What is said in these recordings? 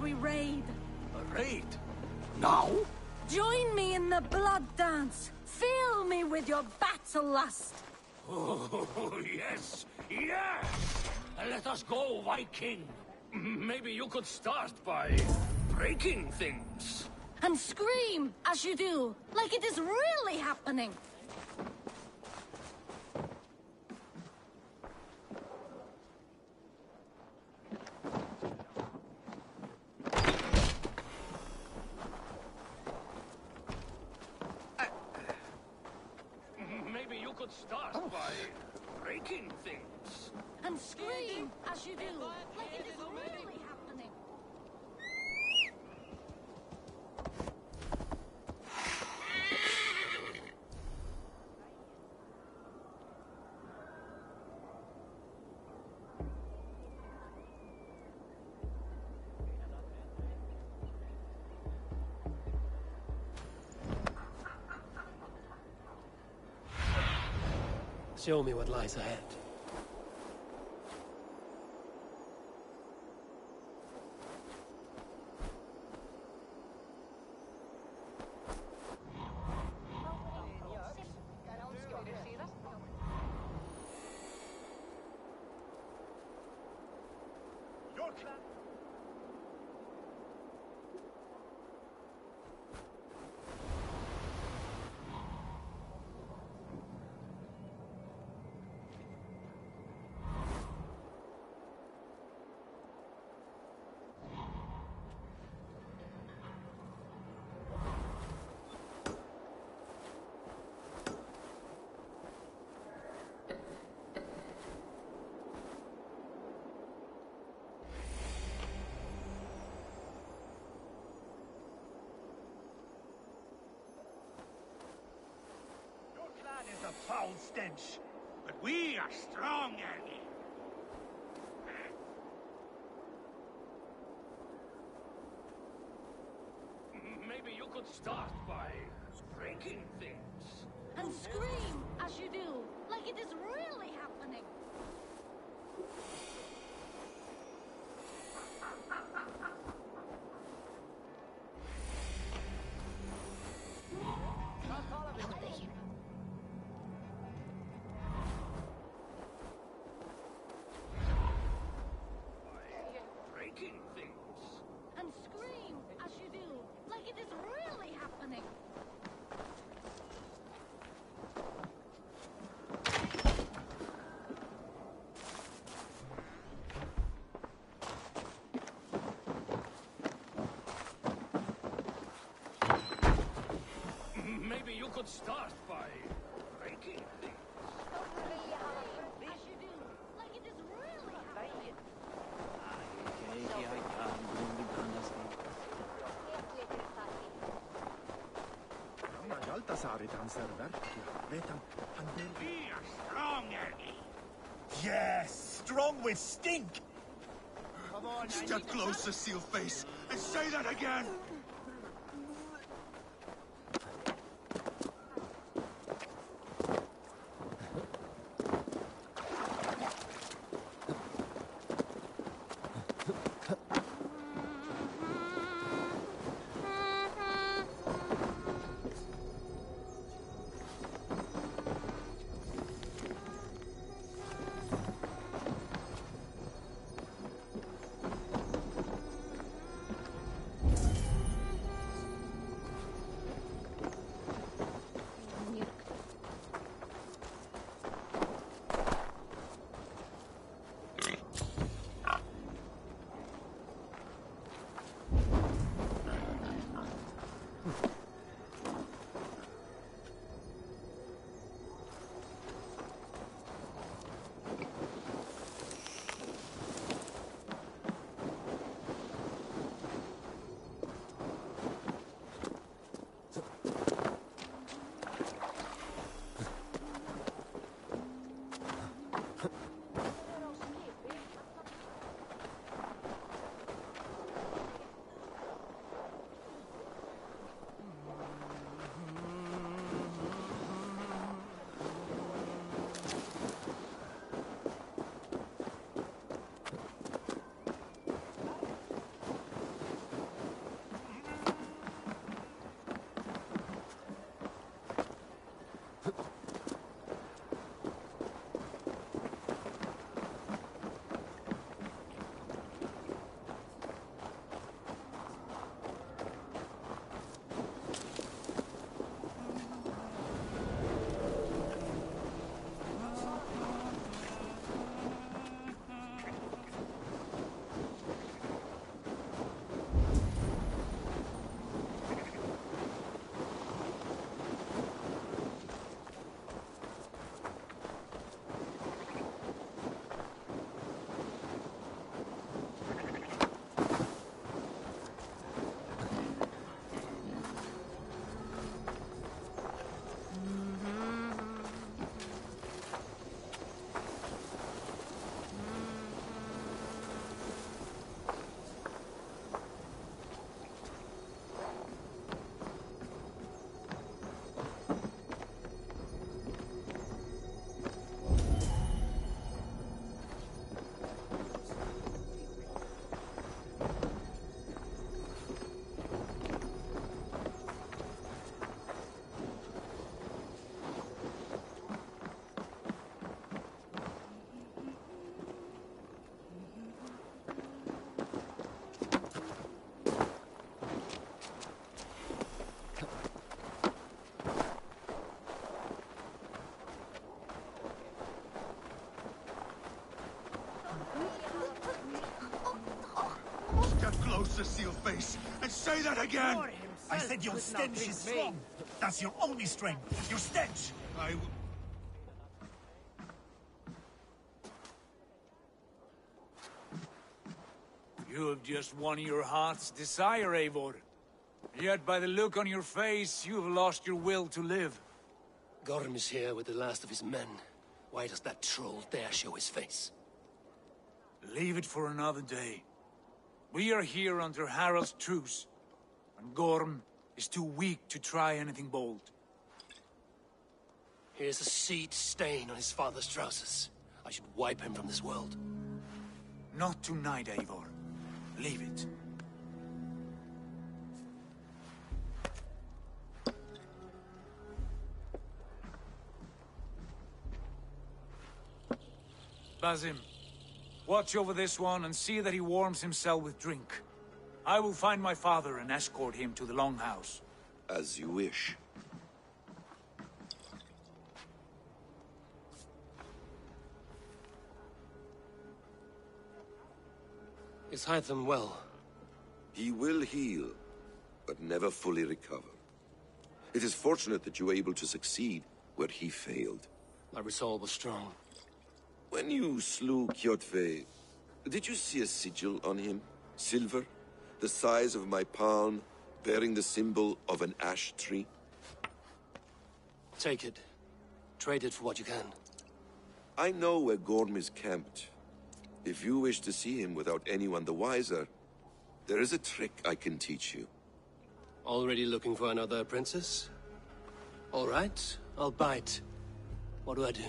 we raid. A raid? Now? Join me in the blood dance. Fill me with your battle lust. Oh, yes, yes! Let us go, Viking. Maybe you could start by breaking things. And scream as you do, like it is really happening. Maybe you could start by breaking things. And scream as you do, like it is really happening. Show me what lies ahead. A foul stench, but we are strong, Annie. Maybe you could start by breaking things. And scream as you do, like it is really happening. Breaking things. And scream as you do, like it is really happening. Maybe you could start by breaking things. As you do, like it is really happening. We are strong, Annie. Yes, strong with stink. Come on, Step closer, Sealface, and say that again! face and say that again! Thor I himself said your could not stench drink is me. strong. That's your only strength. Your stench. You have just won your heart's desire, Eivor. Yet by the look on your face, you have lost your will to live. Gorm is here with the last of his men. Why does that troll dare show his face? Leave it for another day. We are here under Harald's truce, and Gorm is too weak to try anything bold. Here's a seed stain on his father's trousers. I should wipe him from this world. Not tonight, Eivor. Leave it. Basim, watch over this one and see that he warms himself with drink. I will find my father and escort him to the Longhouse. As you wish. Is Hytham well? He will heal, but never fully recover. It is fortunate that you were able to succeed where he failed. My resolve was strong. When you slew Kjotve, did you see a sigil on him? Silver? The size of my palm, bearing the symbol of an ash tree? Take it. Trade it for what you can. I know where Gorm is camped. If you wish to see him without anyone the wiser, there is a trick I can teach you. Already looking for another princess? All right, I'll bite. What do I do?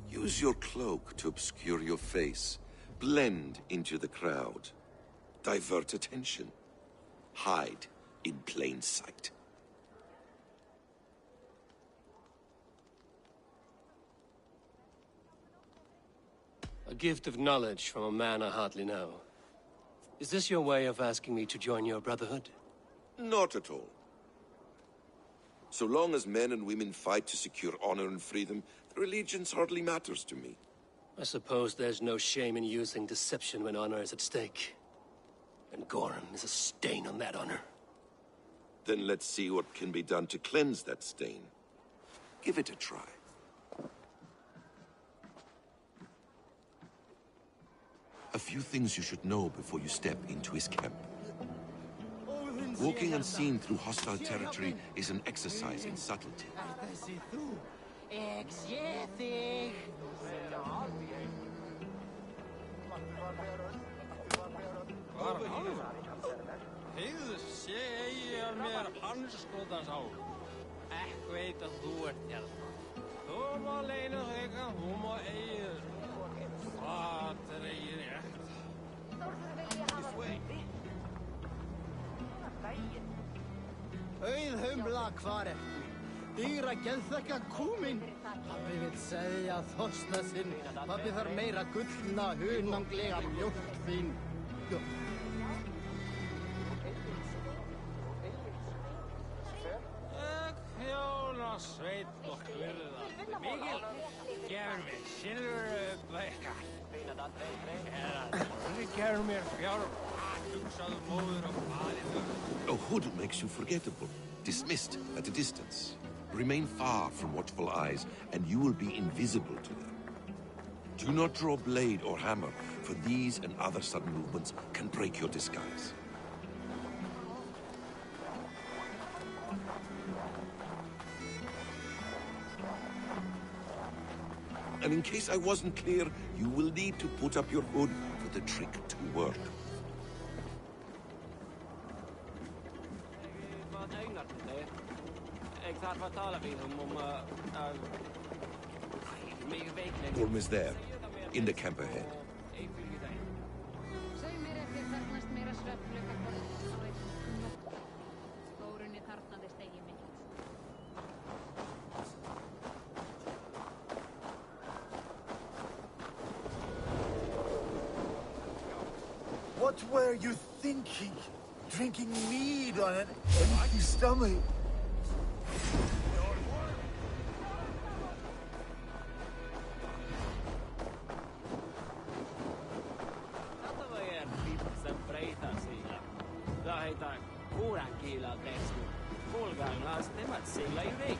Use your cloak to obscure your face. Blend into the crowd. Divert attention. Hide in plain sight. A gift of knowledge from a man I hardly know. Is this your way of asking me to join your brotherhood? Not at all. So long as men and women fight to secure honor and freedom, their allegiance hardly matters to me. I suppose there's no shame in using deception when honor is at stake. And Gorm is a stain on that honor. Then let's see what can be done to cleanse that stain. Give it a try. A few things you should know before you step into his camp. Walking unseen through hostile territory is an exercise in subtlety. Heyrðu, sé eigi að mér anskotans á. Ekk veit að þú ert hérna. Þú má leina þig að þú má eigi. Það er eigi rétt. Auðhumla hvar ertu? Dýra geðþekka kúmin. Pabbi vill segja þorsta sinn. Pabbi þarf meira gullna, hunanglega mjólk þín. Sveit og hvirða. Mikil, gefur mér silfurbleika. Eða gefur mér fjár. Hugsaðu móður og faðir. A hood makes you forgettable, dismissed at a distance. Remain far from watchful eyes, and you will be invisible to them. Do not draw blade or hammer, for these and other sudden movements can break your disguise. And in case I wasn't clear, you will need to put up your hood for the trick to work. Gorm is there, in the camp ahead. What were you thinking? Drinking mead on an empty stomach? Say lady.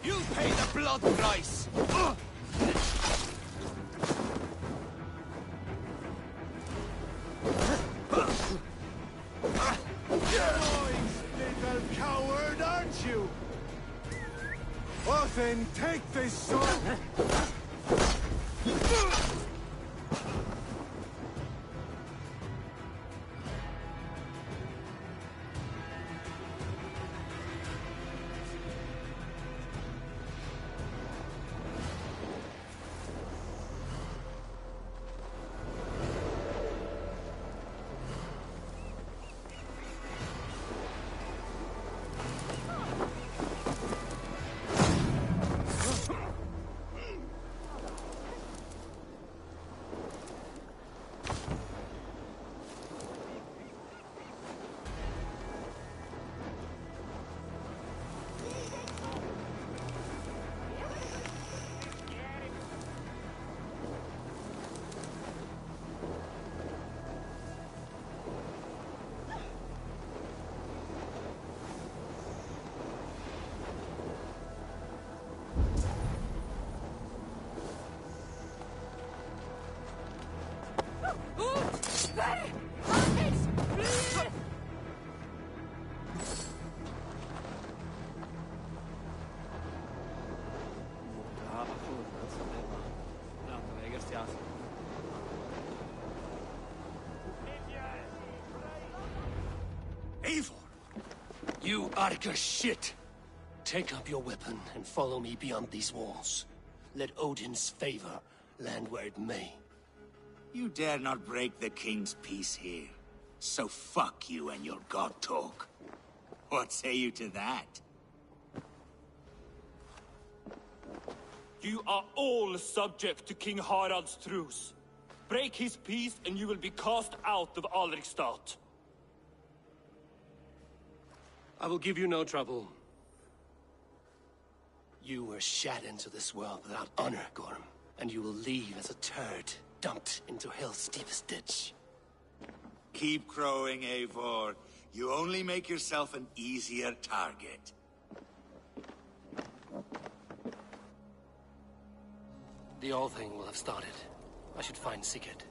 You'll pay the blood price! Little coward, aren't you? Well then, take this sword! Eivor! You Arca shit! Take up your weapon and follow me beyond these walls. Let Odin's favor land where it may. You dare not break the king's peace here. So fuck you and your god talk. What say you to that? You are all subject to King Harald's truce. Break his peace and you will be cast out of Alrikstad. I will give you no trouble. You were shat into this world without honor, Gorm, and you will leave as a turd dumped into hell's deepest ditch. Keep crowing, Eivor. You only make yourself an easier target. The All Thing will have started. I should find Sigurd.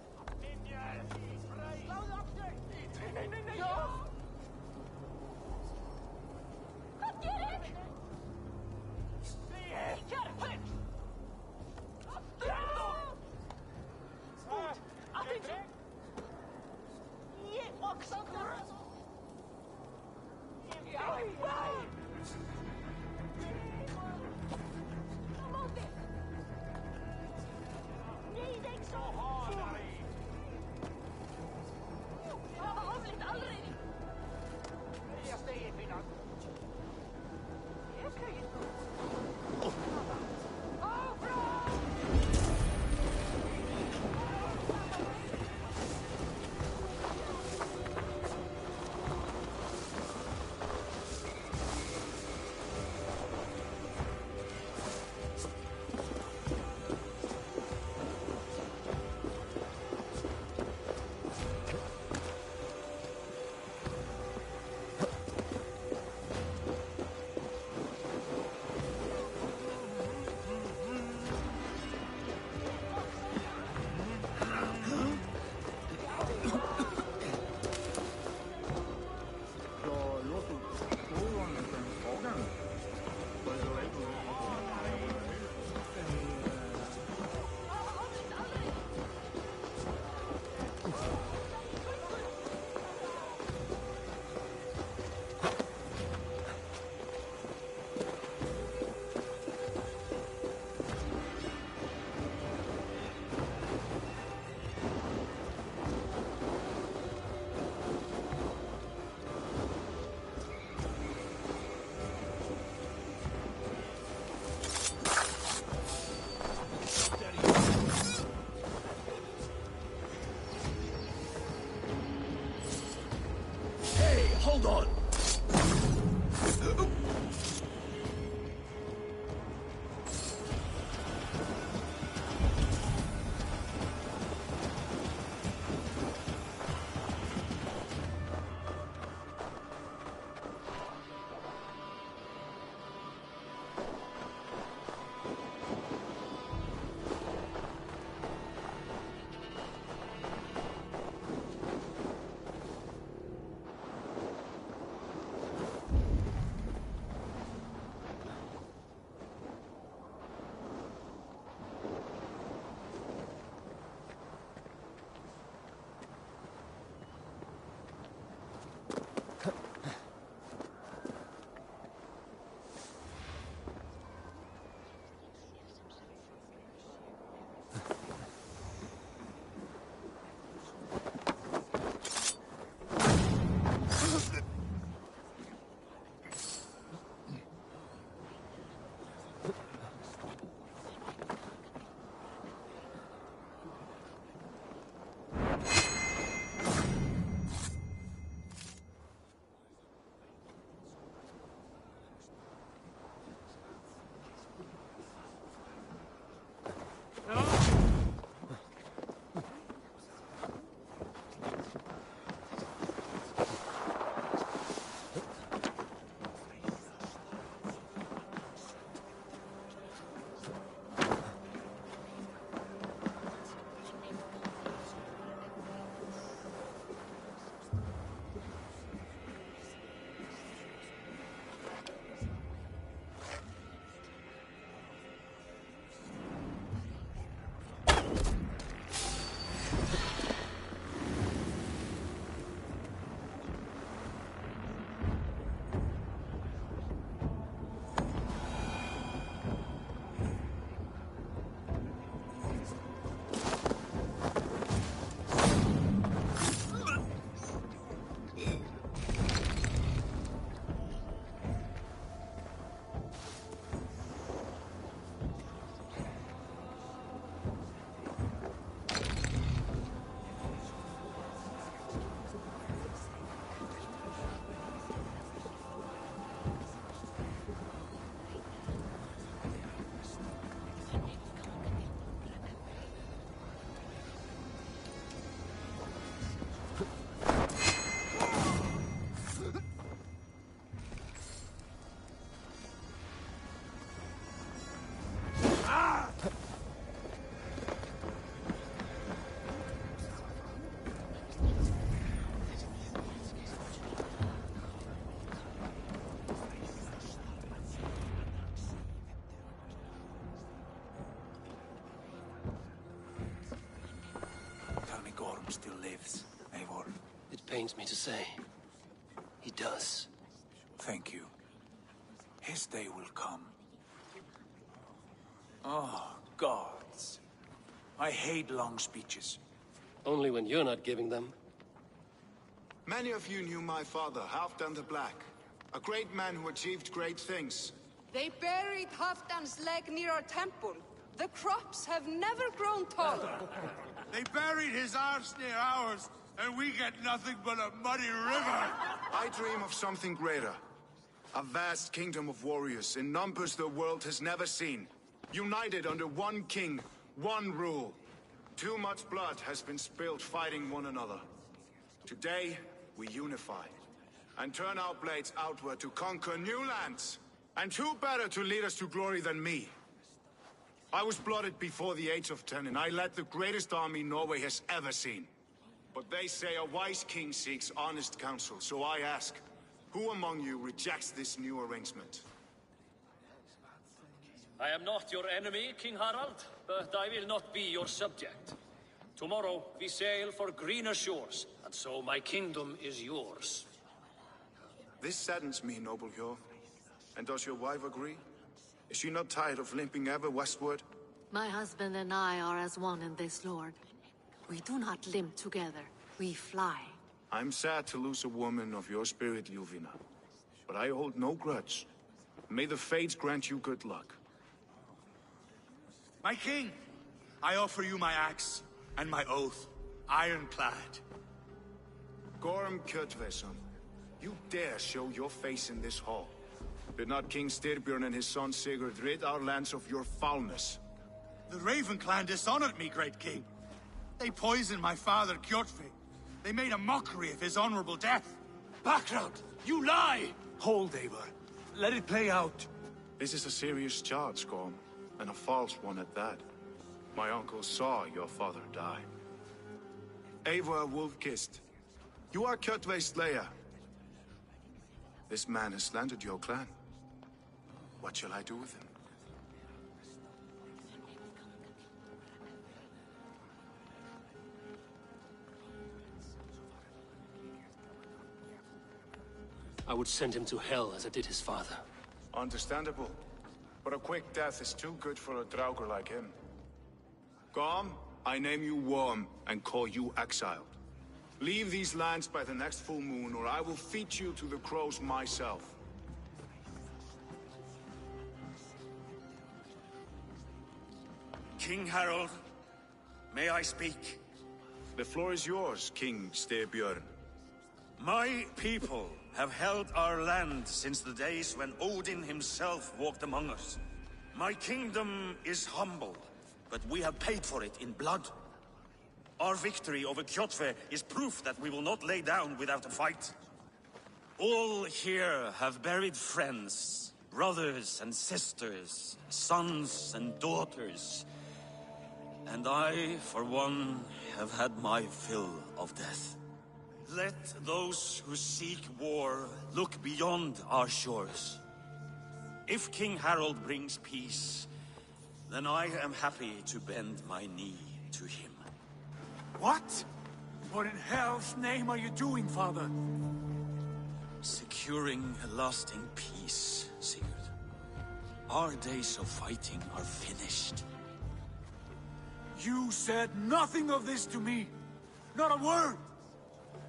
Hold on! pains me to say. He does. Thank you. His day will come. Oh, gods. I hate long speeches. Only when you're not giving them. Many of you knew my father, Halfdan the Black. A great man who achieved great things. They buried Halfdan's leg near our temple. The crops have never grown taller. They buried his arse near ours, and we get nothing but a muddy river. I dream of something greater. A vast kingdom of warriors in numbers the world has never seen. United under one king, one rule. Too much blood has been spilled fighting one another. Today, we unify. And turn our blades outward to conquer new lands. And who better to lead us to glory than me? I was blooded before the age of 10, and I led the greatest army Norway has ever seen. But they say a wise king seeks honest counsel, so I ask, who among you rejects this new arrangement? I am not your enemy, King Harald, but I will not be your subject. Tomorrow we sail for greener shores, and so my kingdom is yours. This saddens me, noble Hjor. And does your wife agree? Is she not tired of limping ever westward? My husband and I are as one in this, Lord. We do not limp together. We fly. I'm sad to lose a woman of your spirit, Ljuvina. But I hold no grudge. May the fates grant you good luck. My king, I offer you my axe and my oath, ironclad. Gorm Kjotveson, you dare show your face in this hall. Did not King Styrbjörn and his son Sigurd rid our lands of your foulness? The Raven clan dishonored me, great king. They poisoned my father, Kjotve. They made a mockery of his honorable death. Background! You lie! Hold, Eivor. Let it play out. This is a serious charge, Gorm, and a false one at that. My uncle saw your father die. Eivor Wolf-Kissed, you are Kjotve's slayer. This man has slandered your clan. What shall I do with him? I would send him to hell as I did his father. Understandable. But a quick death is too good for a Draugr like him. Gorm, I name you Worm and call you exiled. Leave these lands by the next full moon, or I will feed you to the crows myself. King Harald, may I speak? The floor is yours, King Styrbjörn. My people have held our land since the days when Odin himself walked among us. My kingdom is humble, but we have paid for it in blood. Our victory over Kjotve is proof that we will not lay down without a fight. All here have buried friends, brothers and sisters, sons and daughters. And I, for one, have had my fill of death. Let those who seek war look beyond our shores. If King Harald brings peace, then I am happy to bend my knee to him. What? What in hell's name are you doing, father? Securing a lasting peace, Sigurd. Our days of fighting are finished. You said nothing of this to me. Not a word.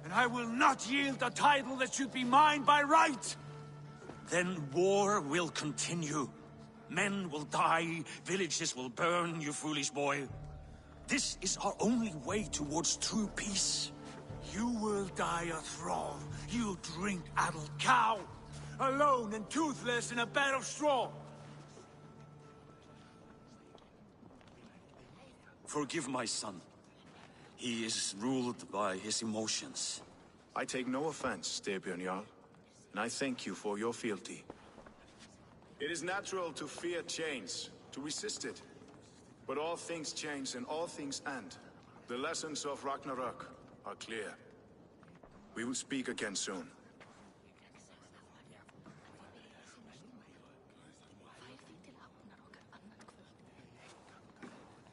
And I will not yield a title that should be mine by right. Then war will continue. Men will die, villages will burn, you foolish boy. This is our only way towards true peace. You will die a thrall, you drink-addled cow. Alone and toothless in a bed of straw. Forgive my son. He is ruled by his emotions. I take no offense, Styrbjörn Jarl, and I thank you for your fealty. It is natural to fear change, to resist it. But all things change and all things end. The lessons of Ragnarok are clear. We will speak again soon.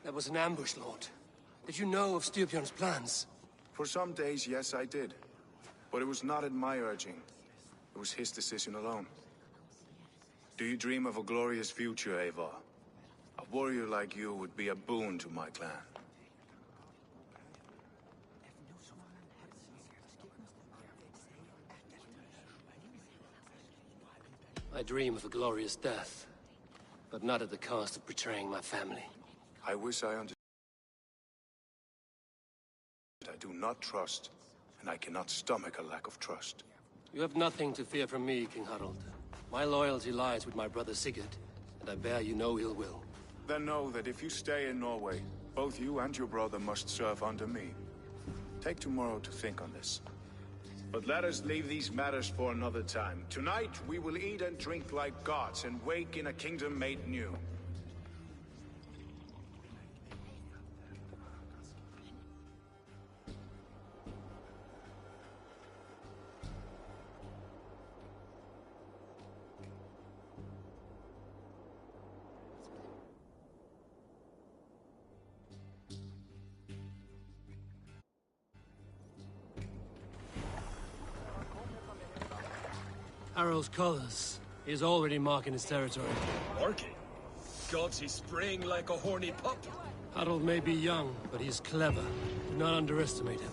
That was an ambush, Lord. Did you know of Styrbjörn's plans? For some days, yes, I did. But it was not at my urging. It was his decision alone. Do you dream of a glorious future, Eivor? A warrior like you would be a boon to my clan. I dream of a glorious death, but not at the cost of betraying my family. I wish I understood. I do not trust, and I cannot stomach a lack of trust. You have nothing to fear from me, King Harald. My loyalty lies with my brother Sigurd, and I bear you no ill will. Then know that if you stay in Norway, both you and your brother must serve under me. Take tomorrow to think on this. But let us leave these matters for another time. Tonight, we will eat and drink like gods and wake in a kingdom made new. Harald's colors. He is already marking his territory. Marking? Gods, he's spraying like a horny pup. Harald may be young, but he's clever. Do not underestimate him.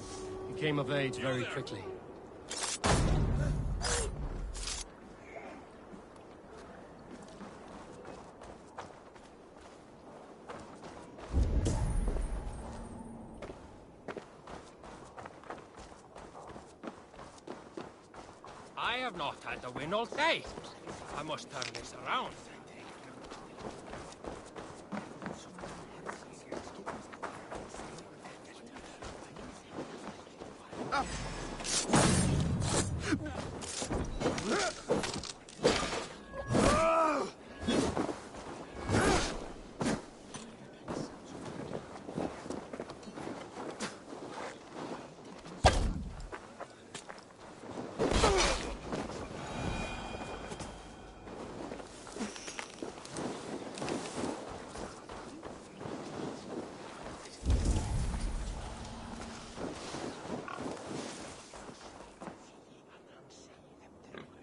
He came of age very quickly. I have not had the win all day. I must turn this around.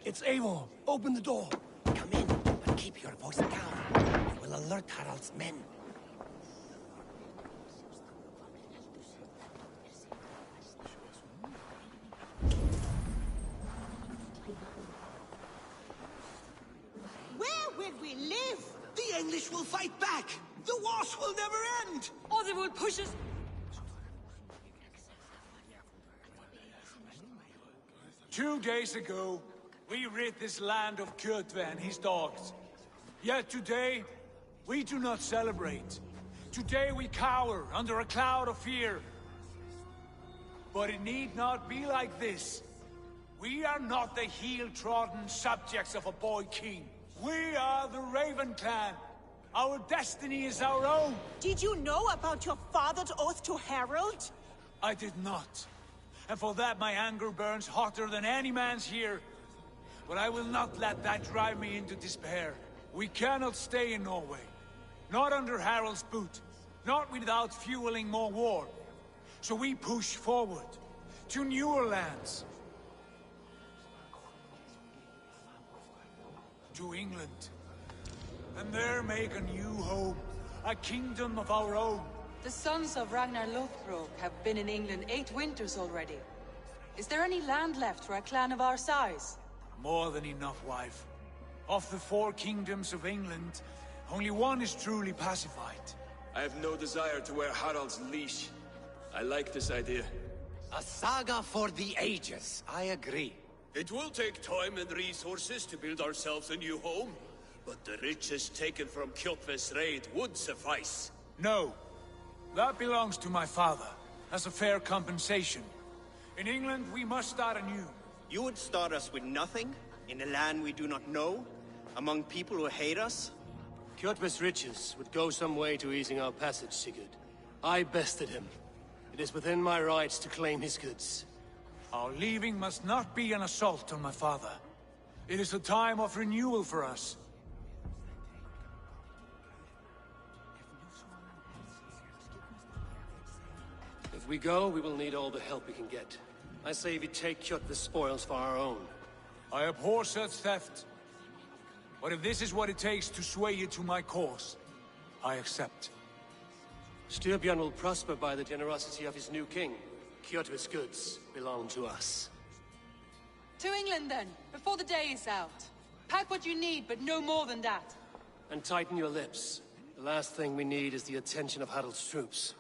It's Eivor. Open the door. Come in, but keep your voice down. It will alert Harald's men. Where will we live? The English will fight back! The wars will never end! Or they will push us... 2 days ago, we rid this land of Kjotve and his dogs. Yet today, we do not celebrate. Today we cower under a cloud of fear. But it need not be like this. We are not the heel-trodden subjects of a boy king. We are the Raven clan. Our destiny is our own. Did you know about your father's oath to Harald? I did not. And for that my anger burns hotter than any man's here. But I will not let that drive me into despair. We cannot stay in Norway. Not under Harald's boot. Not without fueling more war. So we push forward. To newer lands. To England. And there make a new home. A kingdom of our own. The sons of Ragnar Lothbrok have been in England 8 winters already. Is there any land left for a clan of our size? More than enough, wife. Of the 4 kingdoms of England, only one is truly pacified. I have no desire to wear Harald's leash. I like this idea. A saga for the ages, I agree. It will take time and resources to build ourselves a new home, but the riches taken from Kjotve's raid would suffice. No. That belongs to my father, as a fair compensation. In England, we must start anew. You would start us with nothing? In a land we do not know? Among people who hate us? Kjotve's riches would go some way to easing our passage, Sigurd. I bested him. It is within my rights to claim his goods. Our leaving must not be an assault on my father. It is a time of renewal for us. If we go, we will need all the help we can get. I say we take Kjotve's spoils for our own. I abhor such theft. But if this is what it takes to sway you to my cause, I accept. Styrbjörn will prosper by the generosity of his new king. Kjotve's goods belong to us. To England, then, before the day is out. Pack what you need, but no more than that. And tighten your lips. The last thing we need is the attention of Harald's troops.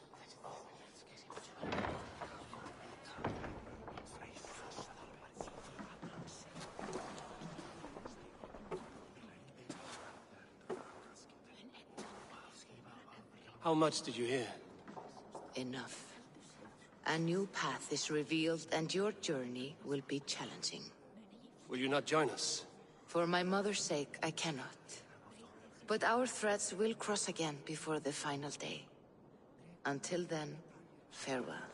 How much did you hear? Enough. A new path is revealed, and your journey will be challenging. Will you not join us? For my mother's sake, I cannot. But our threads will cross again before the final day. Until then, farewell.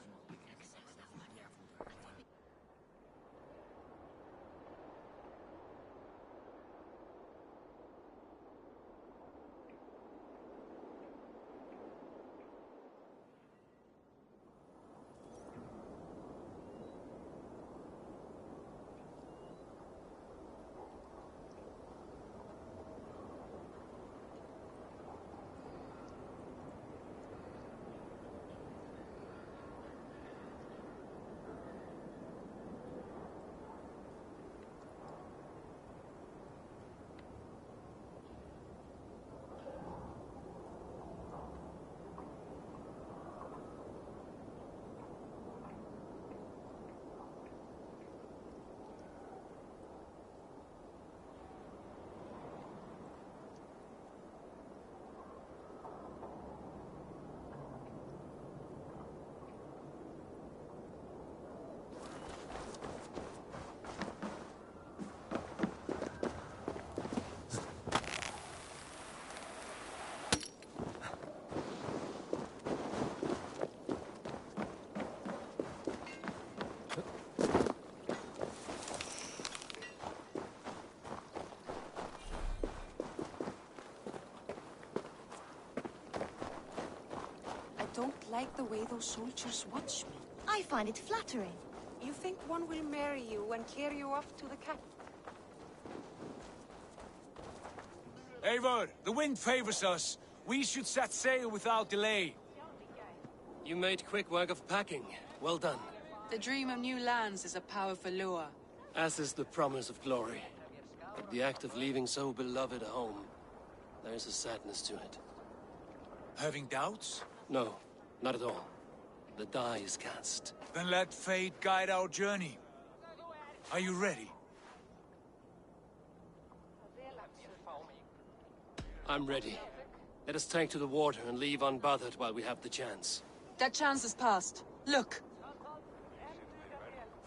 I don't like the way those soldiers watch me. I find it flattering. You think one will marry you and carry you off to the capital? Eivor, the wind favors us. We should set sail without delay. You made quick work of packing. Well done. The dream of new lands is a powerful lure. As is the promise of glory. But the act of leaving so beloved a home, there is a sadness to it. Having doubts? No, not at all. The die is cast. Then let fate guide our journey. Are you ready? I'm ready. Let us take to the water and leave unbothered while we have the chance. That chance is past. Look!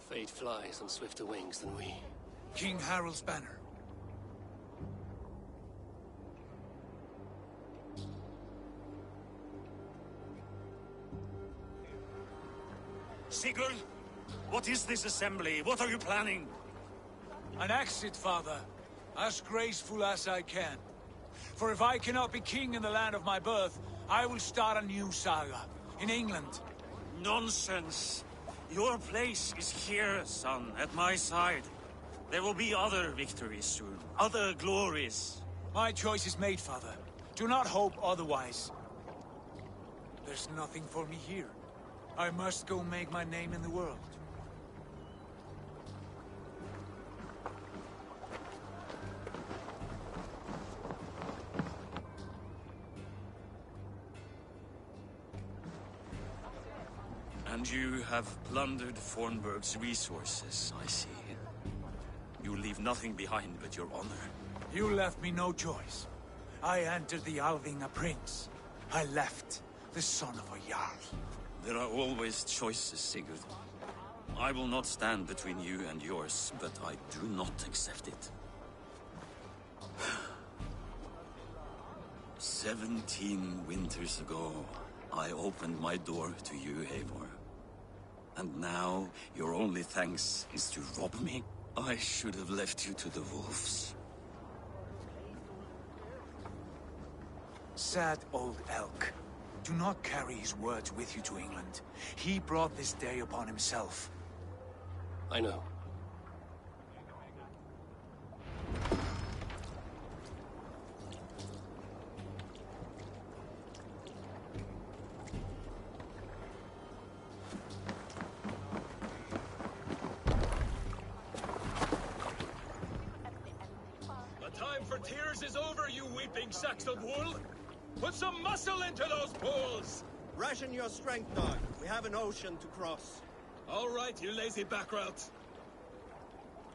Fate flies on swifter wings than we. King Harald's banner. Sigurd, what is this assembly? What are you planning? An exit, father. As graceful as I can. For if I cannot be king in the land of my birth, I will start a new saga. In England. Nonsense. Your place is here, son, at my side. There will be other victories soon. Other glories. My choice is made, father. Do not hope otherwise. There's nothing for me here. I must go make my name in the world. And you have plundered Fornburg's resources, I see. You leave nothing behind but your honor. You left me no choice. I entered the Alving a prince. I left the son of a Jarl. There are always choices, Sigurd. I will not stand between you and yours, but I do not accept it. 17 winters ago, I opened my door to you, Eivor. And now, your only thanks is to rob me? I should have left you to the wolves. Sad old elk. Do not carry his words with you to England. He brought this day upon himself. I know. The time for tears is over, you weeping sacks of wool! Put some muscle into those bulls! Ration your strength, dog. We have an ocean to cross. All right, you lazy backrout.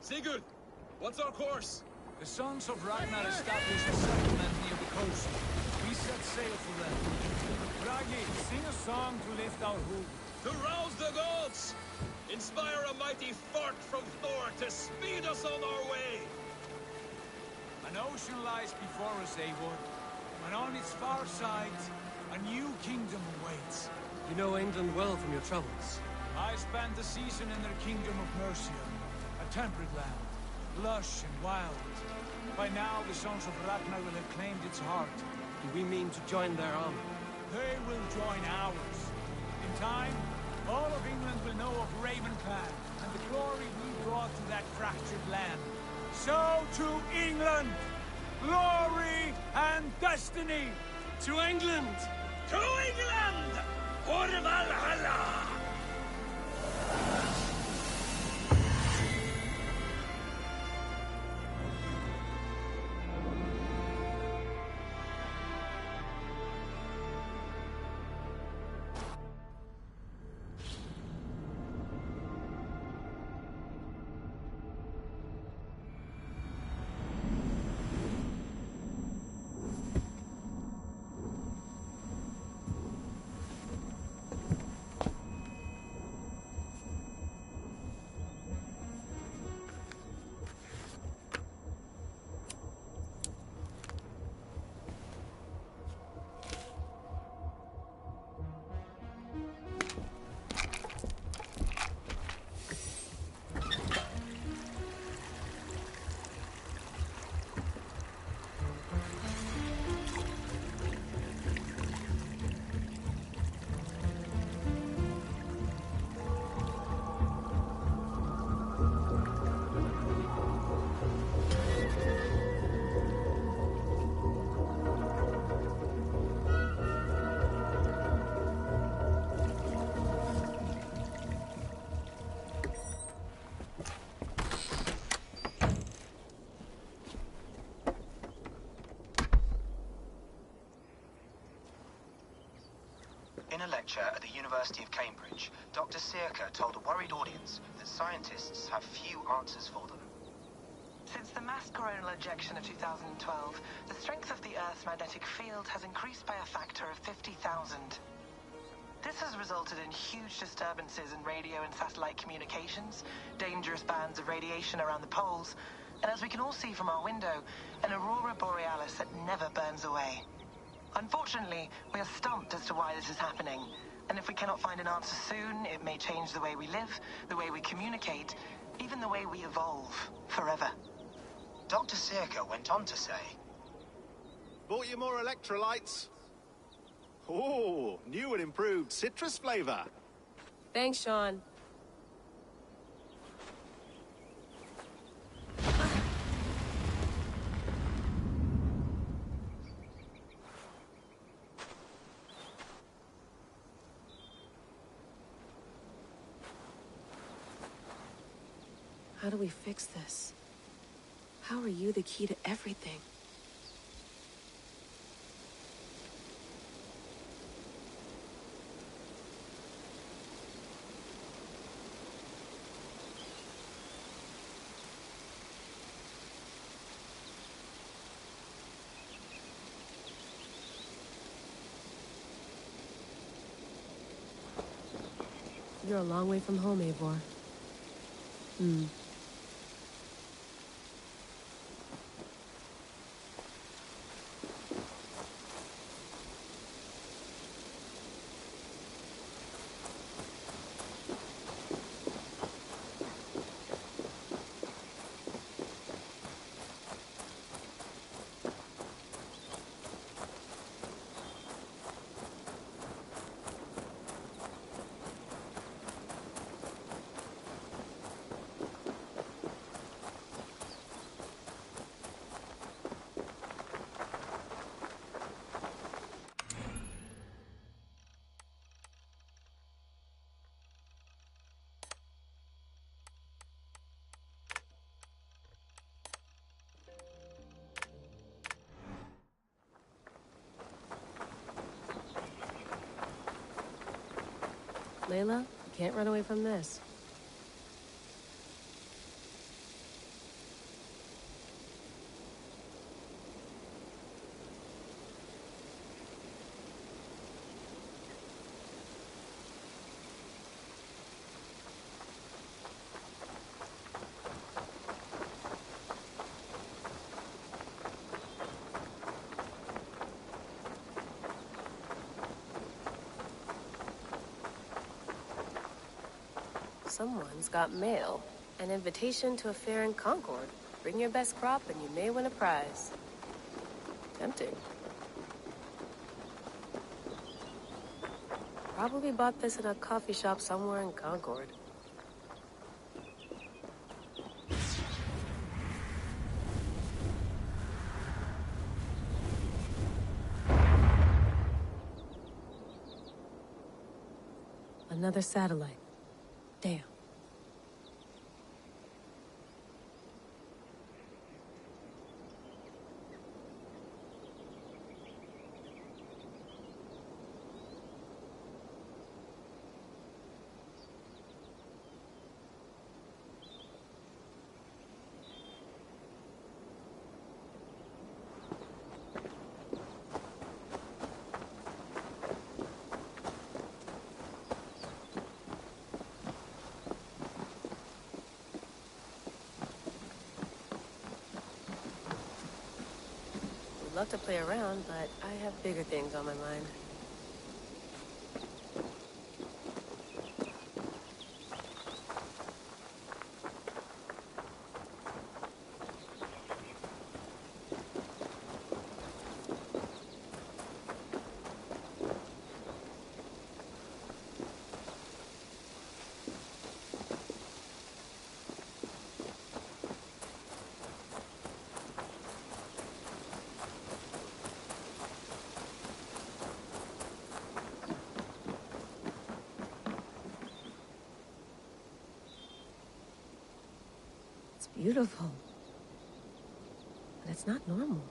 Sigurd, what's our course? The Sons of Ragnar established a settlement near the coast. We set sail for them. Ragni, sing a song to lift our hoof. To rouse the gods! Inspire a mighty fart from Thor to speed us on our way! An ocean lies before us, Eivor, and on its far side, a new kingdom awaits. You know England well from your travels. I spent the season in their kingdom of Mercia, a temperate land, lush and wild. By now, the Sons of Ragnar will have claimed its heart. Do we mean to join their army? They will join ours. In time, all of England will know of Ravenclan and the glory we brought to that fractured land. So to England! Glory and destiny! To England! To England! For Valhalla! In a lecture at the University of Cambridge, Dr. Sirka told a worried audience that scientists have few answers for them. Since the mass coronal ejection of 2012, the strength of the Earth's magnetic field has increased by a factor of 50,000. This has resulted in huge disturbances in radio and satellite communications, dangerous bands of radiation around the poles, and as we can all see from our window, an aurora borealis that never burns away. Unfortunately, we are stumped as to why this is happening, and if we cannot find an answer soon, it may change the way we live, the way we communicate, even the way we evolve, forever. Dr. Sirka went on to say, Bought you more electrolytes? Oh, new and improved citrus flavor. Thanks, Sean. How do we fix this? How are you the key to everything? You're a long way from home, Eivor. Layla, you can't run away from this. Someone's got mail. An invitation to a fair in Concord. Bring your best crop and you may win a prize. Tempting. Probably bought this in a coffee shop somewhere in Concord. Another satellite. Damn. I'd love to play around, but I have bigger things on my mind. It's beautiful. But it's not normal.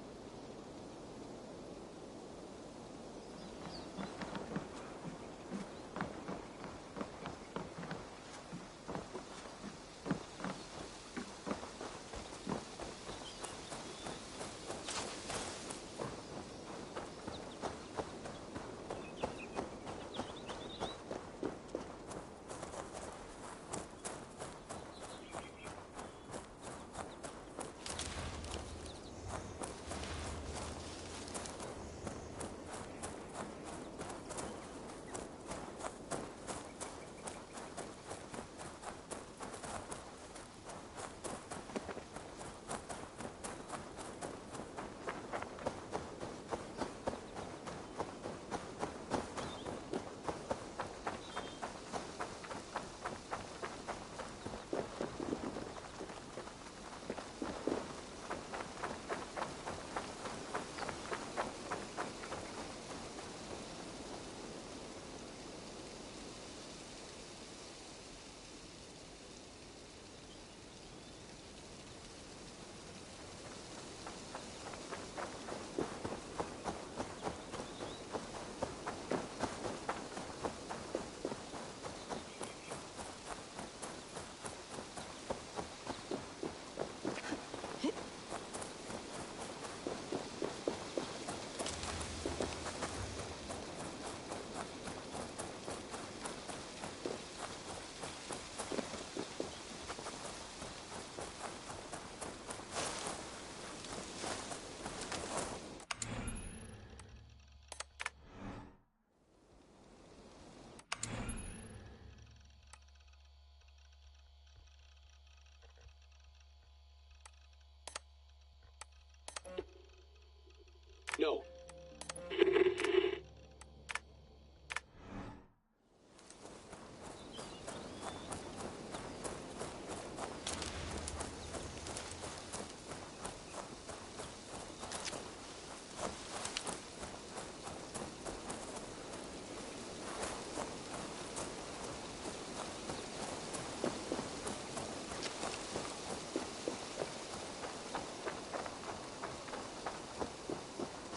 No.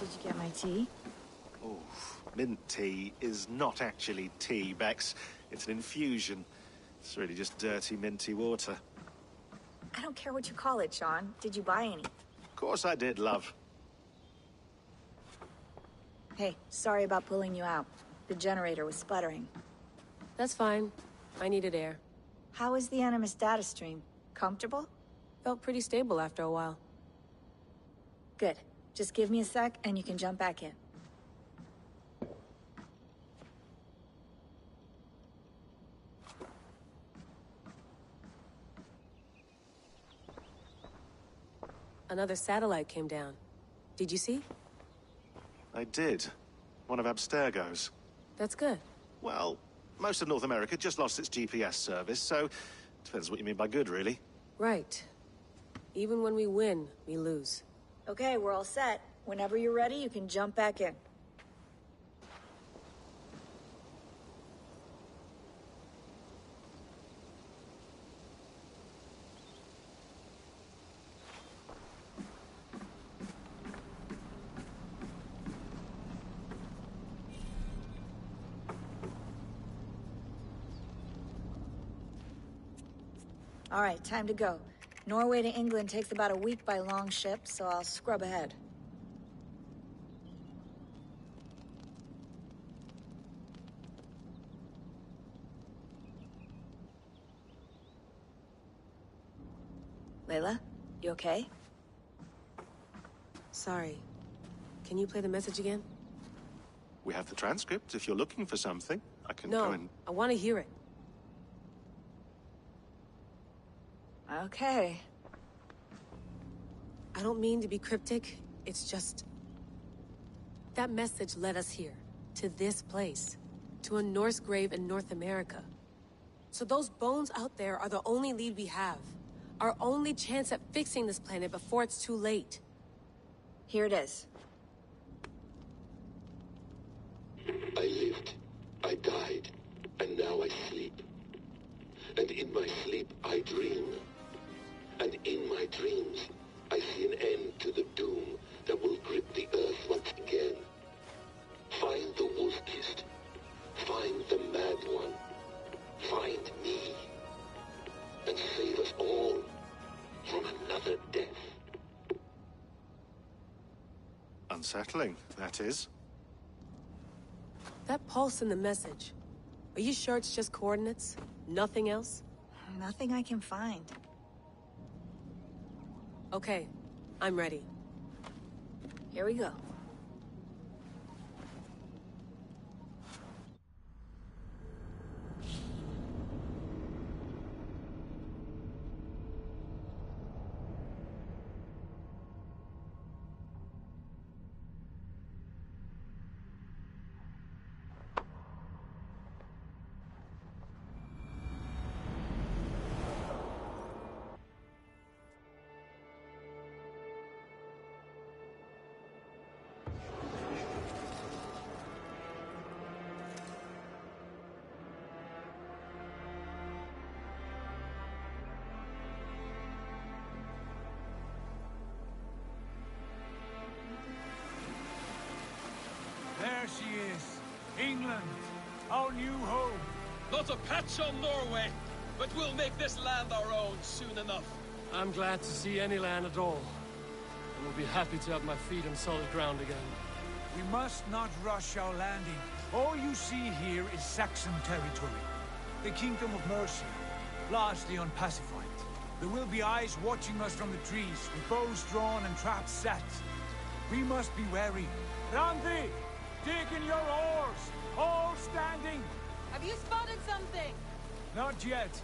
Did you get my tea? Oh, mint tea is not actually tea, Bex. It's an infusion. It's really just dirty, minty water. I don't care what you call it, Sean. Did you buy any? Of course I did, love. Hey, sorry about pulling you out. The generator was sputtering. That's fine. I needed air. How is the Animus data stream? Comfortable? Felt pretty stable after a while. Good. Just give me a sec and you can jump back in. Another satellite came down. Did you see? I did. One of Abstergo's. That's good. Well, most of North America just lost its GPS service, so depends what you mean by good, really. Right. Even when we win, we lose. Okay, we're all set. Whenever you're ready, you can jump back in. All right, time to go. Norway to England takes about a week by long ship, so I'll scrub ahead. Layla, you okay? Sorry. Can you play the message again? We have the transcript. If you're looking for something, I can go and... No, I want to hear it. Okay. I don't mean to be cryptic. It's just... that message led us here. To this place. To a Norse grave in North America. So those bones out there are the only lead we have. Our only chance at fixing this planet before it's too late. Here it is. I lived, I died, and now I sleep. And in my sleep I dream. And in my dreams, I see an end to the doom that will grip the earth once again. Find the wolf-kissed. Find the mad one. Find me. And save us all from another death. Unsettling, that is. That pulse in the message. Are you sure it's just coordinates? Nothing else? Nothing I can find. Okay, I'm ready. Here we go. There she is. England, our new home. Not a patch on Norway, but we'll make this land our own soon enough. I'm glad to see any land at all. And will be happy to have my feet on solid ground again. We must not rush our landing. All you see here is Saxon territory. The Kingdom of Mercia, largely unpacified. There will be eyes watching us from the trees, with bows drawn and traps set. We must be wary. Randi! Dig in your oars! All standing! Have you spotted something? Not yet.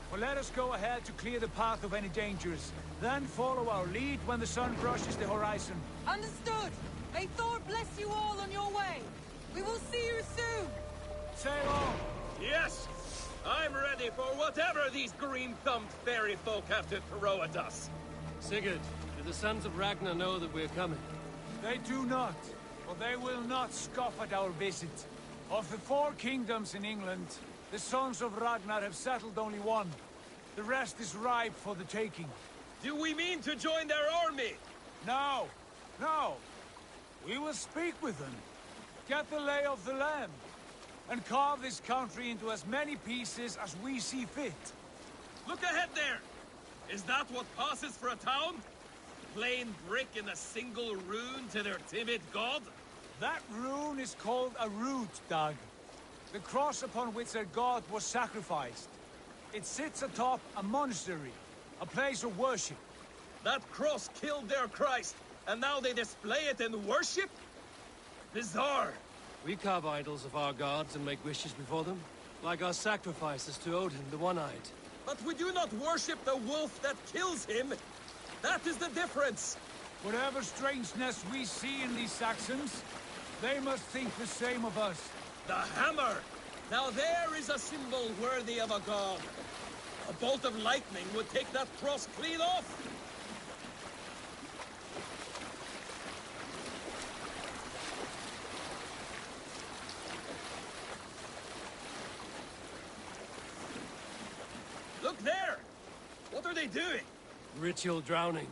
But let us go ahead to clear the path of any dangers. Then follow our lead when the sun brushes the horizon. Understood! May Thor bless you all on your way! We will see you soon! Sail on! Yes! I'm ready for whatever these green-thumbed fairy folk have to throw at us. Sigurd, do the sons of Ragnar know that we're coming? They do not. But they will not scoff at our visit. Of the 4 kingdoms in England, the sons of Ragnar have settled only one. The rest is ripe for the taking. Do we mean to join their army? No. No. We will speak with them. Get the lay of the land. and carve this country into as many pieces as we see fit. Look ahead there! Is that what passes for a town? Plain brick in a single rune to their timid god? That rune is called a root, Doug. The cross upon which their god was sacrificed. It sits atop a monastery, a place of worship. That cross killed their Christ, and now they display it in worship? Bizarre. We carve idols of our gods and make wishes before them, like our sacrifices to Odin, the One-Eyed. But we do not worship the wolf that kills him. That is the difference. Whatever strangeness we see in these Saxons, they must think the same of us. The hammer! Now there is a symbol worthy of a god. A bolt of lightning would take that cross clean off. Look there! What are they doing? Ritual drowning.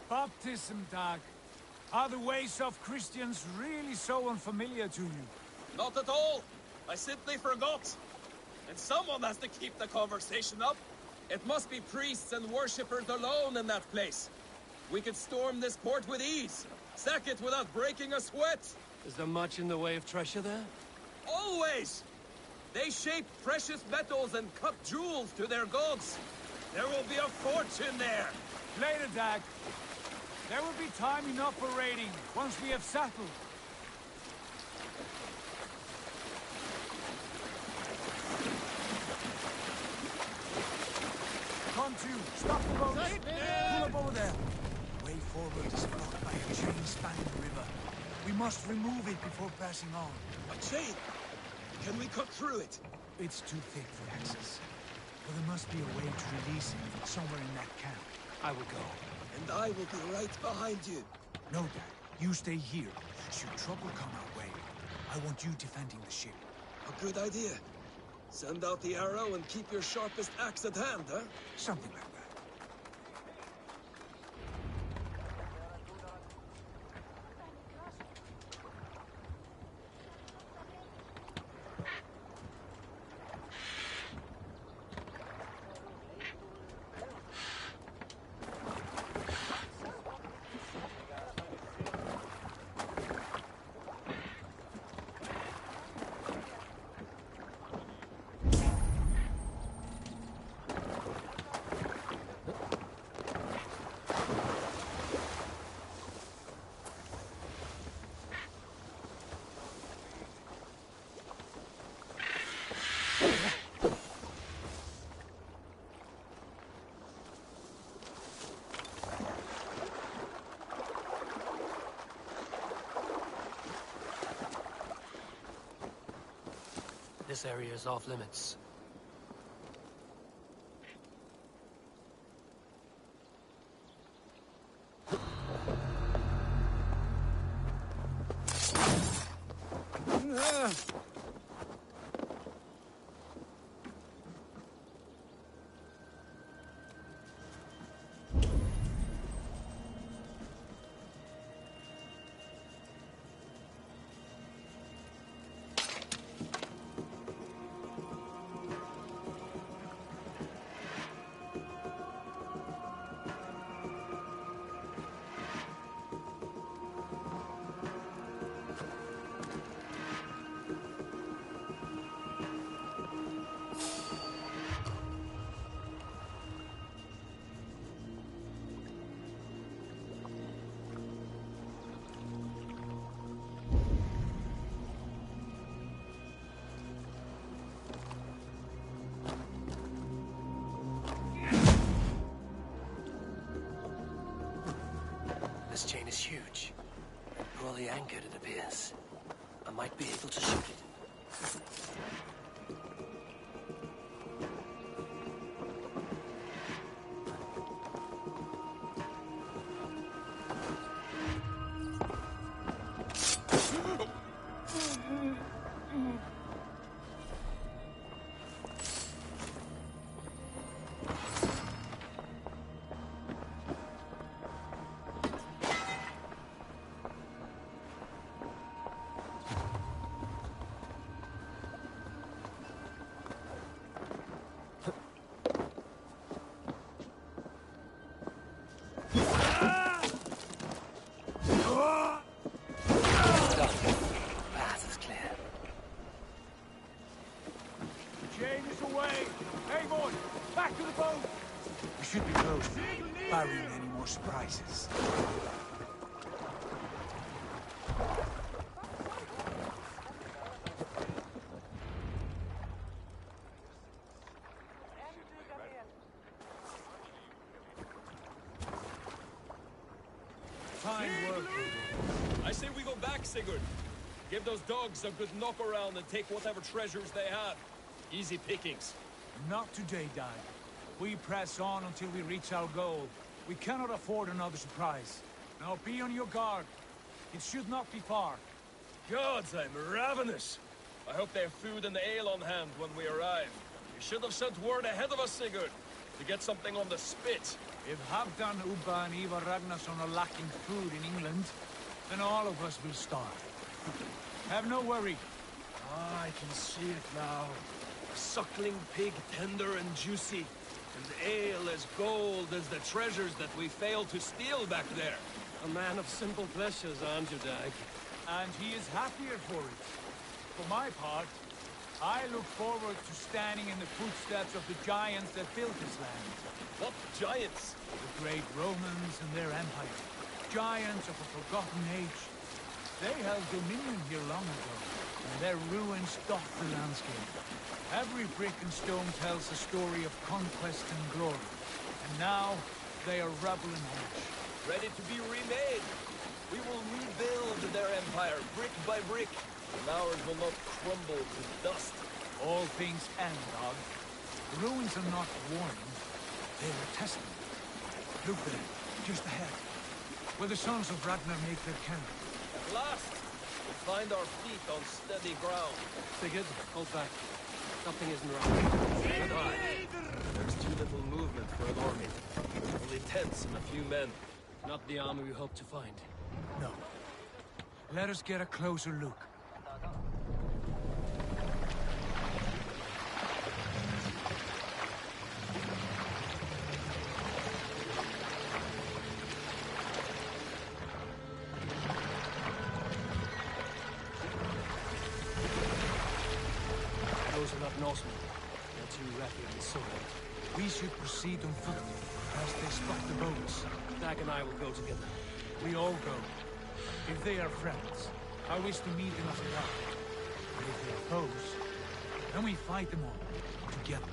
Baptism, Doug. Are the ways of Christians really so unfamiliar to you? Not at all. I simply forgot. And someone has to keep the conversation up. It must be priests and worshippers alone in that place. We could storm this port with ease. Sack it without breaking a sweat. Is there much in the way of treasure there? Always! They shape precious metals and cut jewels to their gods. There will be a fortune there. Later, Dag. There will be time enough for raiding, once we have settled. Come to, stop the boat. Pull up over there. Way forward is blocked by a chain-spanning river. We must remove it before passing on. A chain? Can we cut through it? It's too thick for access. But there must be a way to release it somewhere in that camp. I will go. And I will be right behind you. No, Dad. You stay here. Should trouble come our way, I want you defending the ship. A good idea. Send out the arrow and keep your sharpest axe at hand, huh? Something like that. This area is off limits. This chain is huge. Poorly anchored, it appears. I might be able to shoot it. carrying any more surprises. Fine work. I say we go back, Sigurd. Give those dogs a good knock around and take whatever treasures they have. Easy pickings. Not today, Dad. We press on until we reach our goal. We cannot afford another surprise. Now be on your guard. It should not be far. Gods, I'm ravenous. I hope they have food and ale on hand when we arrive. You should have sent word ahead of us, Sigurd, to get something on the spit. If Halfdan, Ubba and Ivar Ragnarsson are lacking food in England, then all of us will starve. Have no worry. Ah, I can see it now. A suckling pig, tender and juicy. And ale as gold as the treasures that we failed to steal back there. A man of simple pleasures, aren't you, Dag? And he is happier for it. For my part, I look forward to standing in the footsteps of the giants that built this land. What giants? The great Romans and their empire. Giants of a forgotten age. They held dominion here long ago, and their ruins dot the landscape. Every brick and stone tells a story of conquest and glory. And now, they are rubble and ash. Ready to be remade. We will rebuild their empire, brick by brick. And ours will not crumble to dust. All things end, dog. The ruins are not warning. They are a testament. Look there, just ahead. Where the sons of Ragnar make their camp. At last, we find our feet on steady ground. Sigurd, hold back. Something isn't right. Good eye. There's too little movement for an army. Only tents and a few men. Not the army we hope to find. No. Let us get a closer look. Those are not Norsemen. They're too rapid and soiled. We should proceed on foot, as they spot the boats. Dag and I will go together. We all go. If they are friends, I wish to meet them as a guide. But if they are foes, then we fight them all, together.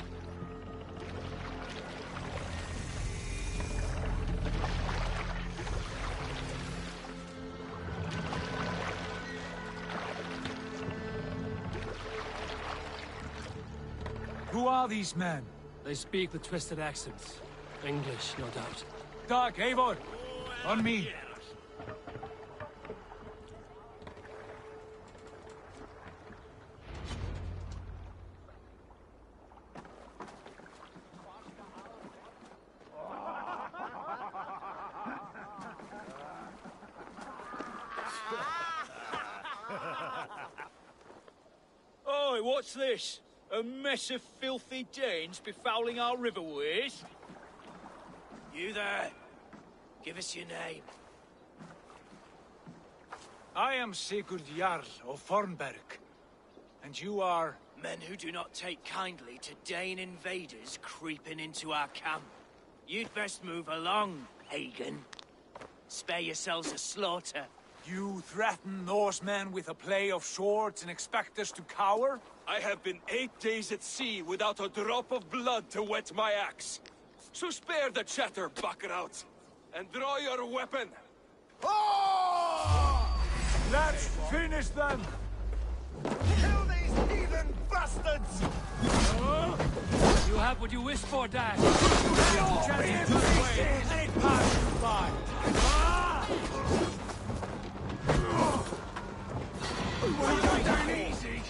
Who are these men? They speak with twisted accents. English, no doubt. Dag, Eivor! On me! Oi, what's this? A mess of filthy Danes befouling our riverways? You there? Give us your name. I am Sigurd Jarl of Fornberg. And you are... Men who do not take kindly to Dane invaders creeping into our camp. You'd best move along, pagan. Spare yourselves a slaughter. You threaten Norsemen with a play of swords and expect us to cower? I have been 8 days at sea without a drop of blood to wet my axe. So spare the chatter, buckerouts, and draw your weapon. Oh! Let's finish them! Kill these heathen bastards! You have what you wished for, Dag. Chance in good way, and it passes by. Easy!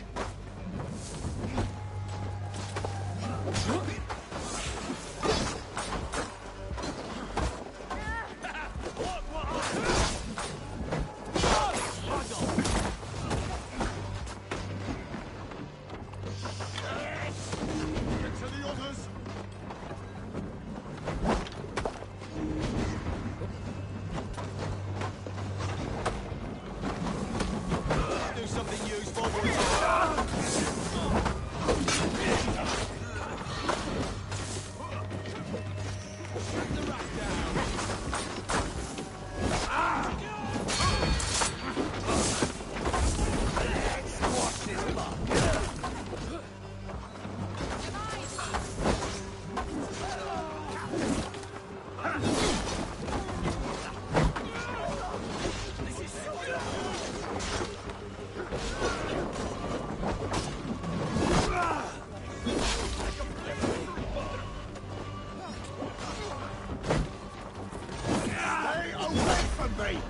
way!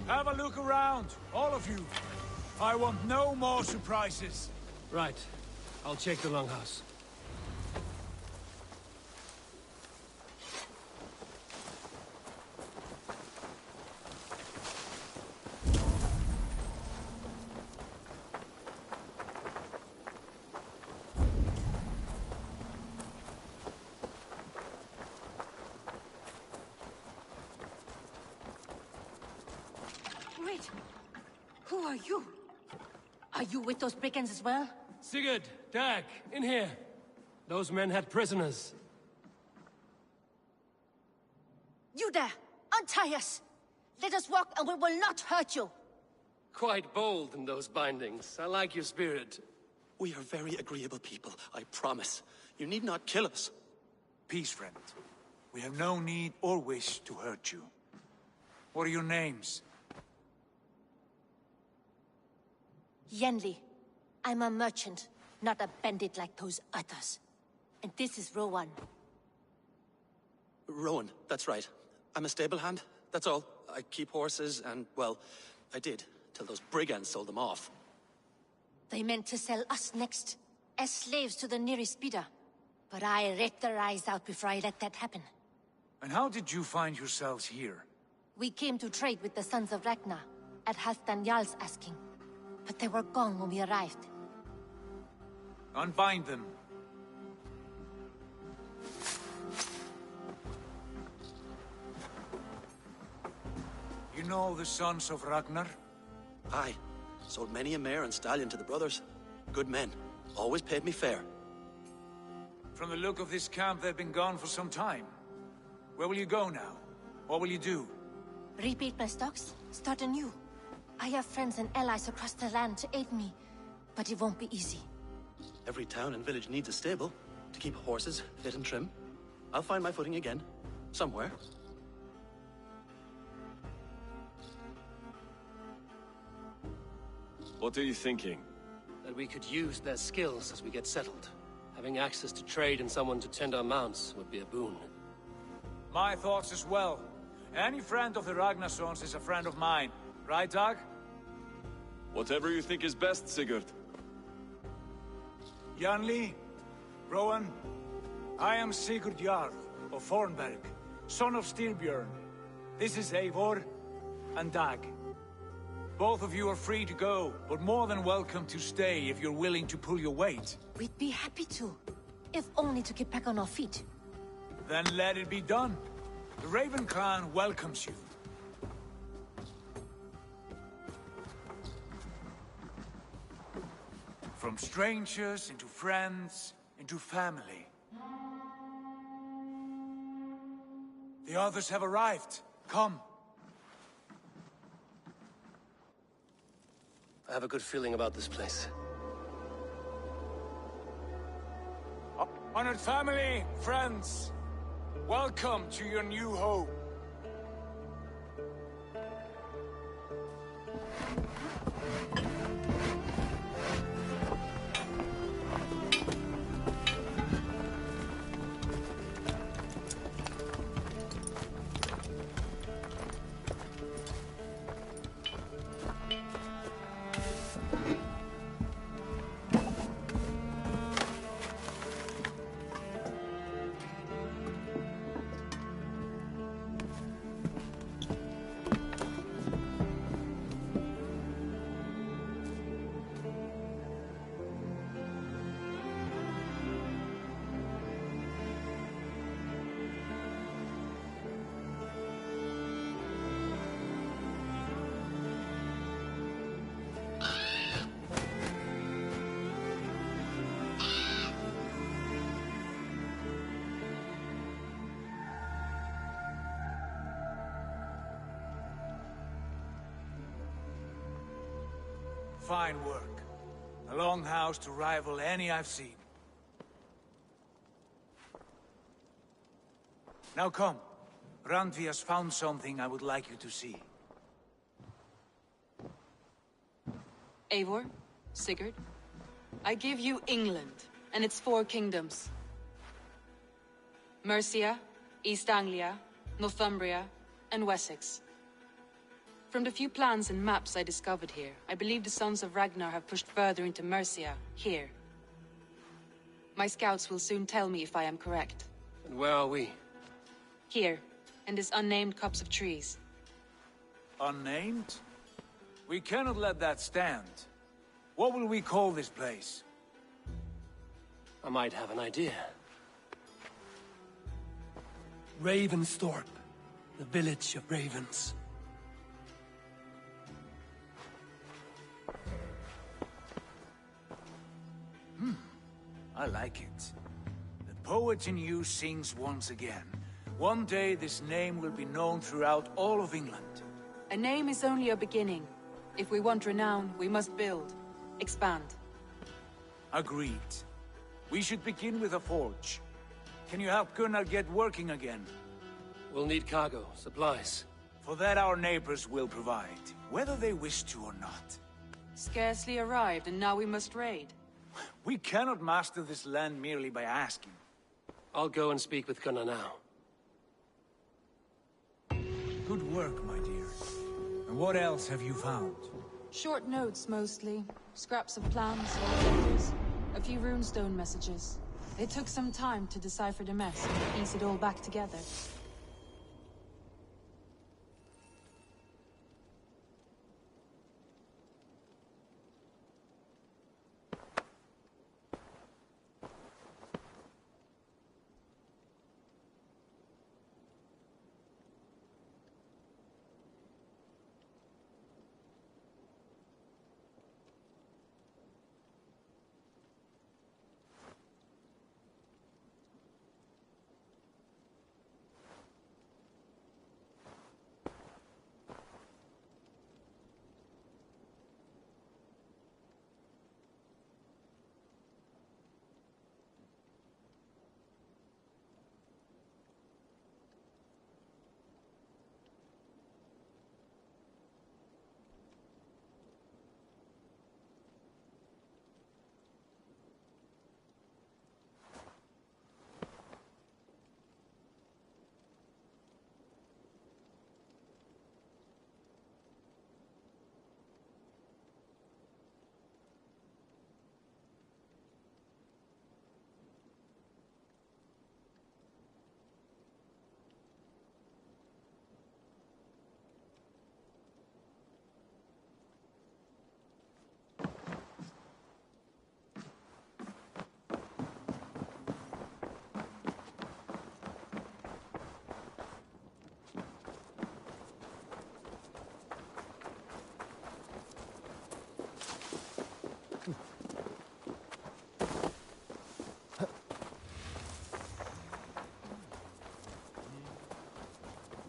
Have a look around, all of you. I want no more surprises. Right. I'll check the longhouse. Wait. Who are you? Are you with those brigands as well? Sigurd, Dag, in here. Those men had prisoners. You there! Untie us! Let us walk and we will not hurt you! Quite bold in those bindings. I like your spirit. We are very agreeable people, I promise. You need not kill us. Peace, friend. We have no need or wish to hurt you. What are your names? Yenli. I'm a merchant, not a bandit like those others. And this is Rowan. Rowan, that's right. I'm a stable hand, that's all. I keep horses and, well, I did, till those brigands sold them off. They meant to sell us next, as slaves to the nearest bidder. But I ripped their eyes out before I let that happen. And how did you find yourselves here? We came to trade with the Sons of Ragnar, at Halfdan Jarl's asking. But they were gone when we arrived. Unbind them. You know the Sons of Ragnar? Aye. Sold many a mare and stallion to the brothers. Good men. Always paid me fair. From the look of this camp, they've been gone for some time. Where will you go now? What will you do? Repeat my stocks, start anew. I have friends and allies across the land to aid me, but it won't be easy. Every town and village needs a stable to keep horses fit and trim. I'll find my footing again. Somewhere. What are you thinking? That we could use their skills as we get settled. Having access to trade and someone to tend our mounts would be a boon. My thoughts as well. Any friend of the Ragnarsons is a friend of mine. Right, Dag? Whatever you think is best, Sigurd. Janli, Rowan, I am Sigurd Jarl of Fornberg, son of Styrbjörn. This is Eivor and Dag. Both of you are free to go, but more than welcome to stay if you're willing to pull your weight. We'd be happy to, if only to get back on our feet. Then let it be done. The Raven Clan welcomes you. From strangers, into friends, into family. The others have arrived. Come. I have a good feeling about this place. Honored family, friends, welcome to your new home. Fine work. A longhouse to rival any I've seen. Now come. Randvi has found something I would like you to see. Eivor, Sigurd, I give you England and its 4 kingdoms. Mercia, East Anglia, Northumbria, and Wessex. From the few plans and maps I discovered here, I believe the Sons of Ragnar have pushed further into Mercia, here. My scouts will soon tell me if I am correct. And where are we? Here, in this unnamed copse of trees. Unnamed? We cannot let that stand. What will we call this place? I might have an idea. Ravensthorpe, the village of ravens. I like it. The poet in you sings once again. One day this name will be known throughout all of England. A name is only a beginning. If we want renown, we must build. Expand. Agreed. We should begin with a forge. Can you help Gunnar get working again? We'll need cargo, supplies. For that our neighbors will provide, whether they wish to or not. Scarcely arrived, and now we must raid. We cannot master this land merely by asking. I'll go and speak with Gunnar now. Good work, my dear. And what else have you found? Short notes, mostly. Scraps of plans, letters, a few runestone messages. It took some time to decipher the mess and piece it all back together.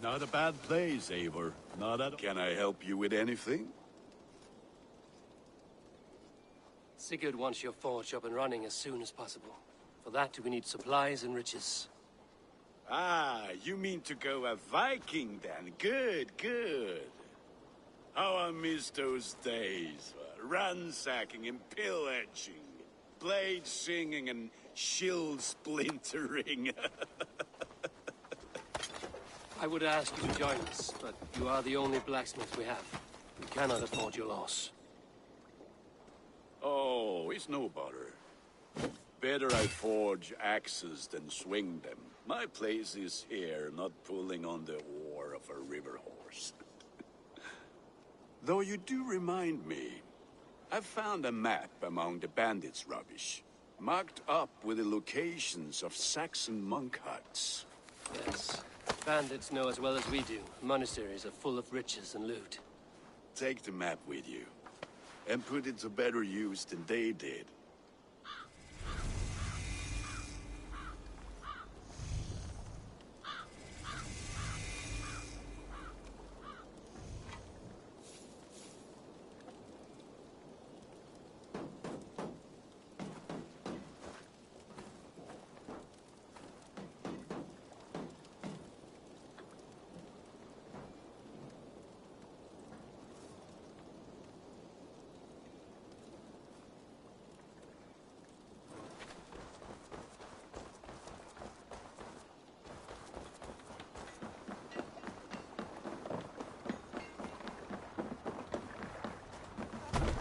Not a bad place, Eivor. Not at all. Can I help you with anything? Sigurd wants your forge up and running as soon as possible. For that, we need supplies and riches. Ah, you mean to go a Viking then? Good, good. How I miss those days. Ransacking and pillaging. Blade singing and shield splintering. I would ask you to join us, but you are the only blacksmith we have. We cannot afford your loss. Oh, it's no bother. Better I forge axes than swing them. My place is here, not pulling on the oar of a river horse. Though you do remind me, I found a map among the bandits' rubbish, marked up with the locations of Saxon monk huts. Yes. Bandits know as well as we do. Monasteries are full of riches and loot. Take the map with you, and put it to better use than they did.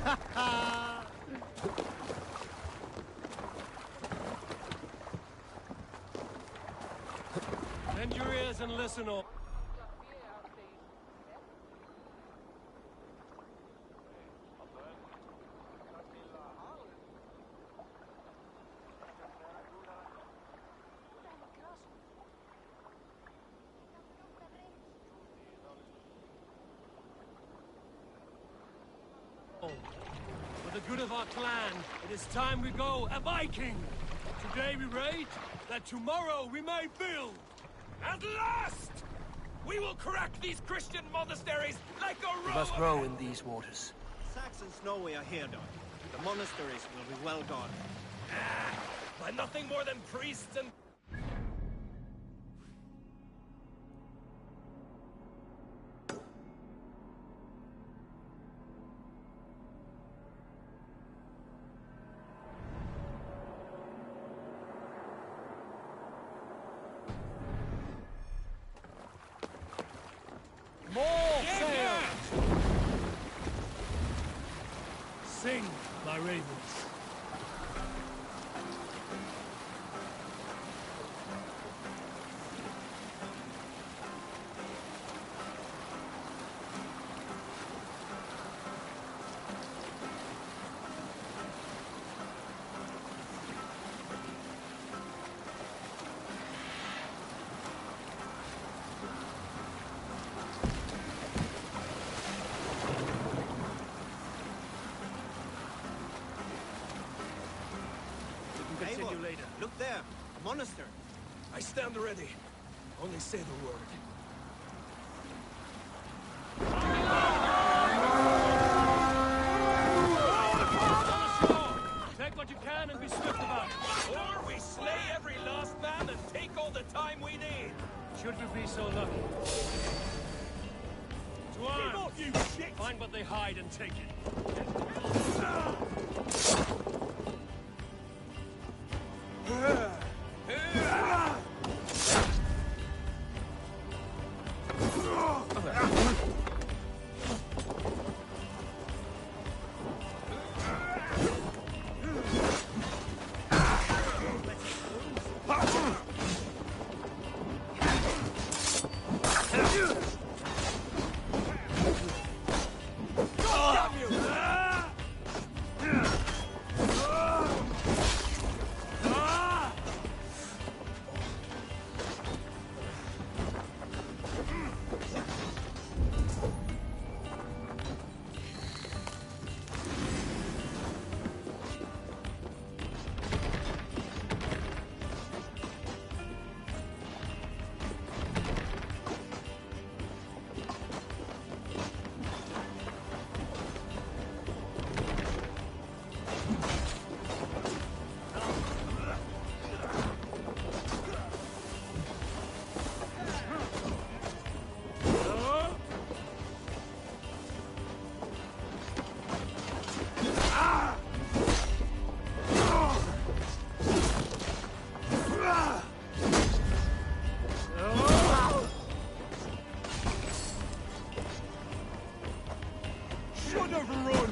Bend your ears and listen up. For the good of our clan, it is time we go a Viking! Today we raid, that tomorrow we may build! At last! We will crack these Christian monasteries like a row. We must row in these waters. Saxons know we are here, Doc. The monasteries will be well guarded. By nothing more than priests and... More sail! Sing, my ravens. Continue later. Look there, a monastery. I stand ready. Only say the word. Take what you can and be swift about it. Or we slay every last man and take all the time we need. Should we be so lucky? To arms! You shit! Find what they hide and take it.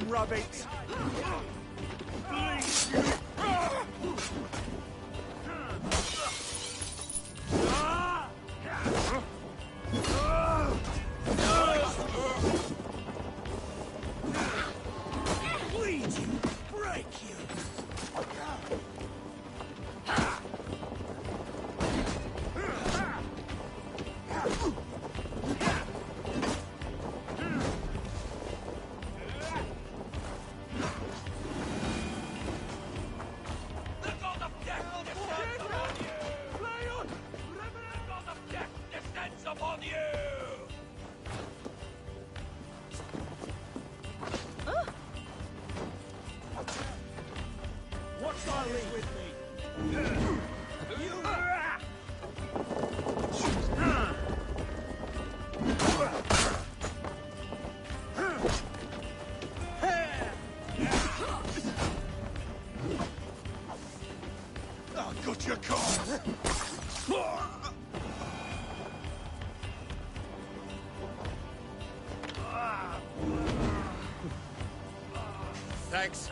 Rabbit! Got your car! Thanks.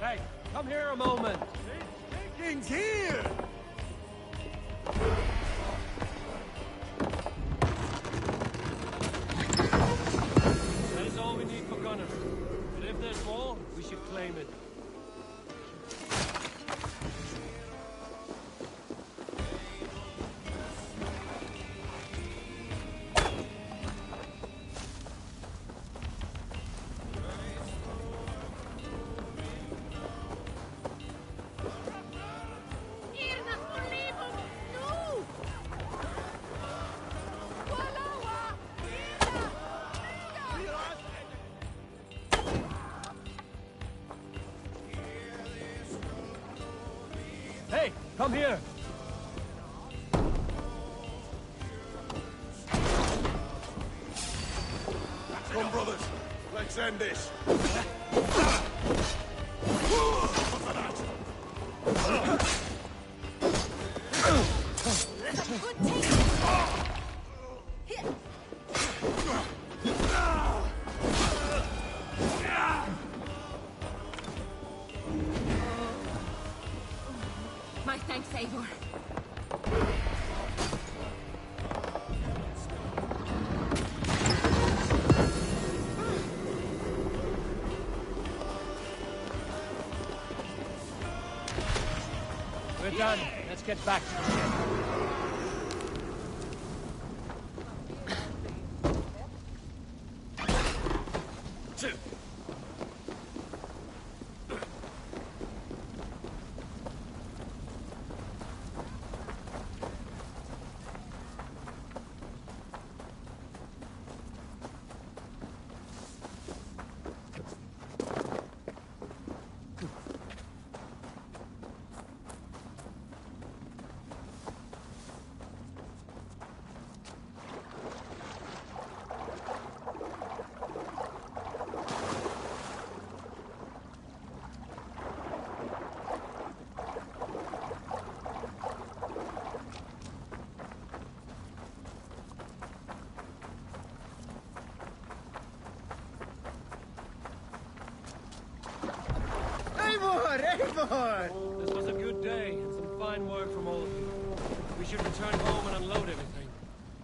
Hey, come here a moment. Vikings here! That is all we need for Gunner. But if there's more, we should claim it. Hey, come here! Come, brothers. Let's end this. My thanks, Eivor. We're done. Let's get back to the ship. Eivor! This was a good day, and some fine work from all of you. We should return home and unload everything.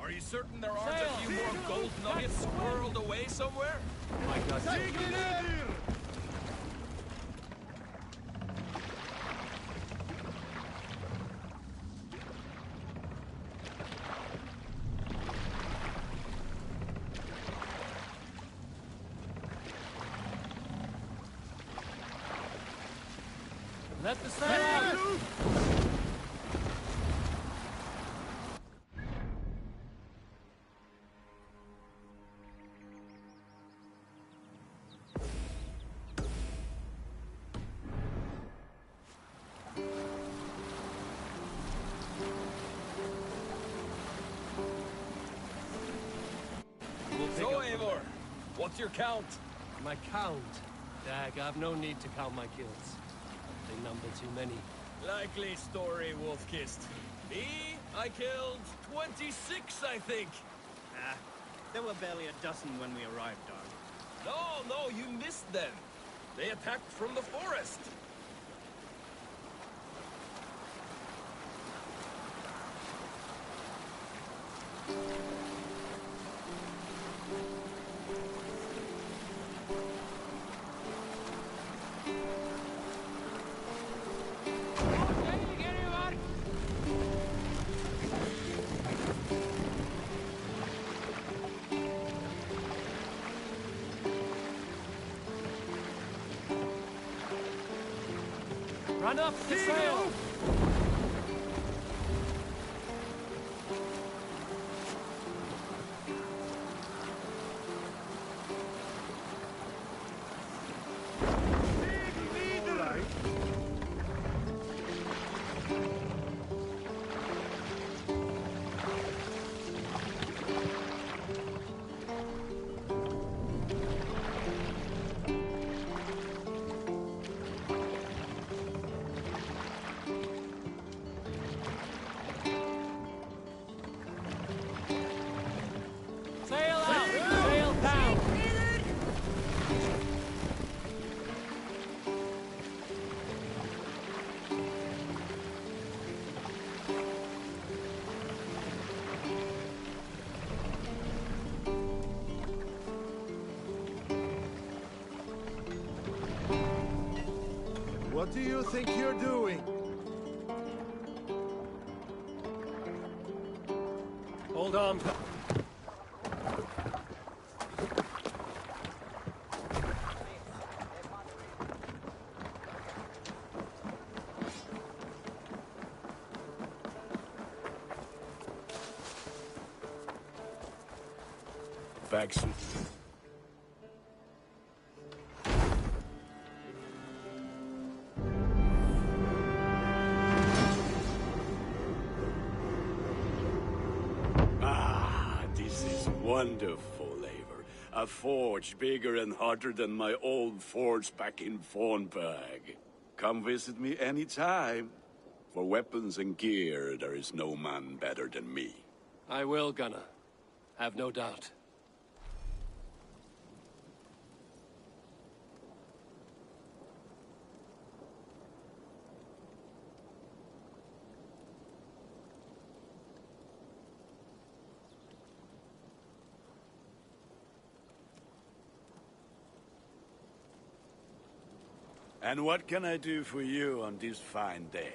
Are you certain there aren't a few more gold nuggets squirreled away somewhere? My God. Let the sail out! So, Eivor, what's your count? My count? Dag, I've no need to count my kills. They number too many. Likely story, Wolf-Kissed. Me, I killed 26, I think. Ah, there were barely a dozen when we arrived, Dark. No, you missed them. They attacked from the forest. Run up the sail! Sail out! Sail down! What do you think you're doing? Hold on. Faction. This is wonderful, Eivor. A forge bigger and hotter than my old forge back in Fornburg. Come visit me anytime. For weapons and gear, there is no man better than me. I will, Gunnar. Have no doubt. And what can I do for you on this fine day?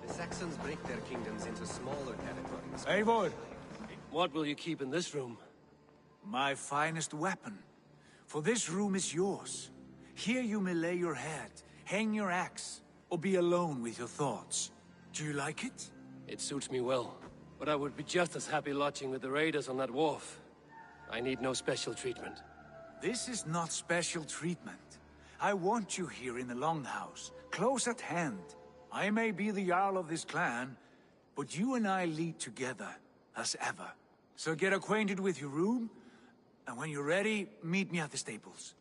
Saxons break their kingdoms into smaller territories. Eivor! What will you keep in this room? My finest weapon. For this room is yours. Here you may lay your head, hang your axe, or be alone with your thoughts. Do you like it? It suits me well. But I would be just as happy lodging with the raiders on that wharf. I need no special treatment. This is not special treatment. I want you here in the Longhouse, close at hand. I may be the Jarl of this clan, but you and I lead together, as ever. So get acquainted with your room, and when you're ready, meet me at the stables.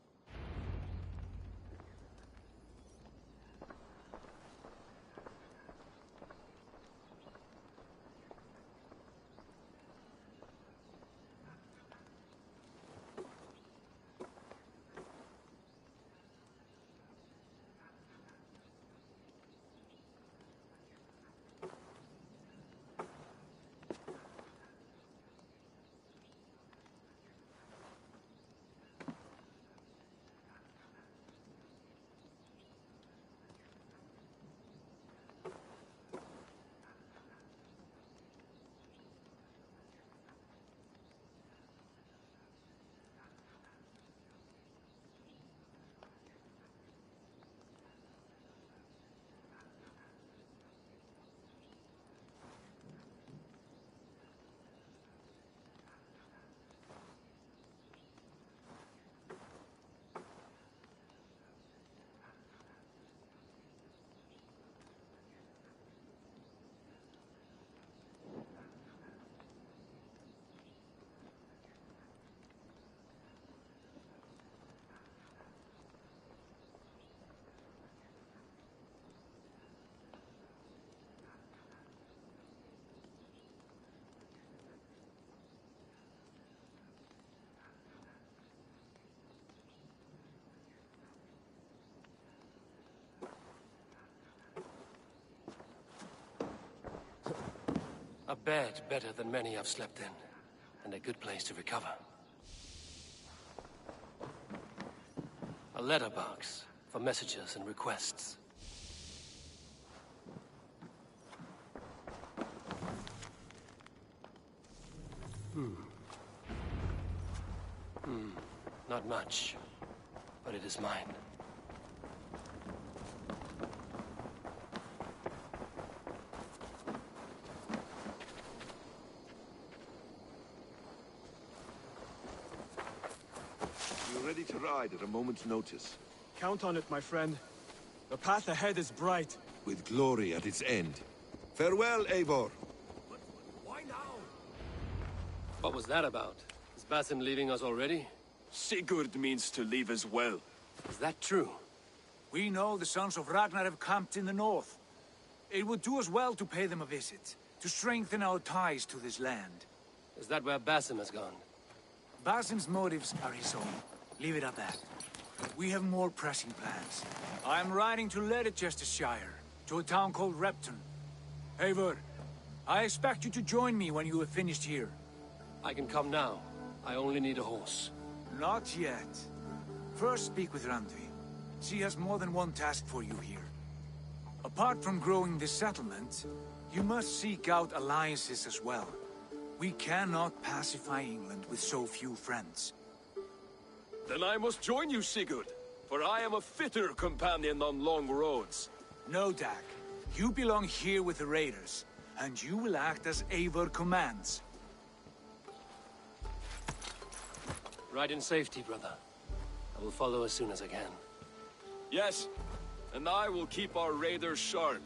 A bed better than many I've slept in, and a good place to recover. A letterbox for messages and requests. Not much, but it is mine. You're ready to ride at a moment's notice. Count on it, my friend. The path ahead is bright. With glory at its end. Farewell, Eivor. Why now? What was that about? Is Basim leaving us already? Sigurd means to leave as well. Is that true? We know the sons of Ragnar have camped in the north. It would do us well to pay them a visit, to strengthen our ties to this land. Is that where Basim has gone? Basim's motives are his own. Leave it at that. We have more pressing plans. I'm riding to Leicestershire, to a town called Repton. Eivor, I expect you to join me when you have finished here. I can come now. I only need a horse. Not yet. First speak with Randvi. She has more than one task for you here. Apart from growing this settlement, you must seek out alliances as well. We cannot pacify England with so few friends. Then I must join you, Sigurd, for I am a fitter companion on long roads. No, Dag. You belong here with the raiders, and you will act as Eivor commands. Ride in safety, brother. I will follow as soon as I can. Yes, and I will keep our raiders sharp.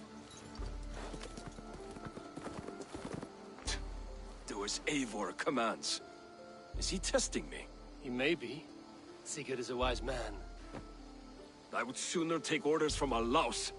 Do as Eivor commands. Is he testing me? He may be. Sigurd is a wise man. I would sooner take orders from a louse.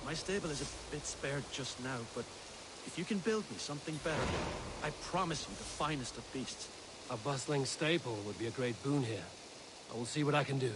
My stable is a bit spared just now, but if you can build me something better, I promise you the finest of beasts. A bustling stable would be a great boon here. I will see what I can do.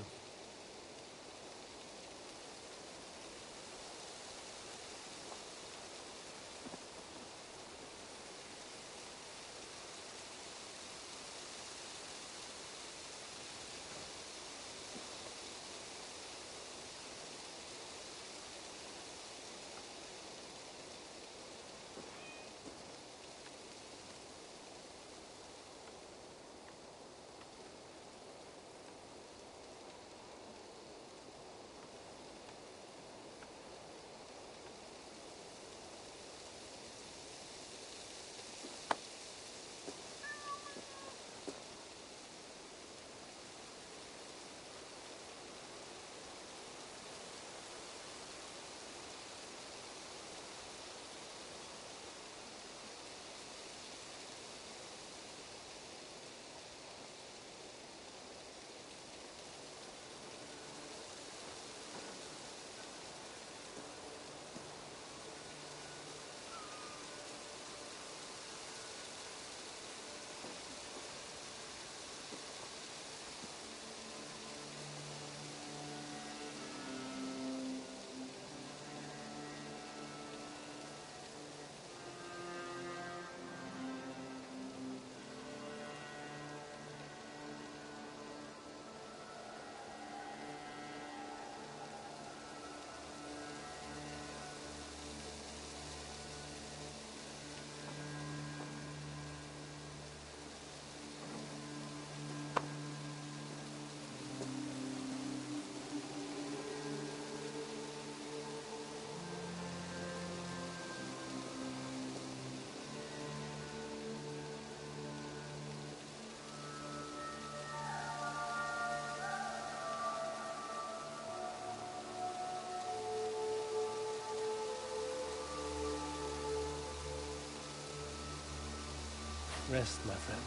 Rest, my friend.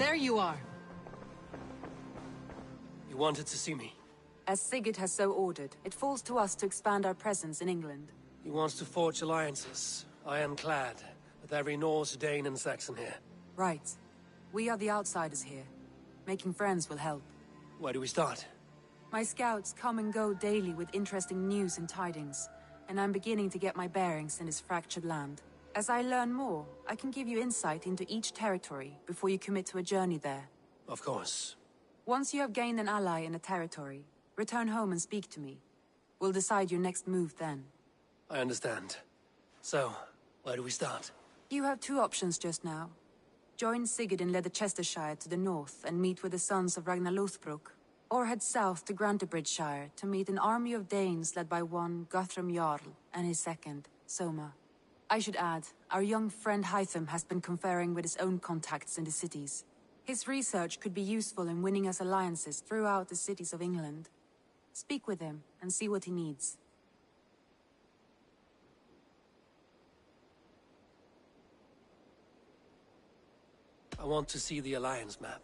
There you are. You wanted to see me? As Sigurd has so ordered, it falls to us to expand our presence in England. He wants to forge alliances, ironclad, with every Norse, Dane, and Saxon here. Right. We are the outsiders here. Making friends will help. Where do we start? My scouts come and go daily with interesting news and tidings, and I'm beginning to get my bearings in this fractured land. As I learn more, I can give you insight into each territory before you commit to a journey there. Of course. Once you have gained an ally in a territory, return home and speak to me. We'll decide your next move then. I understand. So, where do we start? You have two options just now. Join Sigurd in Leicestershire to the north and meet with the sons of Ragnar Lothbrok, or head south to Grantebridgeshire to meet an army of Danes led by one Guthrum Jarl and his second, Soma. I should add, our young friend Hytham has been conferring with his own contacts in the cities. His research could be useful in winning us alliances throughout the cities of England. Speak with him and see what he needs. I want to see the Alliance map.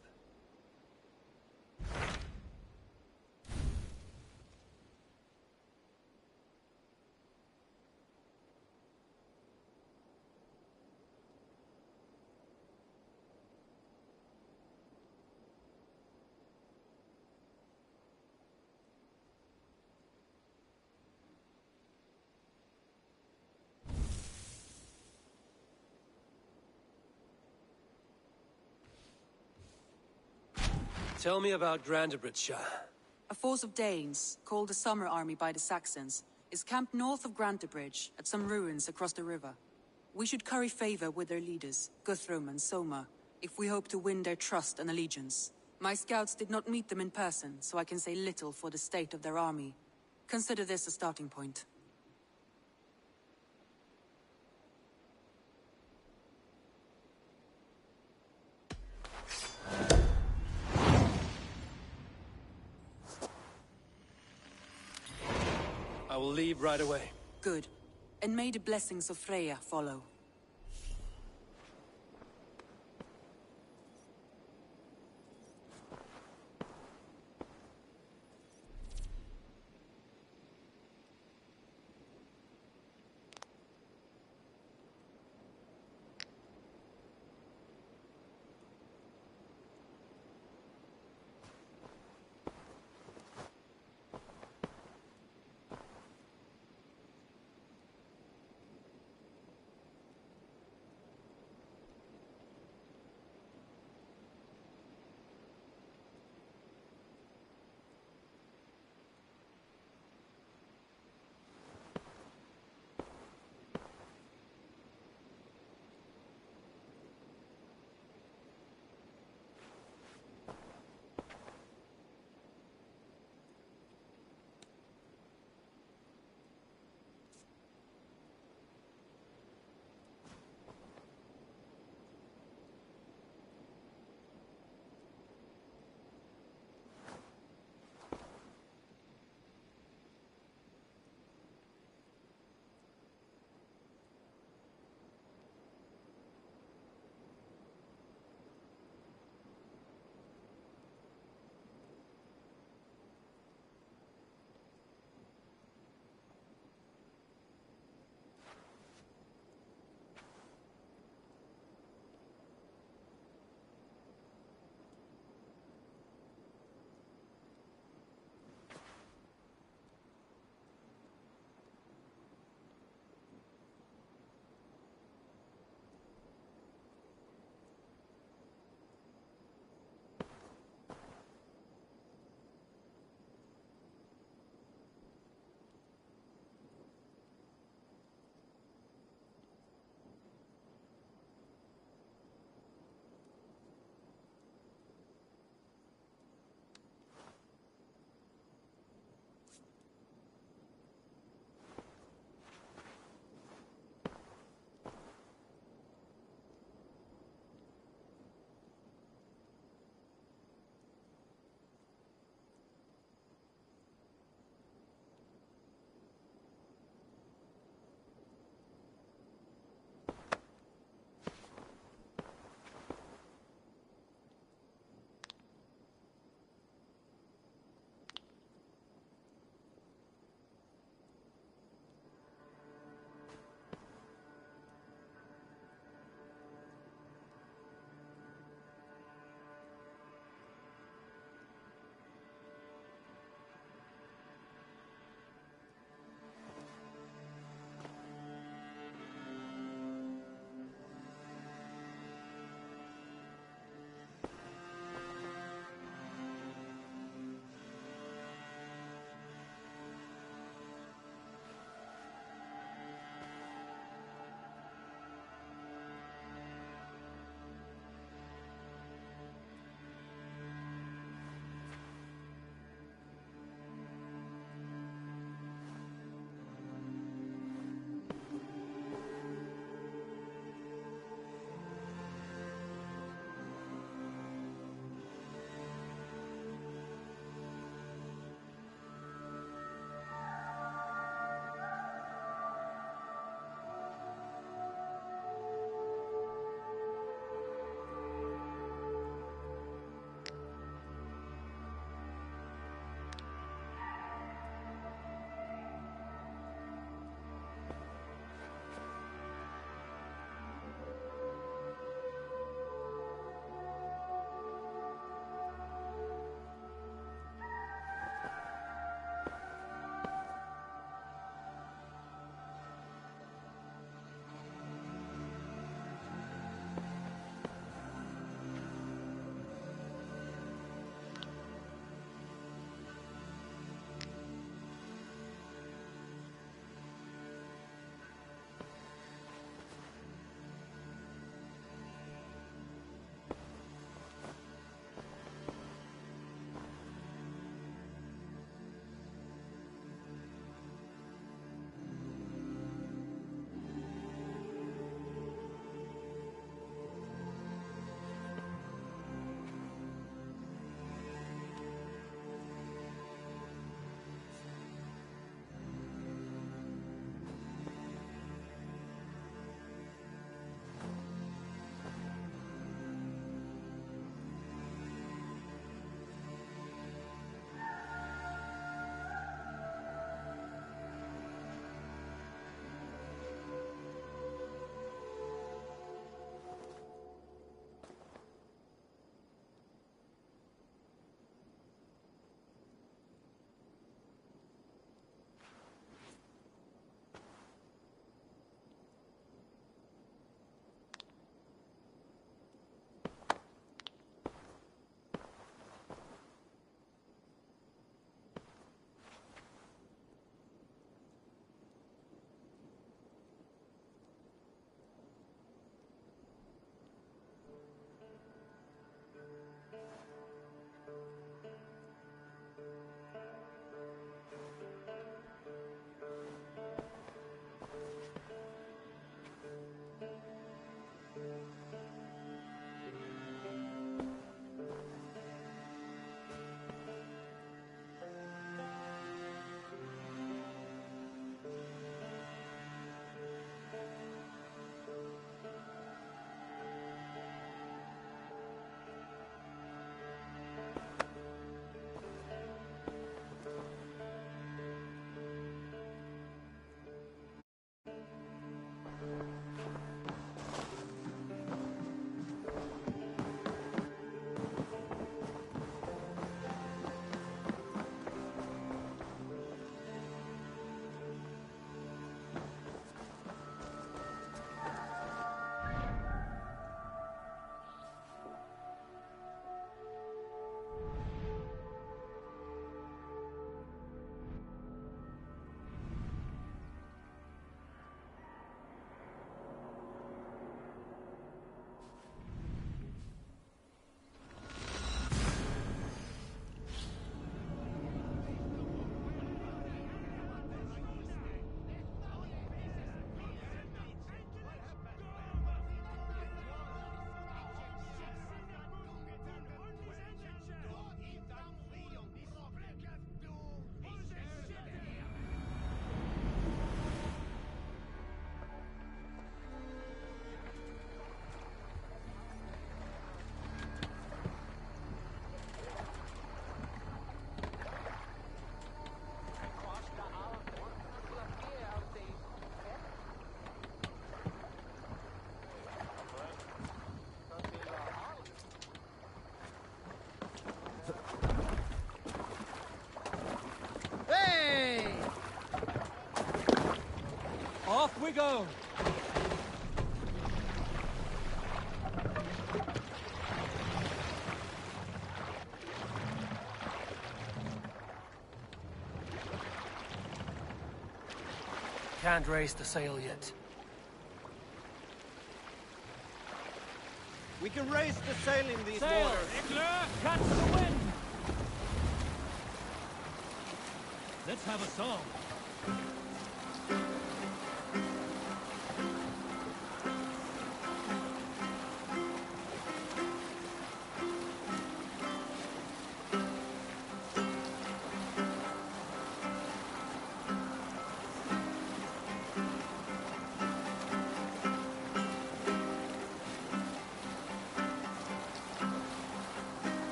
Tell me about Grantebridgeshire. A force of Danes, called the Summer Army by the Saxons, is camped north of Grantebridge at some ruins across the river. We should curry favor with their leaders, Guthrum and Soma, if we hope to win their trust and allegiance. My scouts did not meet them in person, so I can say little for the state of their army. Consider this a starting point. I will leave right away. Good. And may the blessings of Freya follow. go! Can't raise the sail yet. We can raise the sail in these Sail! waters. Igloo, catch the wind! Let's have a song.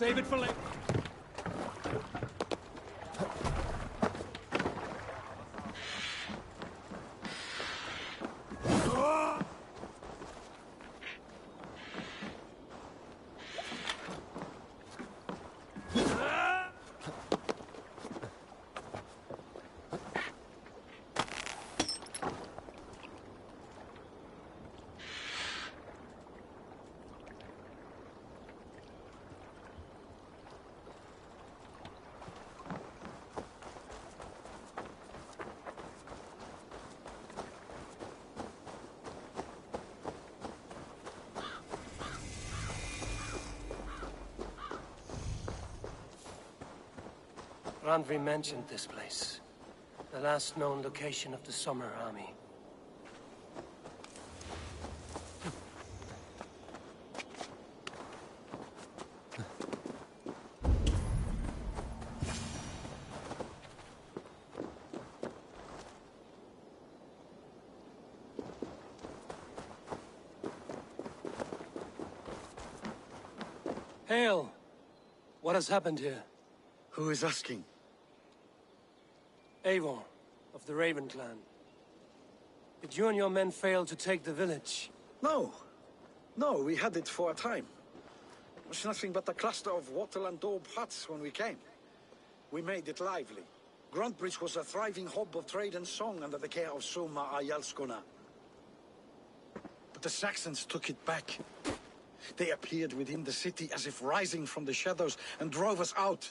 Save it for later. Randvi mentioned this place. The last known location of the Summer Army. Hail! What has happened here? Who is asking? Eivor, of the Raven clan. Did you and your men fail to take the village? No. No, we had it for a time. It was nothing but a cluster of wattle and daub huts when we came. We made it lively. Gruntbridge was a thriving hub of trade and song under the care of Soma Ayalskona. But the Saxons took it back. They appeared within the city as if rising from the shadows and drove us out.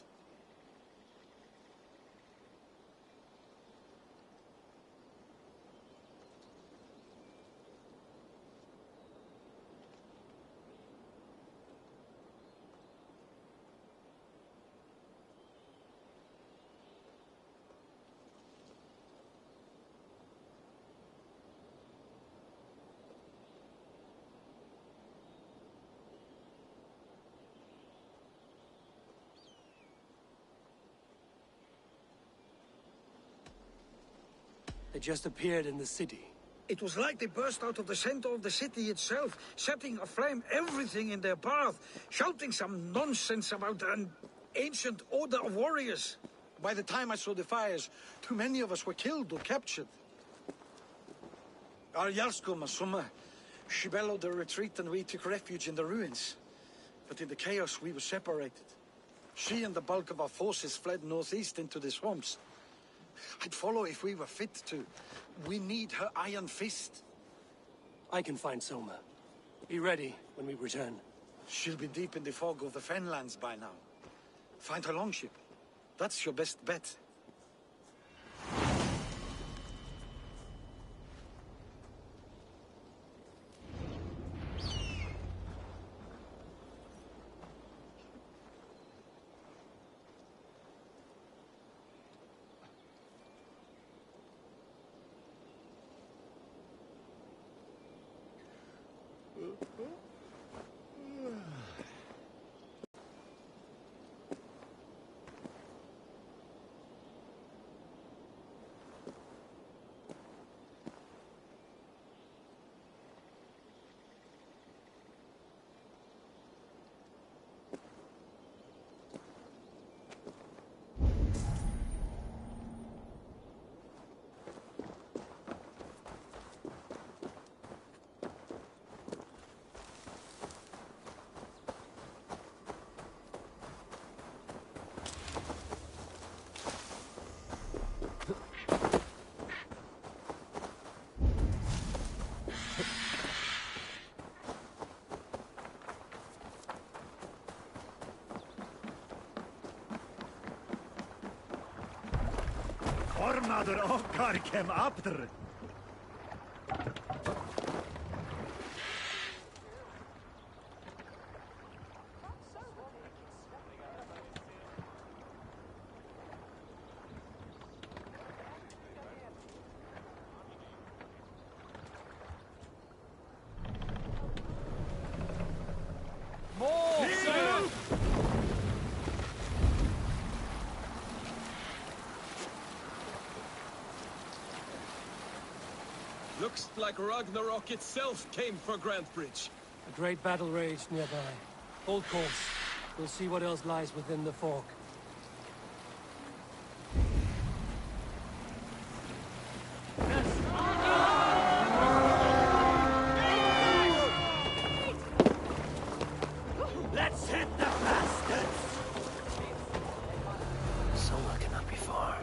They just appeared in the city. It was like they burst out of the center of the city itself, setting aflame everything in their path, shouting some nonsense about an ancient order of warriors. By the time I saw the fires, too many of us were killed or captured. Our Yarsko Masuma, she bellowed a retreat and we took refuge in the ruins. But in the chaos, we were separated. She and the bulk of our forces fled northeast into the swamps. I'd follow if we were fit to. We need her iron fist. I can find Soma. Be ready when we return. She'll be deep in the fog of the Fenlands by now. Find her longship. That's your best bet. Ormaður okkar kem aftur. Looks like Ragnarok itself came for Grantbridge. A great battle raged nearby. Hold course. We'll see what else lies within the fog. Let's hit the bastards! Soma cannot be far.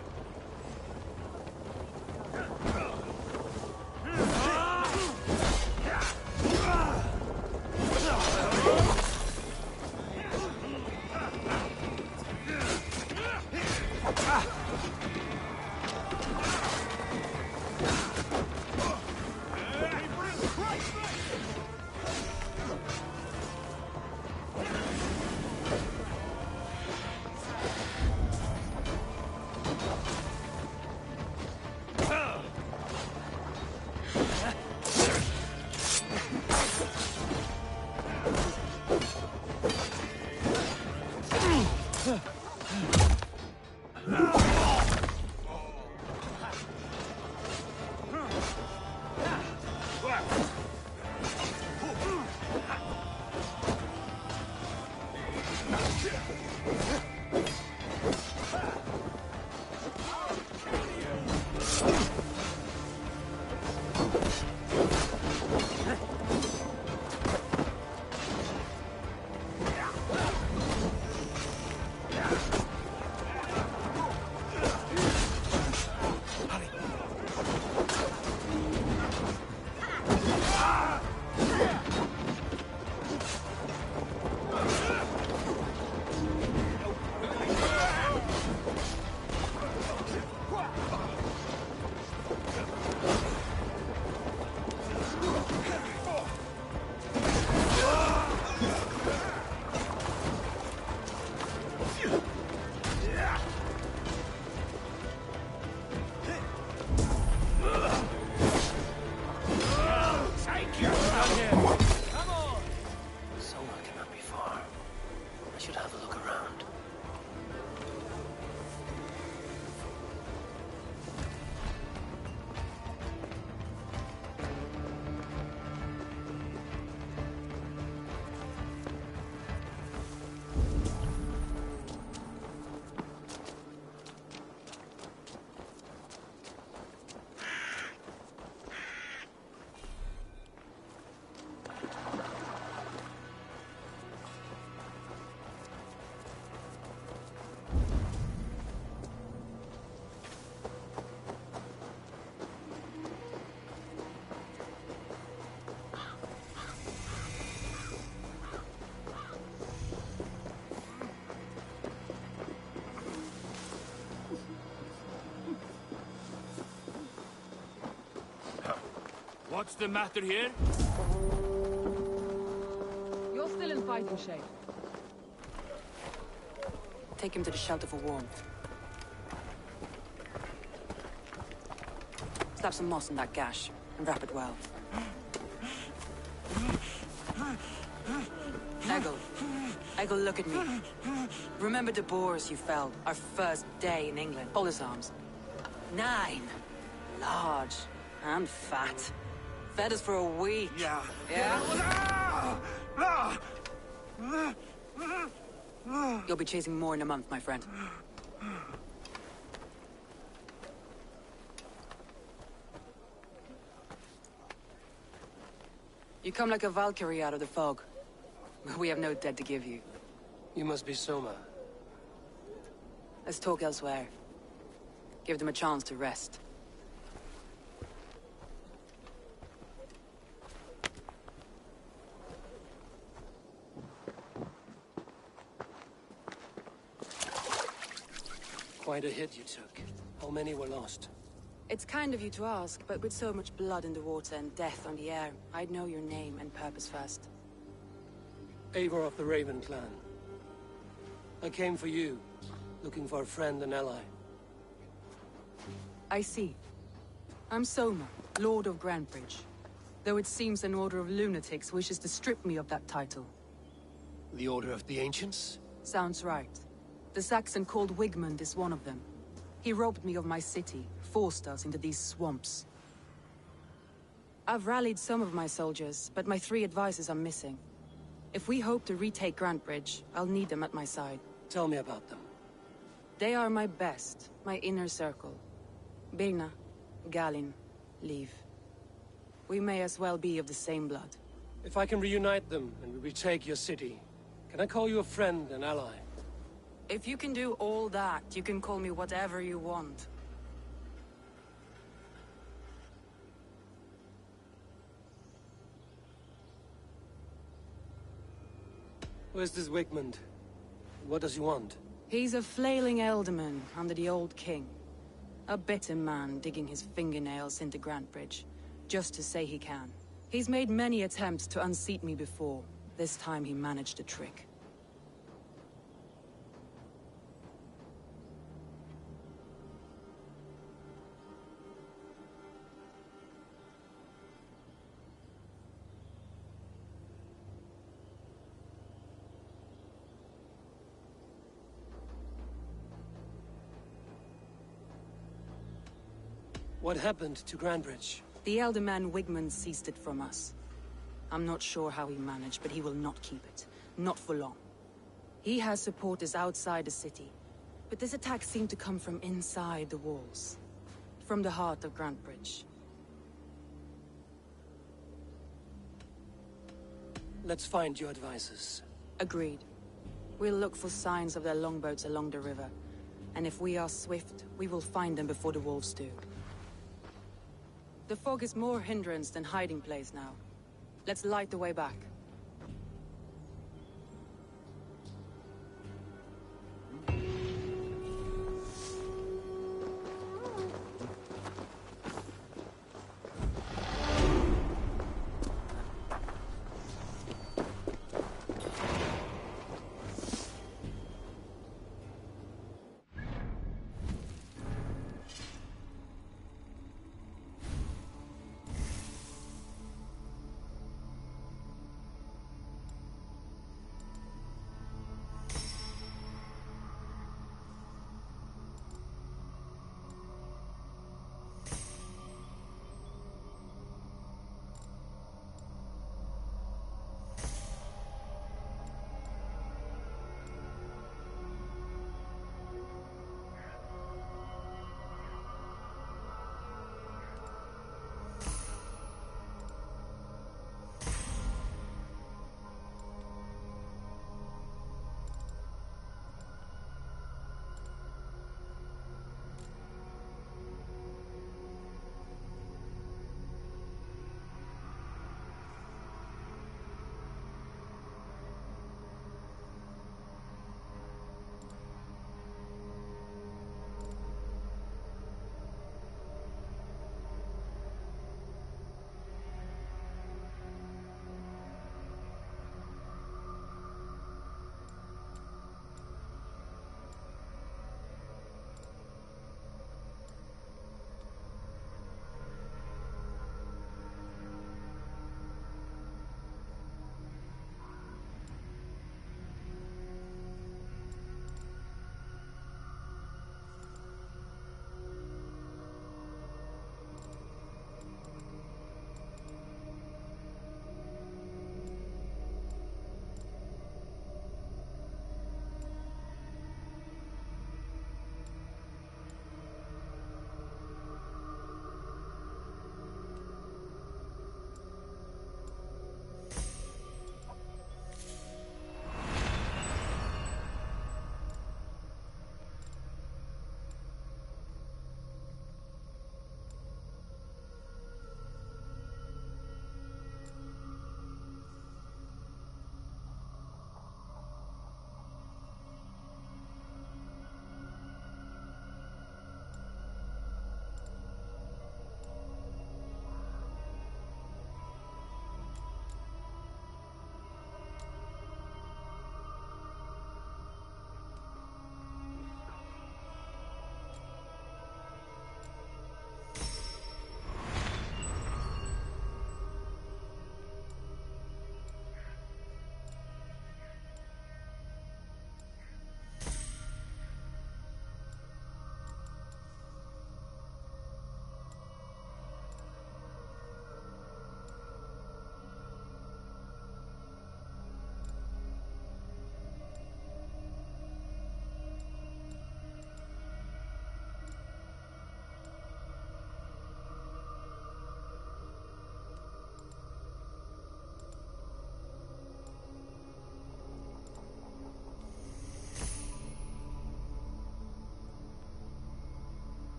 What's the matter here? You're still in fighting shape. Take him to the shelter for warmth. Slap some moss in that gash, and wrap it well. Eggle, look at me. Remember the boars you felled, our first day in England? Hold his arms. 9. Large. And fat. Fed us for a week. Yeah? You'll be chasing more in a month, my friend. You come like a Valkyrie out of the fog. We have no dead to give you. You must be Soma. Let's talk elsewhere. Give them a chance to rest. Quite a hit you took. How many were lost? It's kind of you to ask, but with so much blood in the water and death on the air, I'd know your name and purpose first. Eivor of the Raven clan. I came for you, looking for a friend and ally. I see. I'm Soma, Lord of Grantbridge. Though it seems an order of lunatics wishes to strip me of that title. The Order of the Ancients? Sounds right. The Saxon called Wigmund is one of them. He robbed me of my city, forced us into these swamps. I've rallied some of my soldiers, but my 3 advisors are missing. If we hope to retake Grantbridge, I'll need them at my side. Tell me about them. They are my best, my inner circle. Birna, Galin, Liv. We may as well be of the same blood. If I can reunite them and we retake your city, can I call you a friend and ally? If you can do all that, you can call me whatever you want. Where's this Wigmund? What does he want? He's a flailing elderman under the old king. A bitter man digging his fingernails into Grantbridge, just to say he can. He's made many attempts to unseat me before. This time he managed a trick. What happened to Grantbridge? The elder man Wigmund seized it from us. I'm not sure how he managed, but he will not keep it. Not for long. He has supporters outside the city, but this attack seemed to come from inside the walls. From the heart of Grantbridge. Let's find your advisors. Agreed. We'll look for signs of their longboats along the river. And if we are swift, we will find them before the wolves do. The fog is more hindrance than hiding place now. Let's light the way back.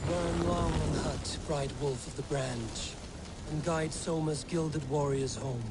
Burn long and hut, bright wolf of the branch, and guide Soma's gilded warriors home.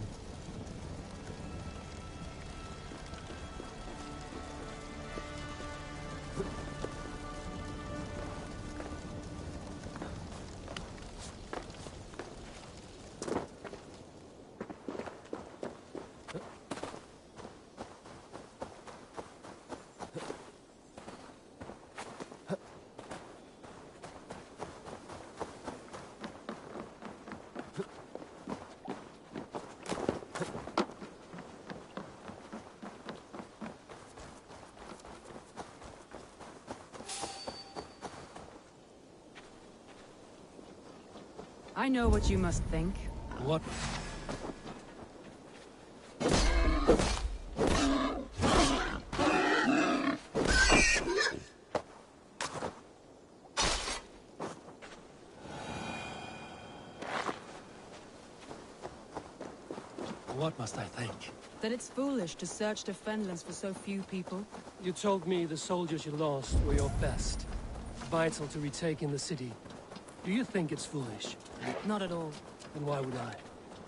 I know what you must think. What? What must I think? That it's foolish to search the Fenlands for so few people. You told me the soldiers you lost were your best. Vital to retaking the city. Do you think it's foolish? Not at all. Then why would I?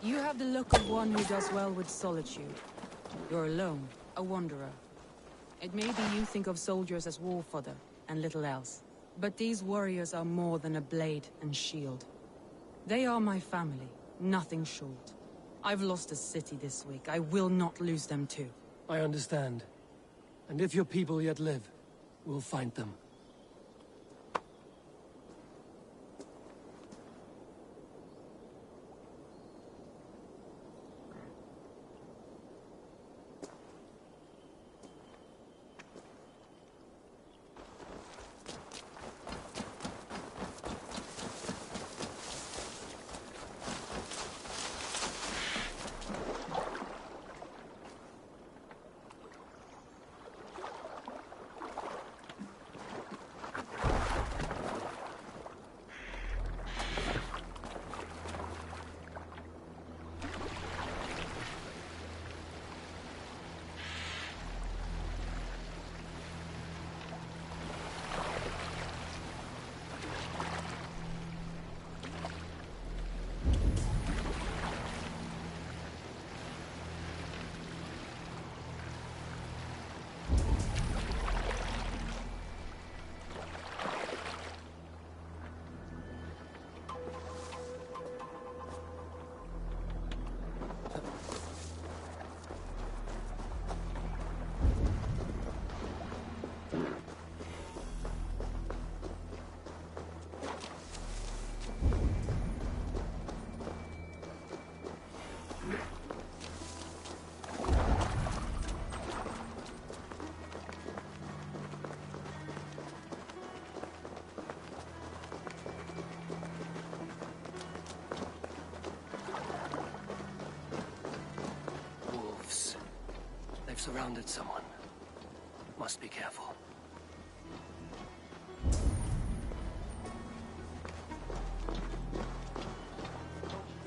You have the look of one who does well with solitude. You're alone, a wanderer. It may be you think of soldiers as war fodder, and little else. But these warriors are more than a blade and shield. They are my family, nothing short. I've lost a city this week. I will not lose them too. I understand. And if your people yet live, we'll find them. Surrounded someone. Must be careful.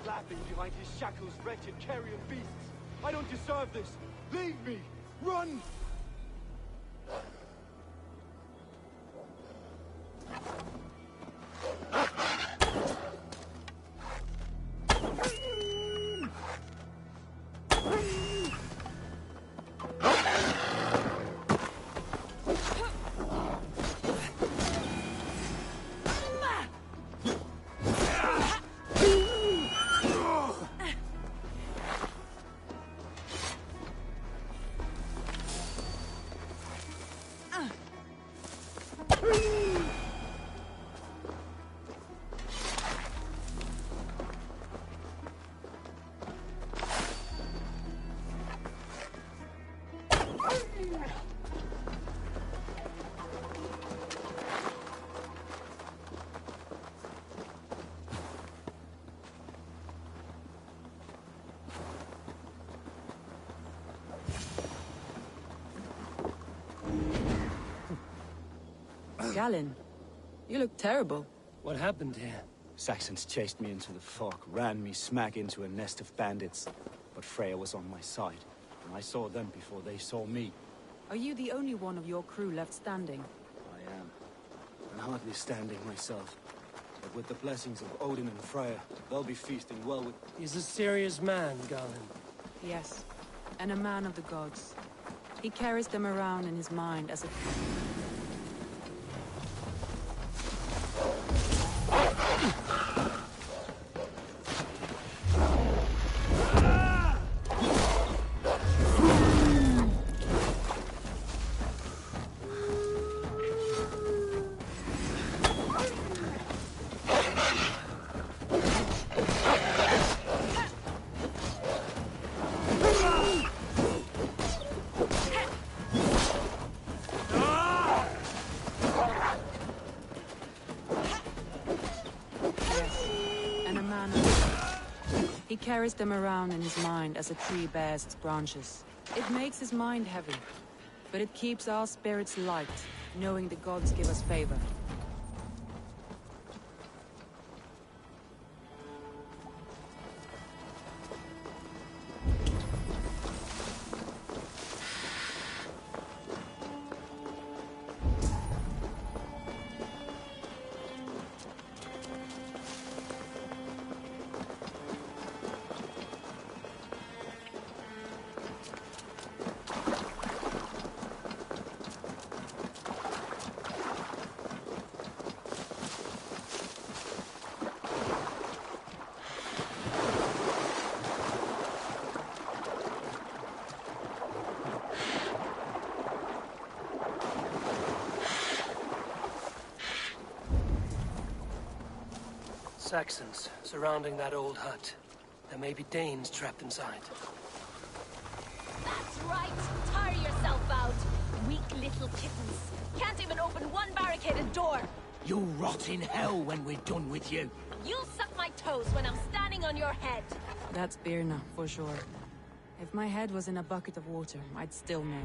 Laughing behind his shackles, wretched carrion beasts. I don't deserve this. Leave me. Run! Galen, you look terrible. What happened here? Saxons chased me into the fog, ran me smack into a nest of bandits. But Freya was on my side, and I saw them before they saw me. Are you the only one of your crew left standing? I am. And hardly standing myself. But with the blessings of Odin and Freya, they'll be feasting well with... He's a serious man, Garland. Yes, and a man of the gods. He carries them around in his mind as a... He carries them around in his mind as a tree bears its branches. It makes his mind heavy, but it keeps our spirits light, knowing the gods give us favor. Saxons surrounding that old hut. There may be Danes trapped inside. That's right! Tire yourself out! Weak little kittens. Can't even open one barricaded door! You'll rot in hell when we're done with you. You'll suck my toes when I'm standing on your head! That's Birna, for sure. If my head was in a bucket of water, I'd still know.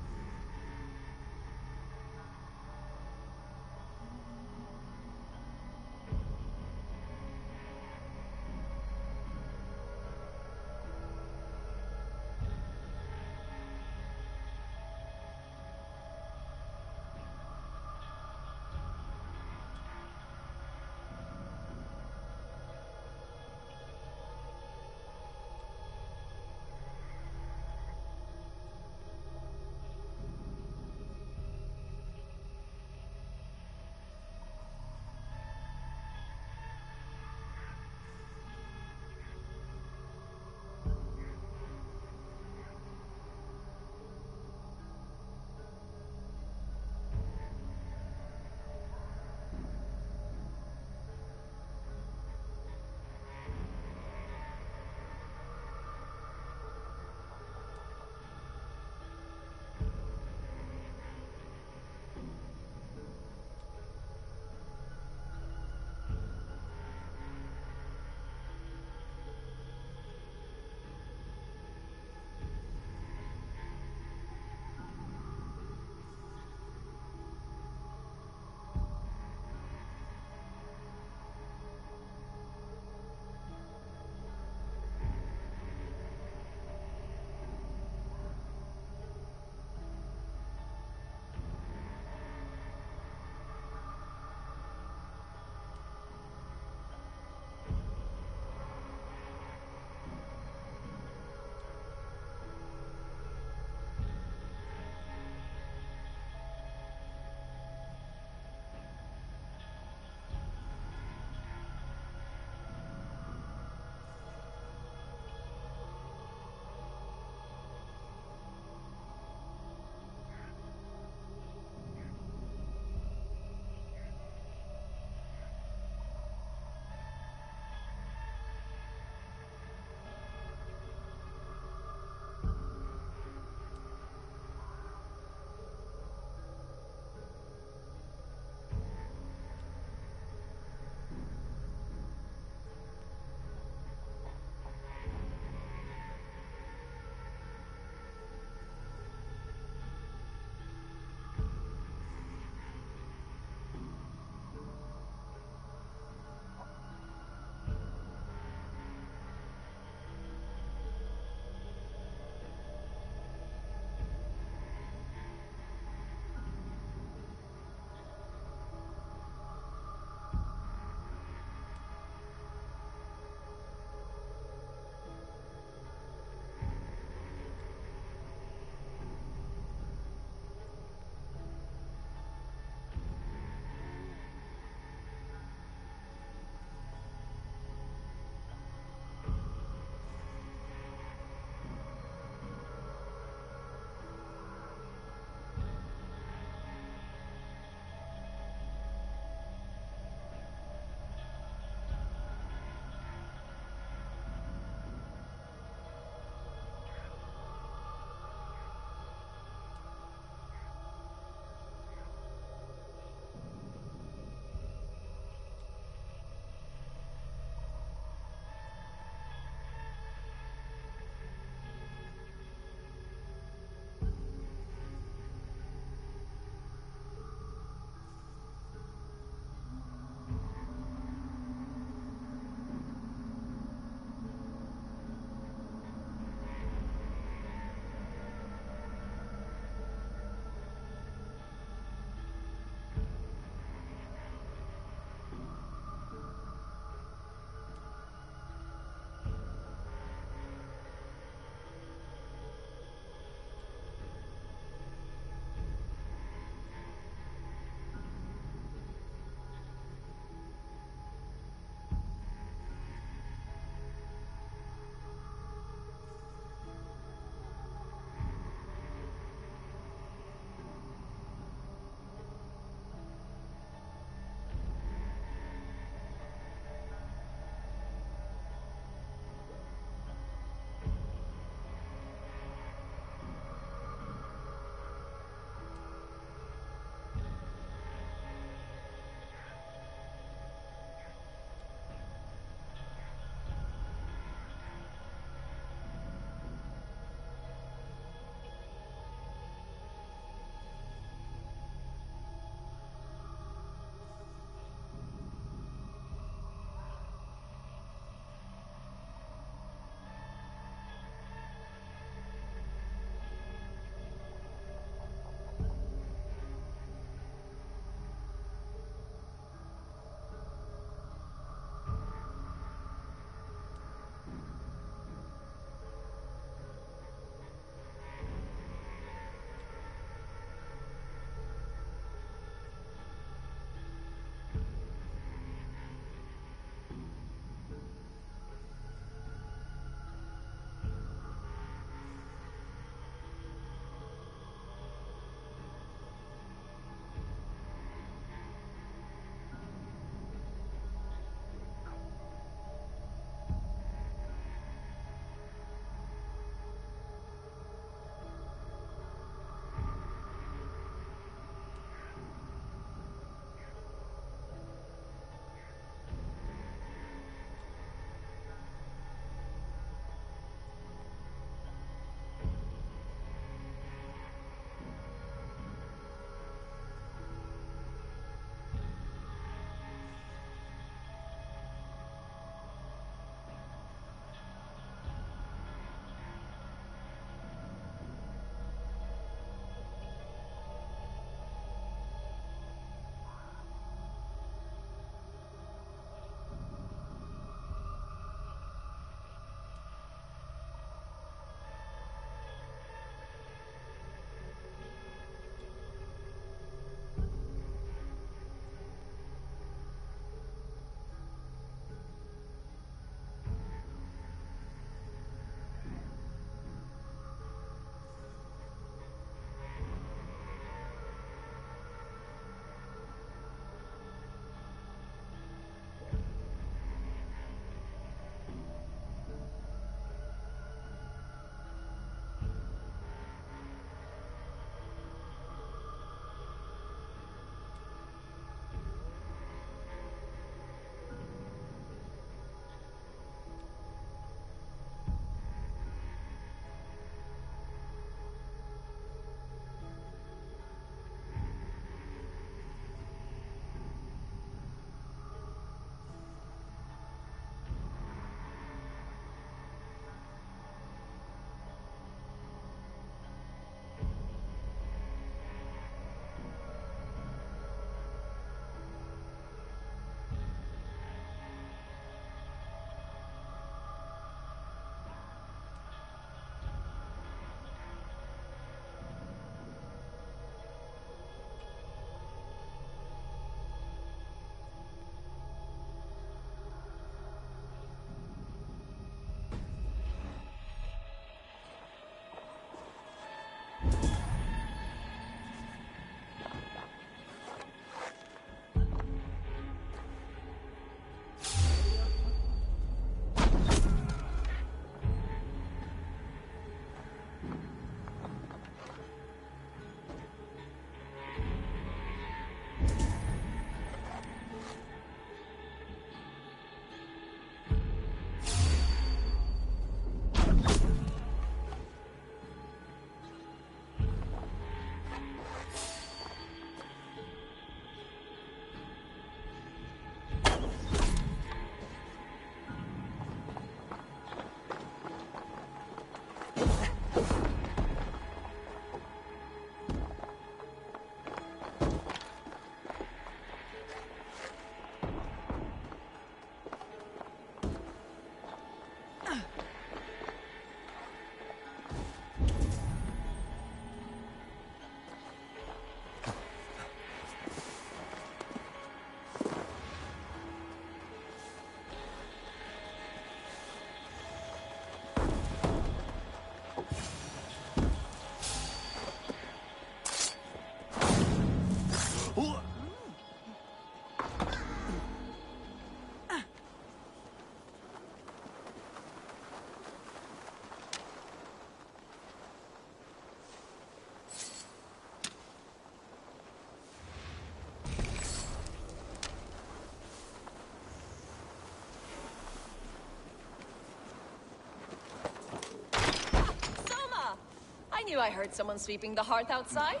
you I heard someone sweeping the hearth outside.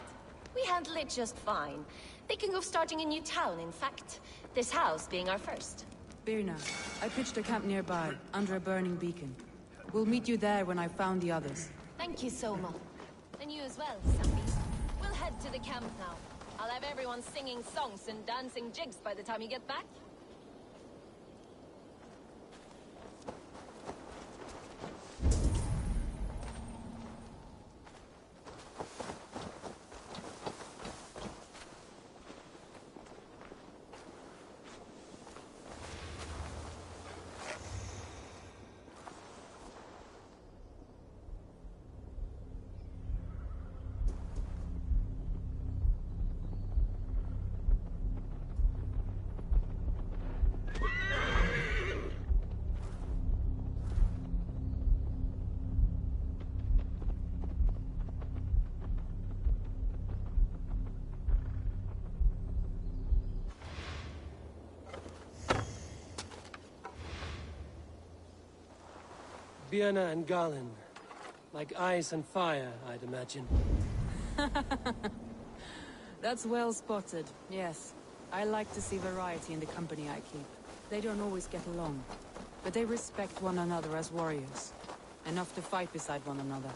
We handle it just fine. Thinking of starting a new town, in fact. This house being our first. Birna, I pitched a camp nearby, under a burning beacon. We'll meet you there when I've found the others. Thank you, Soma. And you as well, Sambi. We'll head to the camp now. I'll have everyone singing songs and dancing jigs by the time you get back. Birna and Garland. Like ice and fire, I'd imagine. That's well spotted, yes. I like to see variety in the company I keep. They don't always get along, but they respect one another as warriors. Enough to fight beside one another.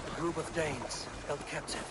A group of Danes, held captive.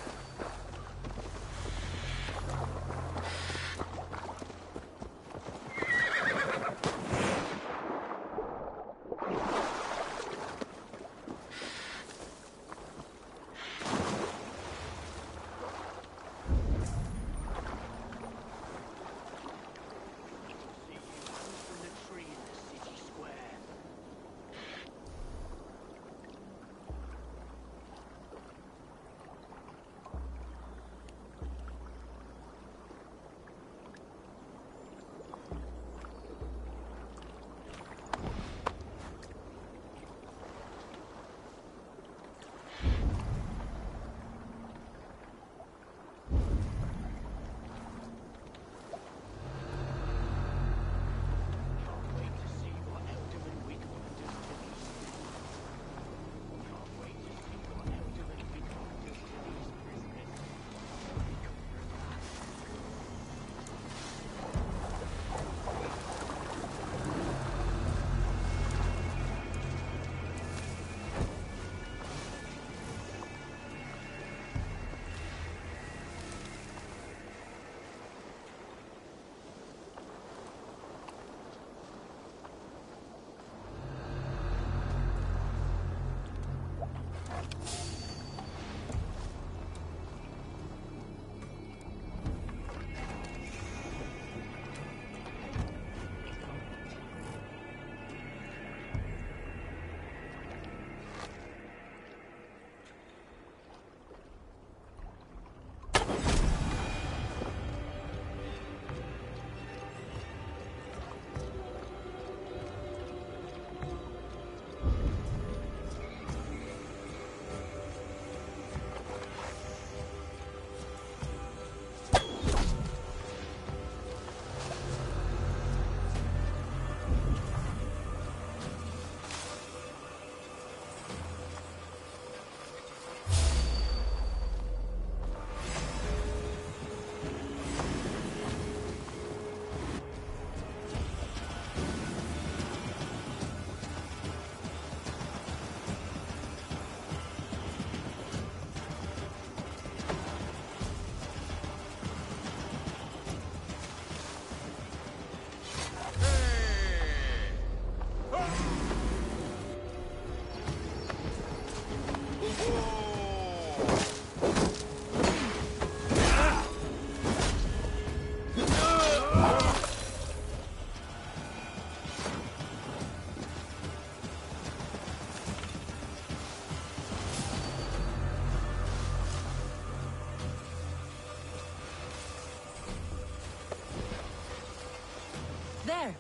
There!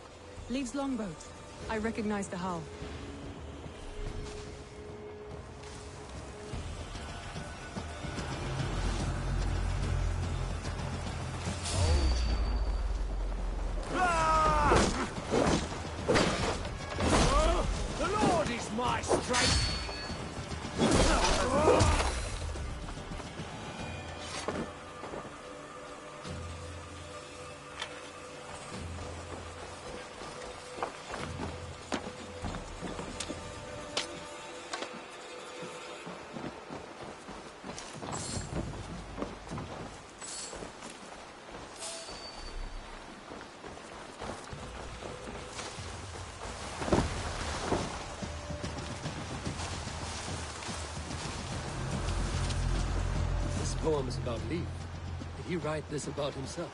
Leaves longboat. I recognize the hull. poems about Leaf. Did he write this about himself?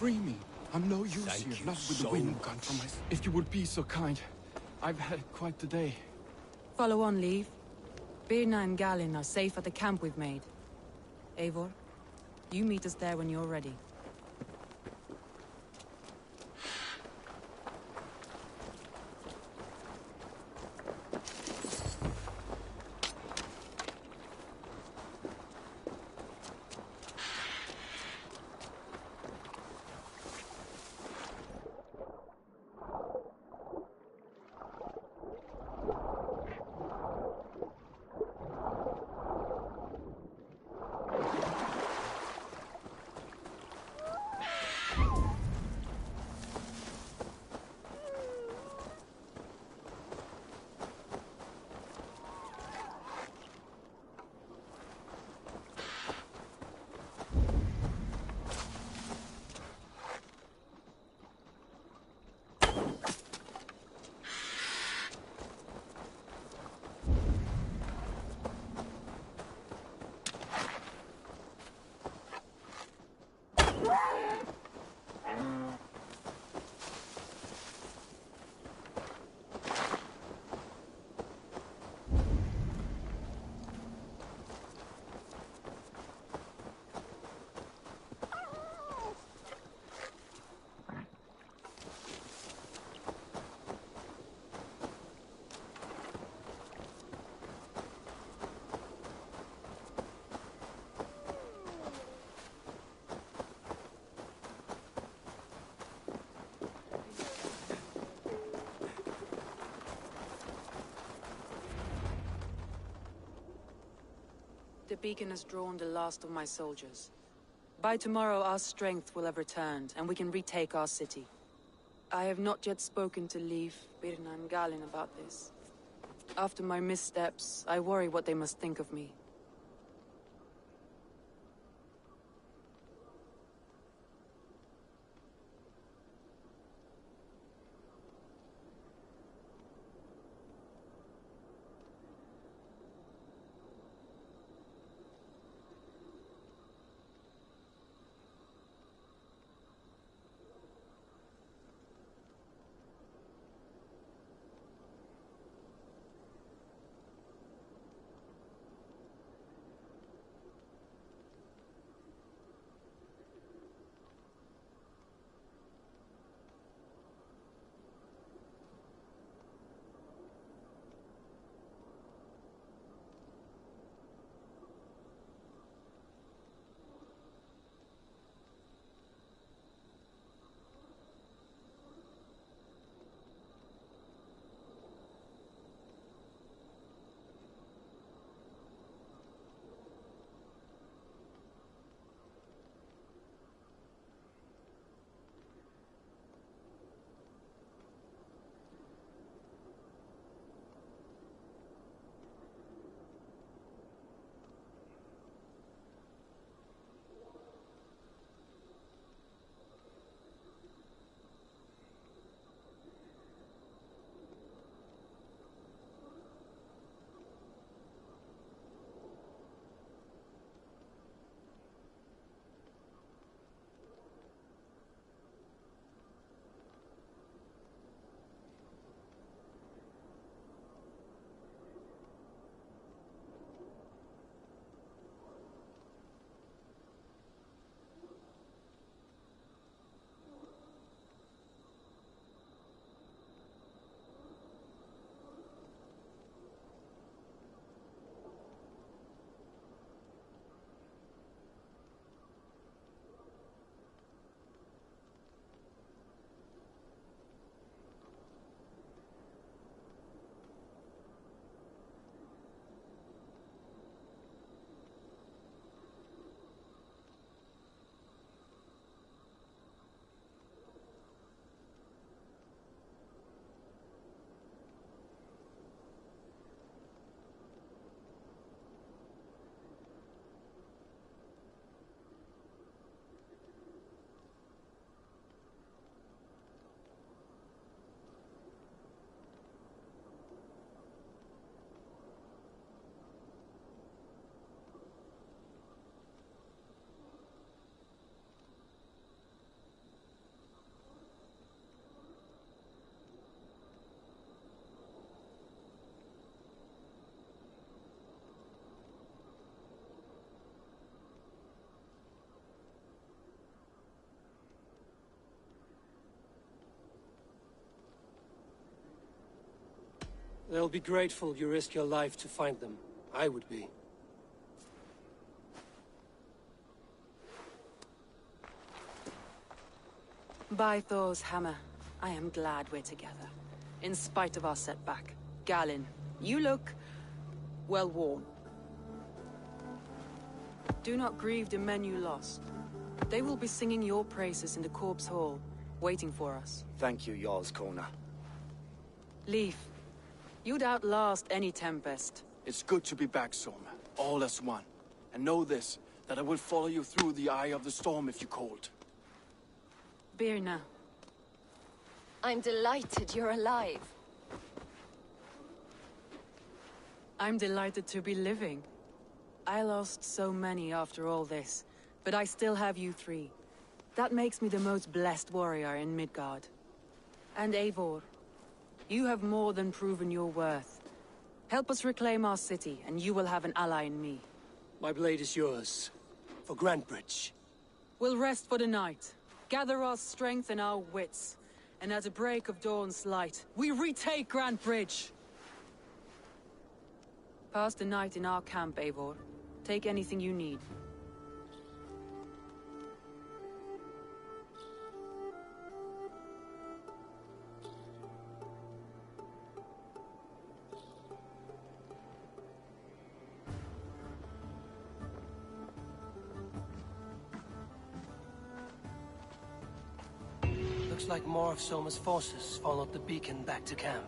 Free me. I'm no use Thank here, you not with so the wind gone much. from my... If you would be so kind. I've had quite the day. Follow on, Leave. Birna and Galen are safe at the camp we've made. Eivor, you meet us there when you're ready. The beacon has drawn the last of my soldiers. By tomorrow, our strength will have returned, and we can retake our city. I have not yet spoken to Leif, Birna, and Galen about this. After my missteps, I worry what they must think of me. They'll be grateful you risk your life to find them. I would be. By Thor's hammer, I am glad we're together. In spite of our setback. Galen, you look... well worn. Do not grieve the men you lost. They will be singing your praises in the Corpse Hall, waiting for us. Thank you, Jarl's Corner. Leaf, you'd outlast any tempest. It's good to be back, Soma. All as one. And know this, that I will follow you through the eye of the storm if you called. Birna. I'm delighted you're alive. I'm delighted to be living. I lost so many after all this, but I still have you three. That makes me the most blessed warrior in Midgard. And Eivor, you have more than proven your worth. Help us reclaim our city, and you will have an ally in me. My blade is yours. For Grantbridge. We'll rest for the night. Gather our strength and our wits. And at the break of dawn's light, we retake Grantbridge! Pass the night in our camp, Eivor. Take anything you need. Looks like more of Soma's forces followed the beacon back to camp.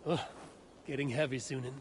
Oh, getting heavy soon.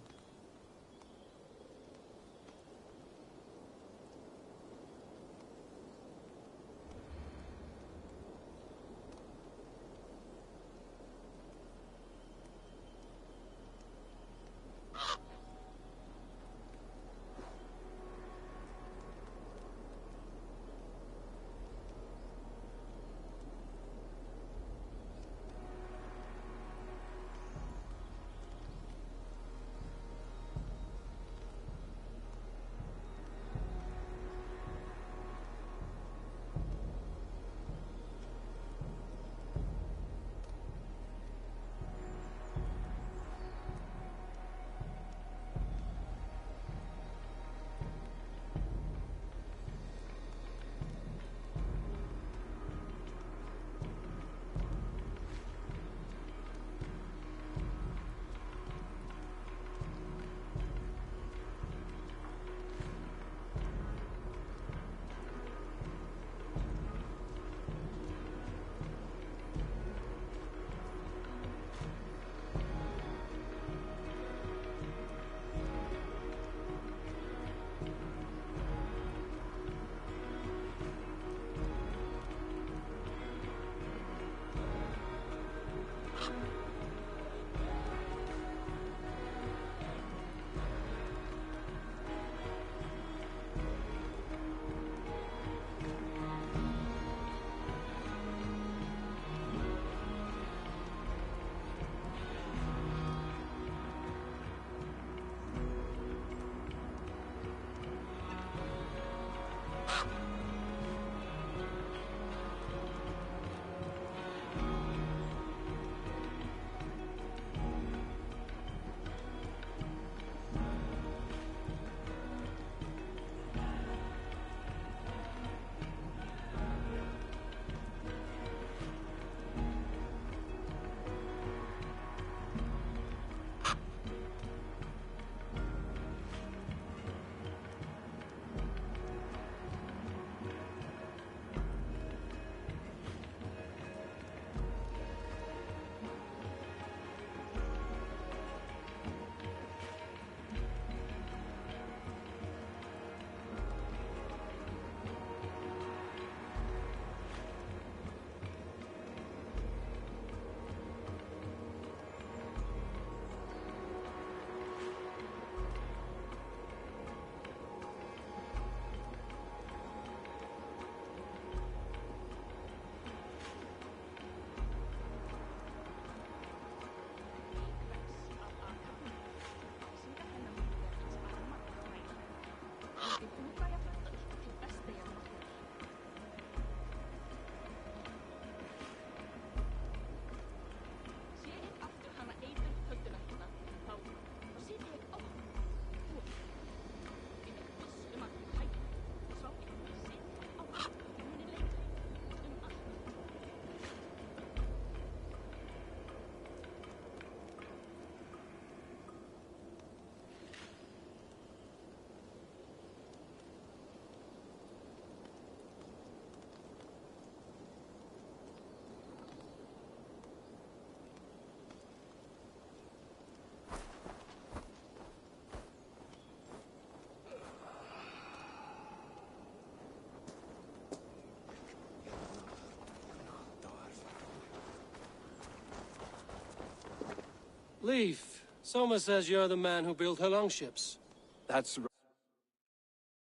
Leaf, Soma says you're the man who built her longships. That's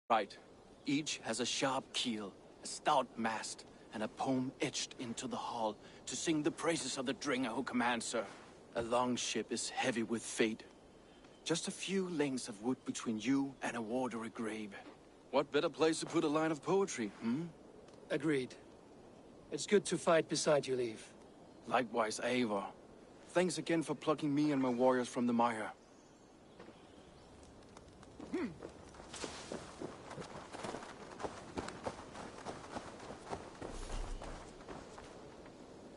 right. Each has a sharp keel, a stout mast, and a poem etched into the hull to sing the praises of the Dringer who commands her. A longship is heavy with fate. Just a few lengths of wood between you and a watery grave. What better place to put a line of poetry, hmm? Agreed. It's good to fight beside you, Leaf. Likewise, Eivor. Thanks again for plucking me and my warriors from the mire.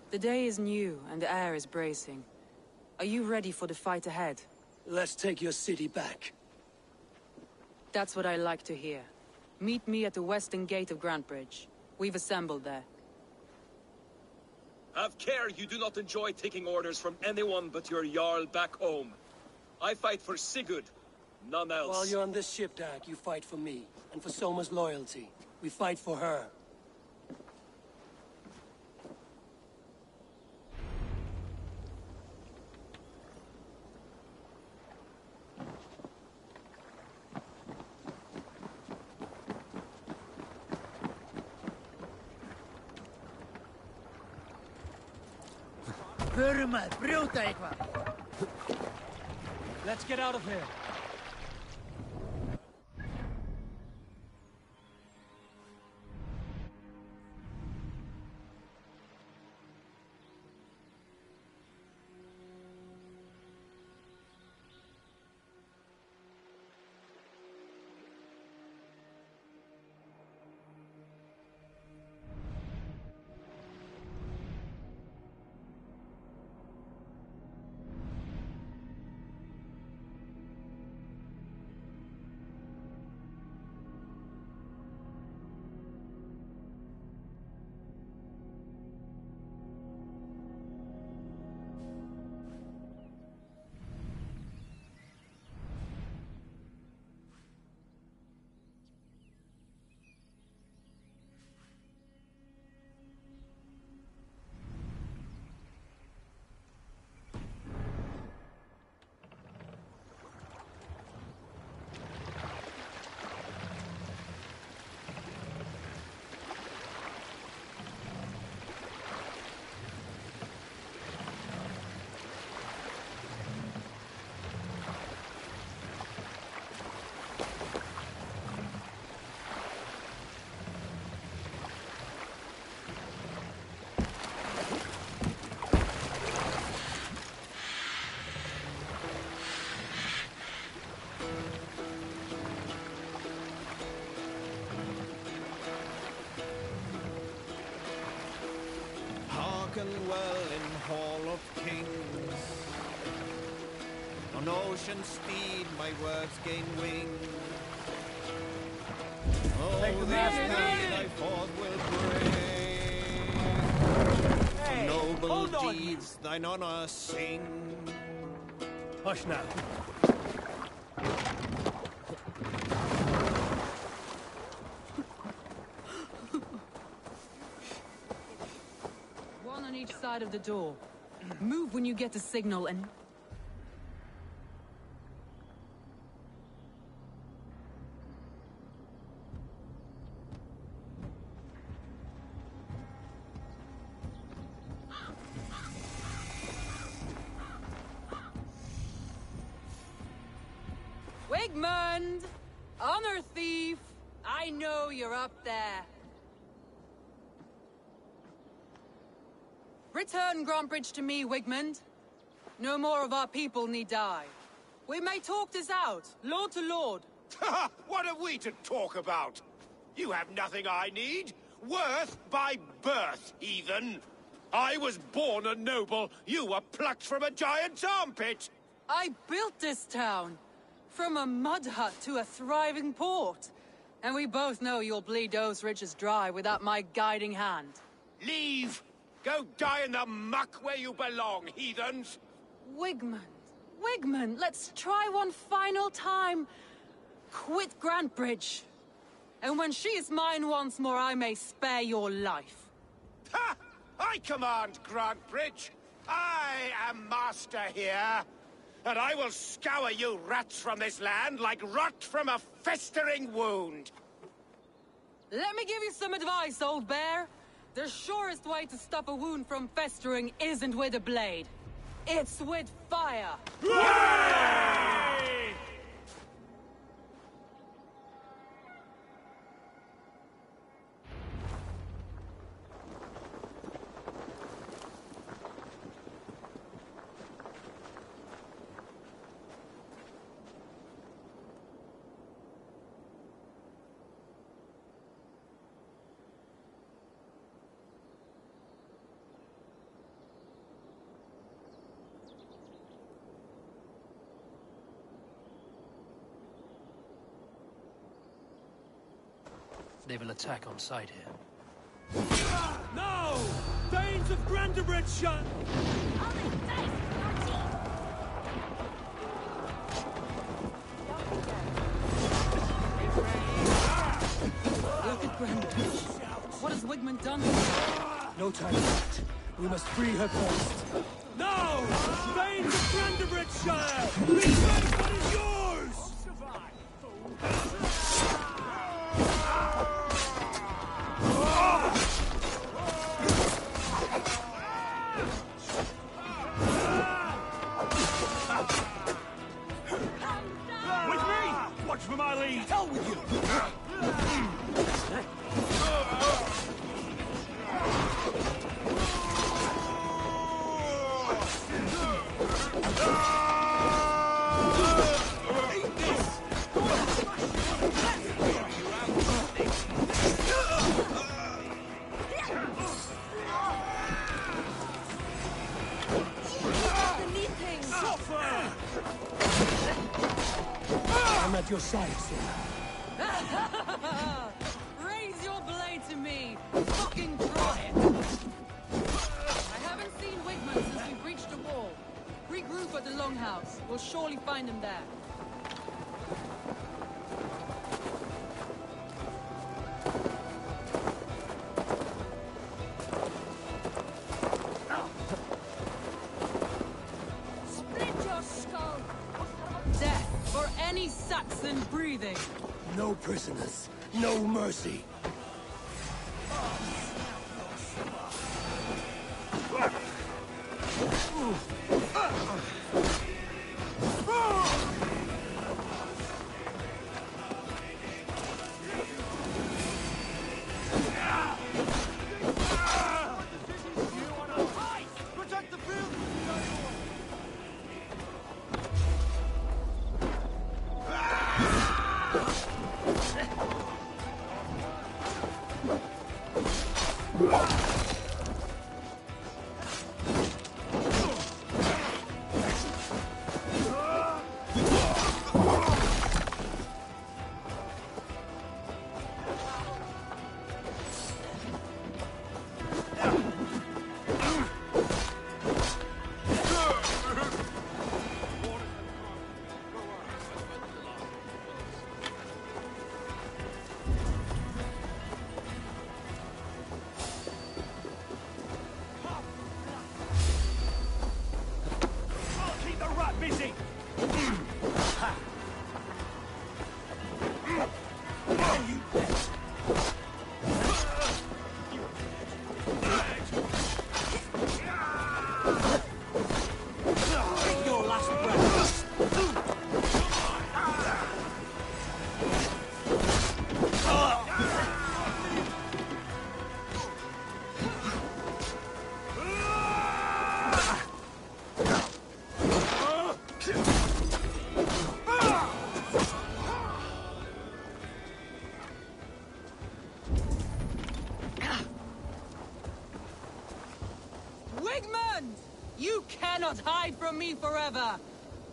The day is new, and the air is bracing. Are you ready for the fight ahead? Let's take your city back. That's what I like to hear. Meet me at the western gate of Grantbridge. We've assembled there. Have care you do not enjoy taking orders from anyone but your Jarl back home. I fight for Sigurd, none else. While you're on this ship, Dag, you fight for me, and for Soma's loyalty. We fight for her. Let's get out of here. Well in Hall of Kings. On ocean speed my words gain wing. Oh, this speed I forth will bring. Hey, noble deeds thine honor sing. Hush now. Each side of the door. Move when you get the signal and... Wigmund! Honor thief! I know you're up there. Return Grantbridge to me, Wigmund. No more of our people need die. We may talk this out, lord to lord. What are we to talk about? You have nothing I need. Worth by birth, heathen. I was born a noble. You were plucked from a giant's armpit. I built this town. From a mud hut to a thriving port. And we both know you'll bleed those riches dry without my guiding hand. Leave! Go die in the muck where you belong, heathens! Wigmund, Wigmund, let's try one final time. Quit Grantbridge. And when she is mine once more, I may spare your life. Ha! I command Grantbridge. I am master here. and I will scour you rats from this land like rot from a festering wound. Let me give you some advice, old bear. The surest way to stop a wound from festering isn't with a blade. It's with fire. Hooray! They will attack on sight here. No! Danes of Grandebridge shut! Look at Grandebridge. What has Wigmund done? No time for that. We must free her first. No! Danes of Grandebridgeshire! Reclaim what is yours! With me! Watch for my lead! Hell with you! I'm at your side, sir. Raise your blade to me! Fucking try it! I haven't seen Wigmund since we breached the wall. Regroup at the Longhouse. We'll surely find him there. Split your skull! Death for any Saxon breathing! No prisoners, no mercy. Protect the field! Keep the rat busy! Take your last breath. Wigmund! You cannot hide from me forever!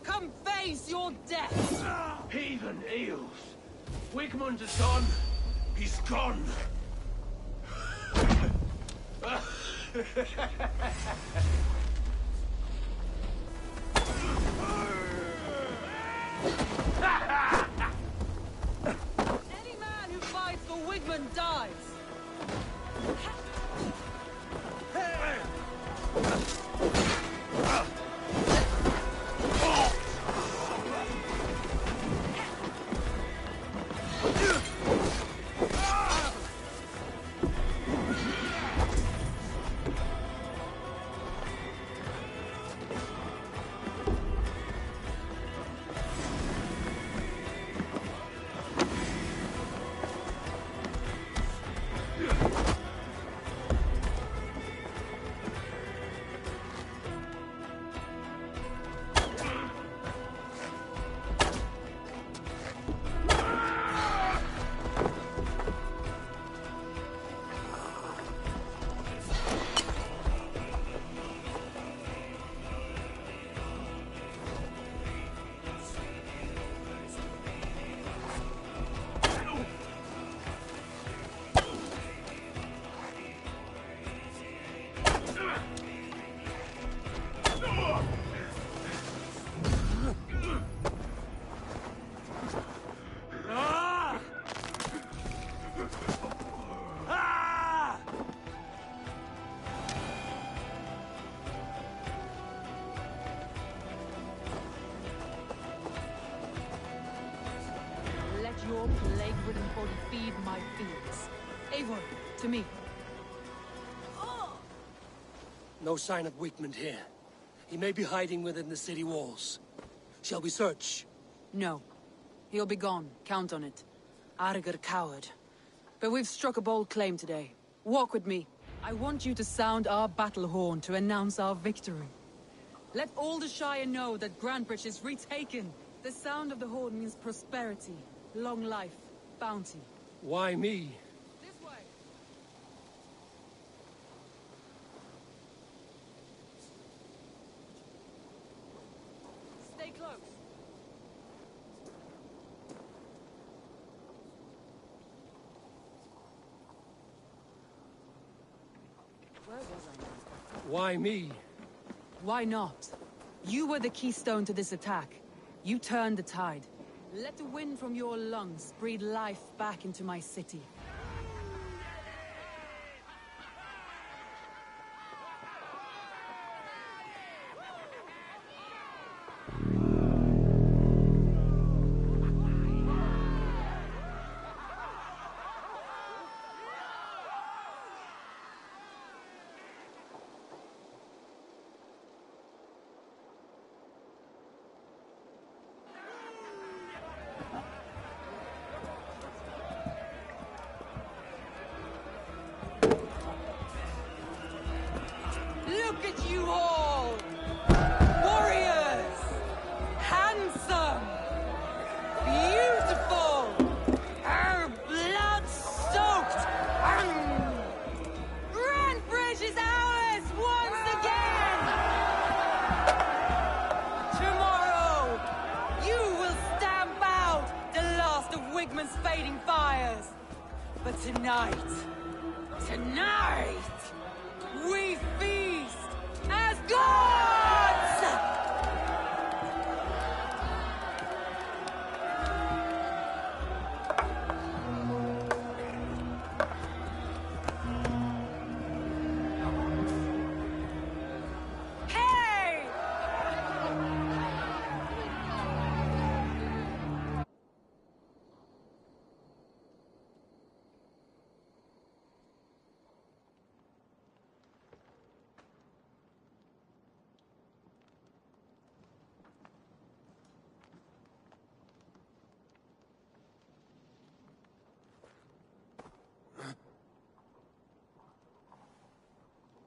Come face your death! Heathen eels. Wigmund is gone. He's gone. Any man who fights for Wigmund dies! embody feed my fiends. Eivor, to me. No sign of Wigmund here. He may be hiding within the city walls. Shall we search? No. He'll be gone. Count on it. Arger coward. But we've struck a bold claim today. Walk with me. I want you to sound our battle horn to announce our victory. Let all the Shire know that Grantbridge is retaken. The sound of the horn means prosperity, long life, bounty. Why me? This way. Stay close. Where was I now? Why me? Why not? You were the keystone to this attack. You turned the tide. Let the wind from your lungs breathe life back into my city. Look at you all! Warriors! Handsome! Beautiful! Blood-soaked! Grantbridge is ours once again! Tomorrow, you will stamp out the last of Wigmund's fading fires. But tonight, we feast as gods! Hey!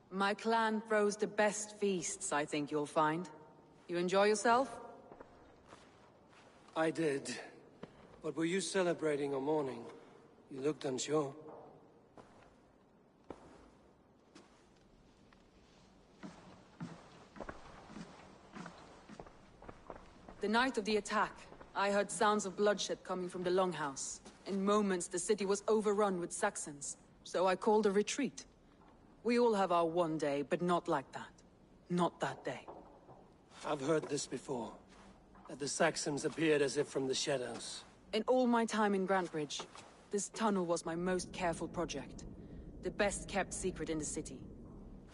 My clan throws the best feasts, I think you'll find. You enjoy yourself? I did. But were you celebrating or mourning? You looked unsure. The night of the attack, I heard sounds of bloodshed coming from the Longhouse. In moments, the city was overrun with Saxons, so I called a retreat. We all have our one day, but not like that. Not that day. I've heard this before. That the Saxons appeared as if from the shadows. In all my time in Grantbridge, this tunnel was my most careful project. The best kept secret in the city.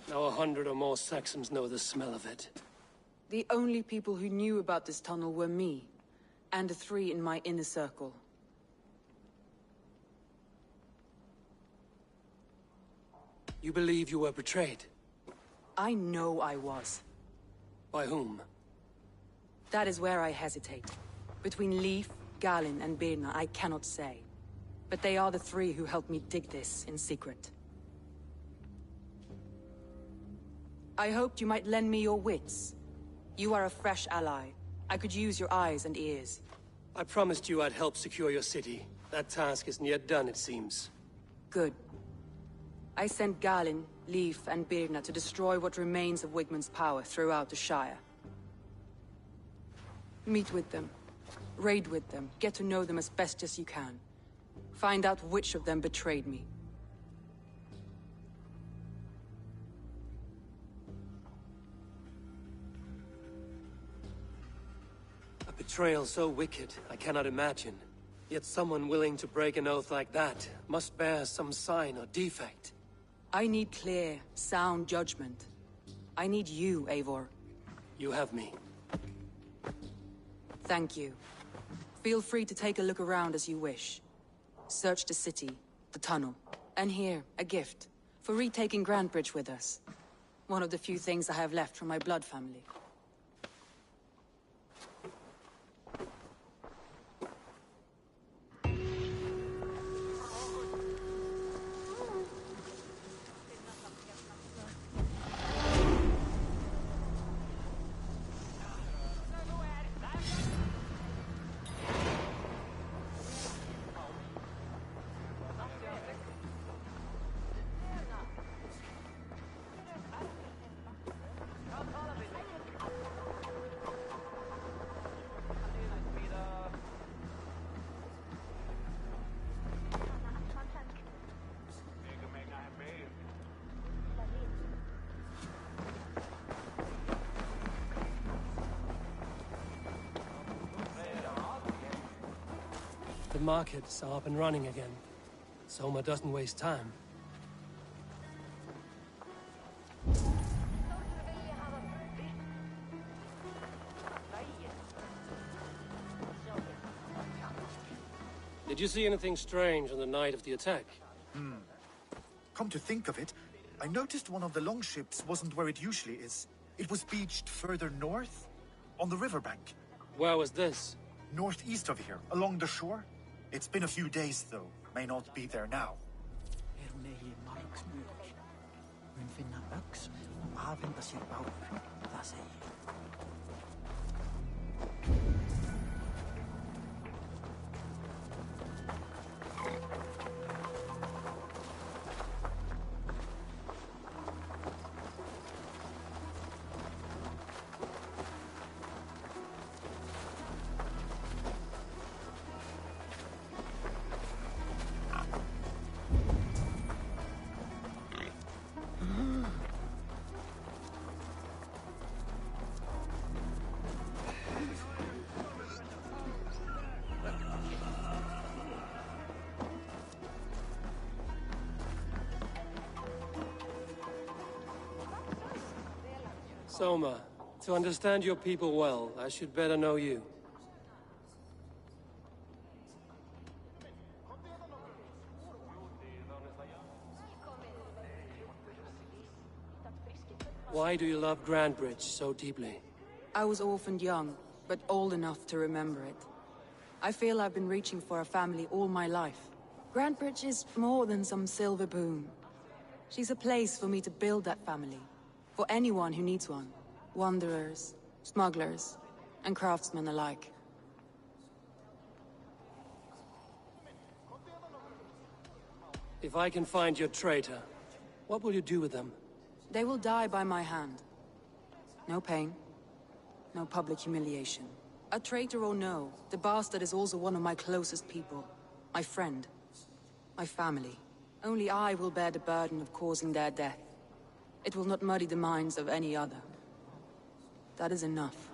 Now 100 or more Saxons know the smell of it. The only people who knew about this tunnel were me, and the 3 in my inner circle. You believe you were betrayed? I know I was. By whom? That is where I hesitate. Between Leif, Galin, and Birna, I cannot say. But they are the 3 who helped me dig this in secret. I hoped you might lend me your wits. You are a fresh ally. I could use your eyes and ears. I promised you I'd help secure your city. That task isn't yet done, it seems. Good. I sent Galin, Leif, and Birna to destroy what remains of Wigmund's power throughout the Shire. Meet with them. Raid with them. Get to know them as best as you can. Find out which of them betrayed me. A betrayal so wicked, I cannot imagine. Yet someone willing to break an oath like that must bear some sign or defect. I need clear, sound judgment. I need you, Eivor. You have me. Thank you. Feel free to take a look around as you wish. search the city, the tunnel, and here, a gift, for retaking Grantbridge with us. One of the few things I have left from my blood family. The markets are up and running again. Soma doesn't waste time. Did you see anything strange on the night of the attack? Come to think of it, I noticed one of the longships wasn't where it usually is. It was beached further north, on the riverbank. Where was this? Northeast of here, along the shore. It's been a few days, though. May not be there now. Soma, to understand your people well, I should better know you. Why do you love Grantbridge so deeply? I was orphaned young, but old enough to remember it. I feel I've been reaching for a family all my life. Grantbridge is more than some silver boon. She's a place for me to build that family. For anyone who needs one. Wanderers, smugglers, and craftsmen alike. If I can find your traitor, what will you do with them? They will die by my hand. No pain. No public humiliation. A traitor or no, the bastard is also one of my closest people. My friend. My family. Only I will bear the burden of causing their death. It will not muddy the minds of any other. That is enough.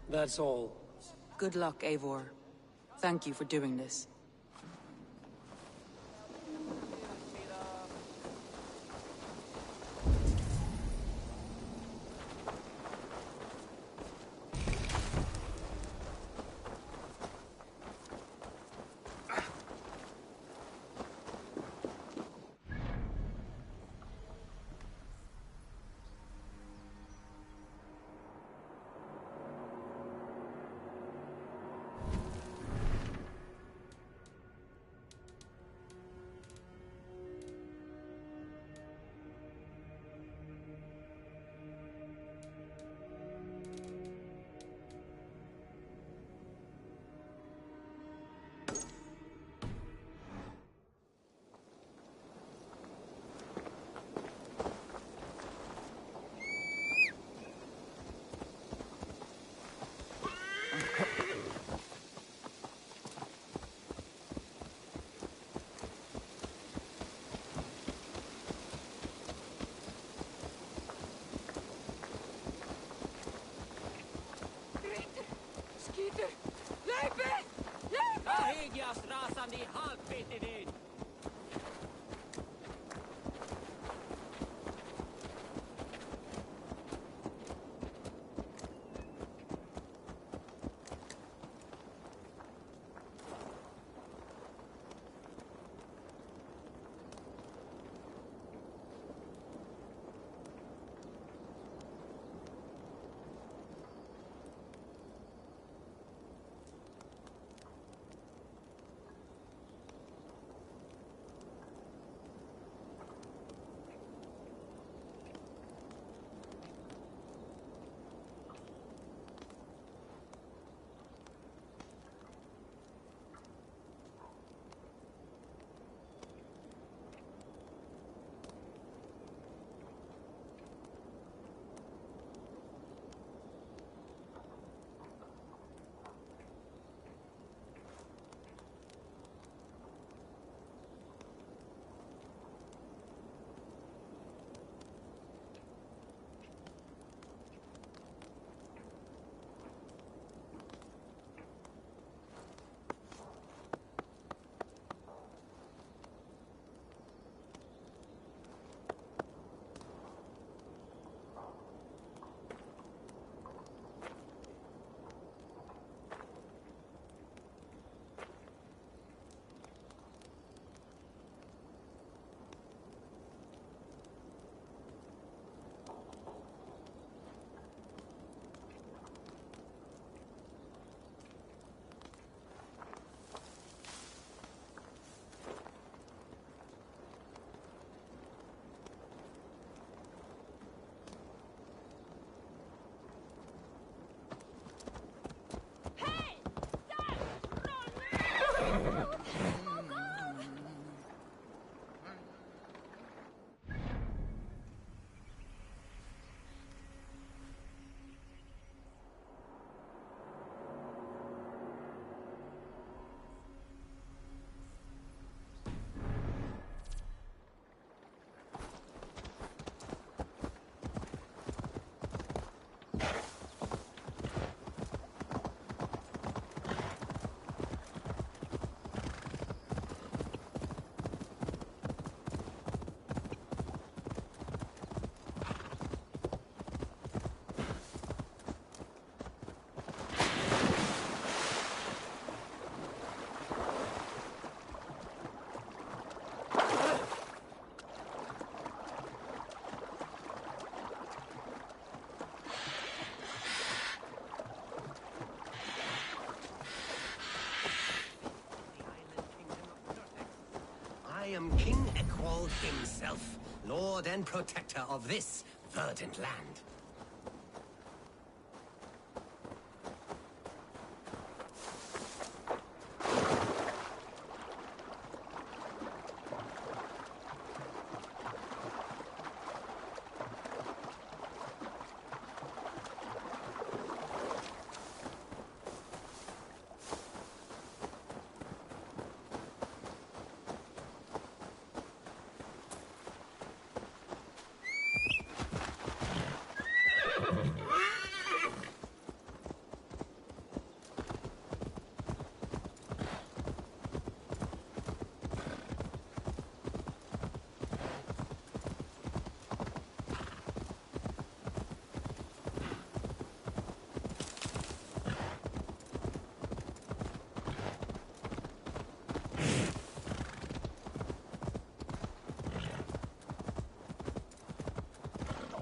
That's all. Good luck, Eivor. Thank you for doing this. am King Ekwald himself, Lord and Protector of this verdant land.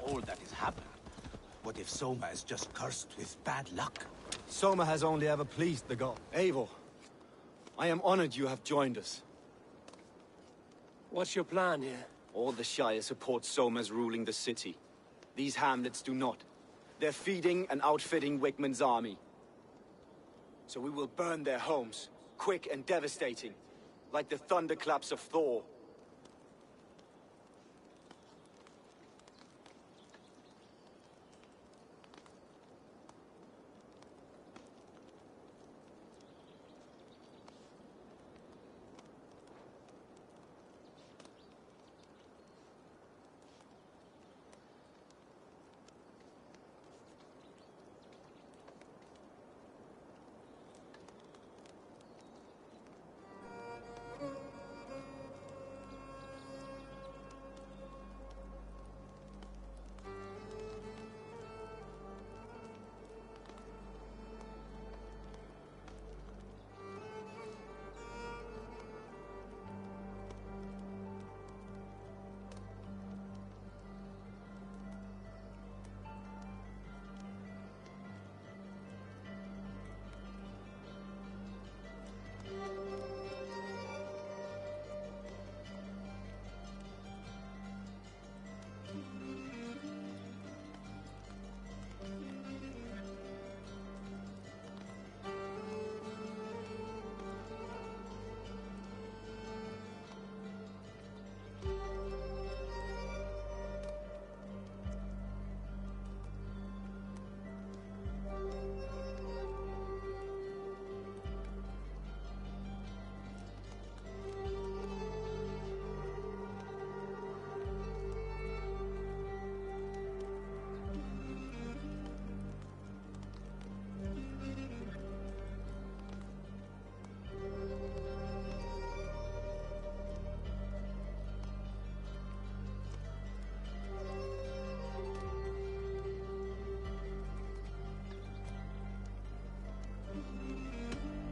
All that is happened. What if Soma is just cursed with bad luck? Soma has only ever pleased the god. Eivor, I am honored you have joined us. What's your plan here? All the Shire support Soma's ruling the city. These hamlets do not. They're feeding and outfitting Wickman's army. So we will burn their homes, quick and devastating, like the thunderclaps of Thor.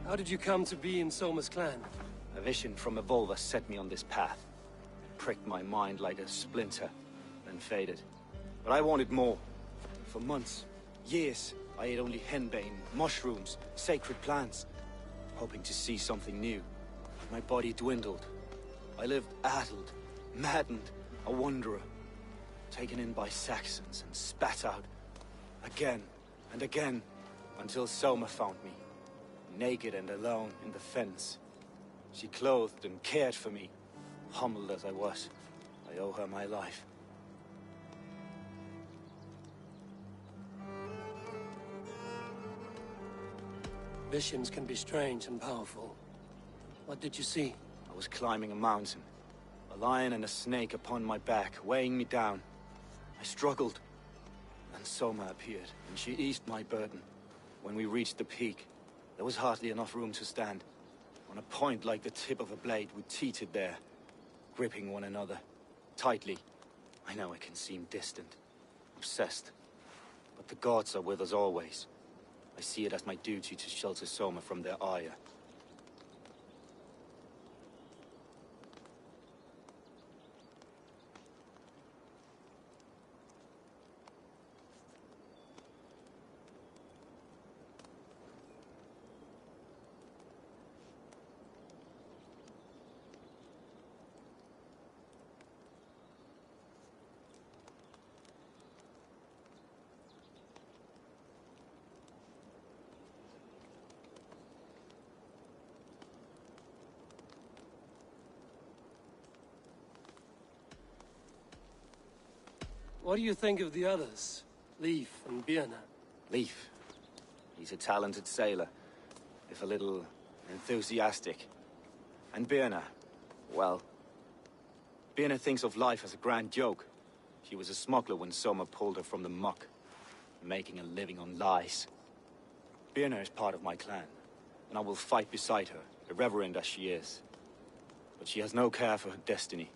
How did you come to be in Soma's clan? A vision from Evolva set me on this path. It pricked my mind like a splinter, then faded. But I wanted more. For months, years, I ate only henbane, mushrooms, sacred plants, hoping to see something new. My body dwindled. I lived addled, maddened, a wanderer, taken in by Saxons and spat out again and again, until Soma found me, naked and alone in the fens. She clothed and cared for me, humbled as I was. I owe her my life. Visions can be strange and powerful. What did you see? I was climbing a mountain. A lion and a snake upon my back, weighing me down. I struggled. Then Soma appeared, and she eased my burden. When we reached the peak, there was hardly enough room to stand. On a point like the tip of a blade, we teetered there, gripping one another, tightly. I know it can seem distant, obsessed, but the gods are with us always. I see it as my duty to shelter Soma from their ire. What do you think of the others? Leif and Birna? Leif. He's a talented sailor, if a little enthusiastic. And Birna, well... Birna thinks of life as a grand joke. She was a smuggler when Soma pulled her from the muck, making a living on lies. Birna is part of my clan, and I will fight beside her, irreverent as she is. But she has no care for her destiny.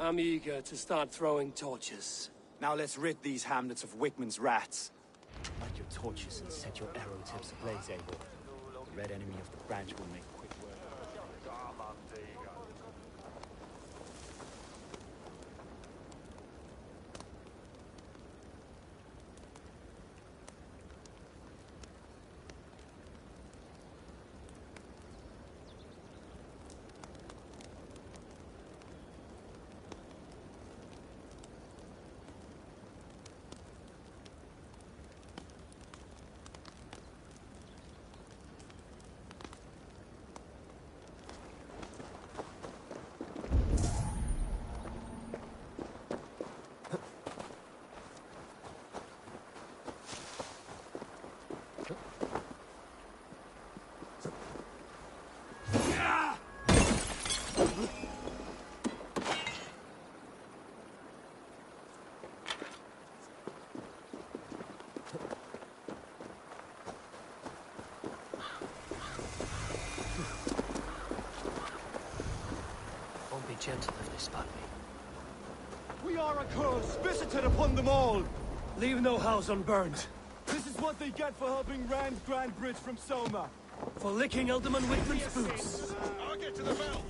I'm eager to start throwing torches. Now let's rid these hamlets of Wickman's rats. Light your torches and set your arrow tips ablaze, Eivor. The red enemy of the branch will make quick work. Gentle if they spot me. We are a curse visited upon them all! Leave no house unburned. This is what they get for helping Rand Grand Bridge from Soma. For licking Alderman Wickman's boots. I'll get to the bell!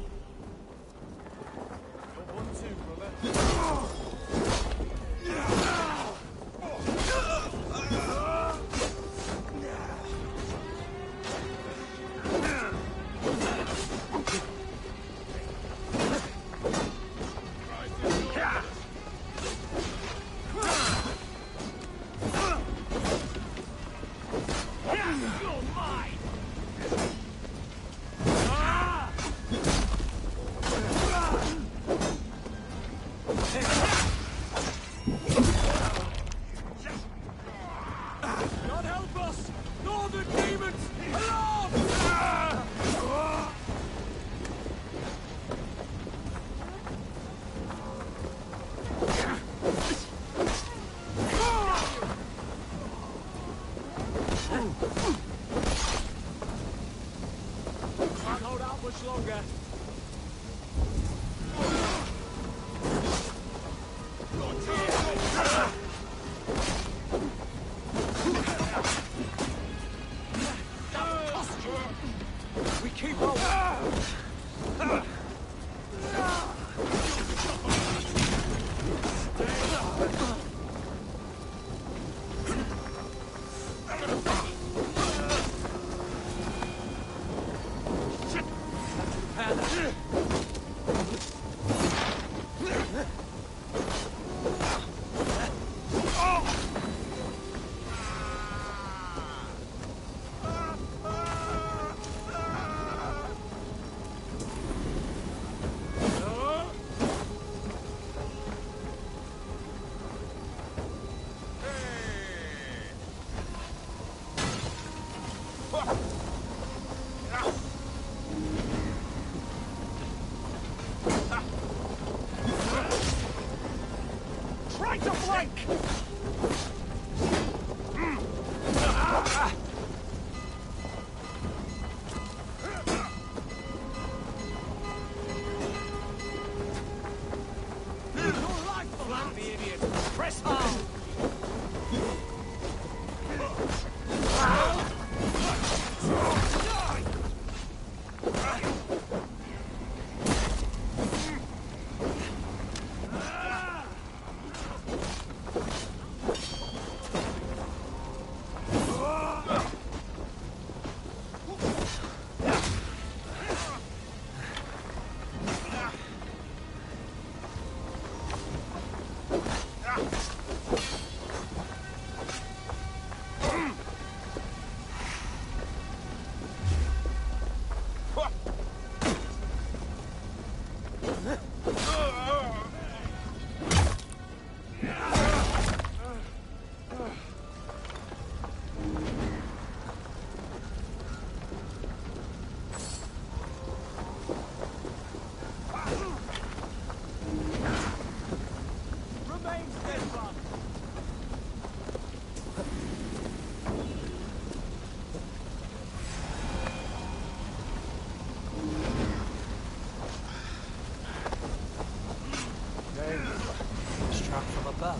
about.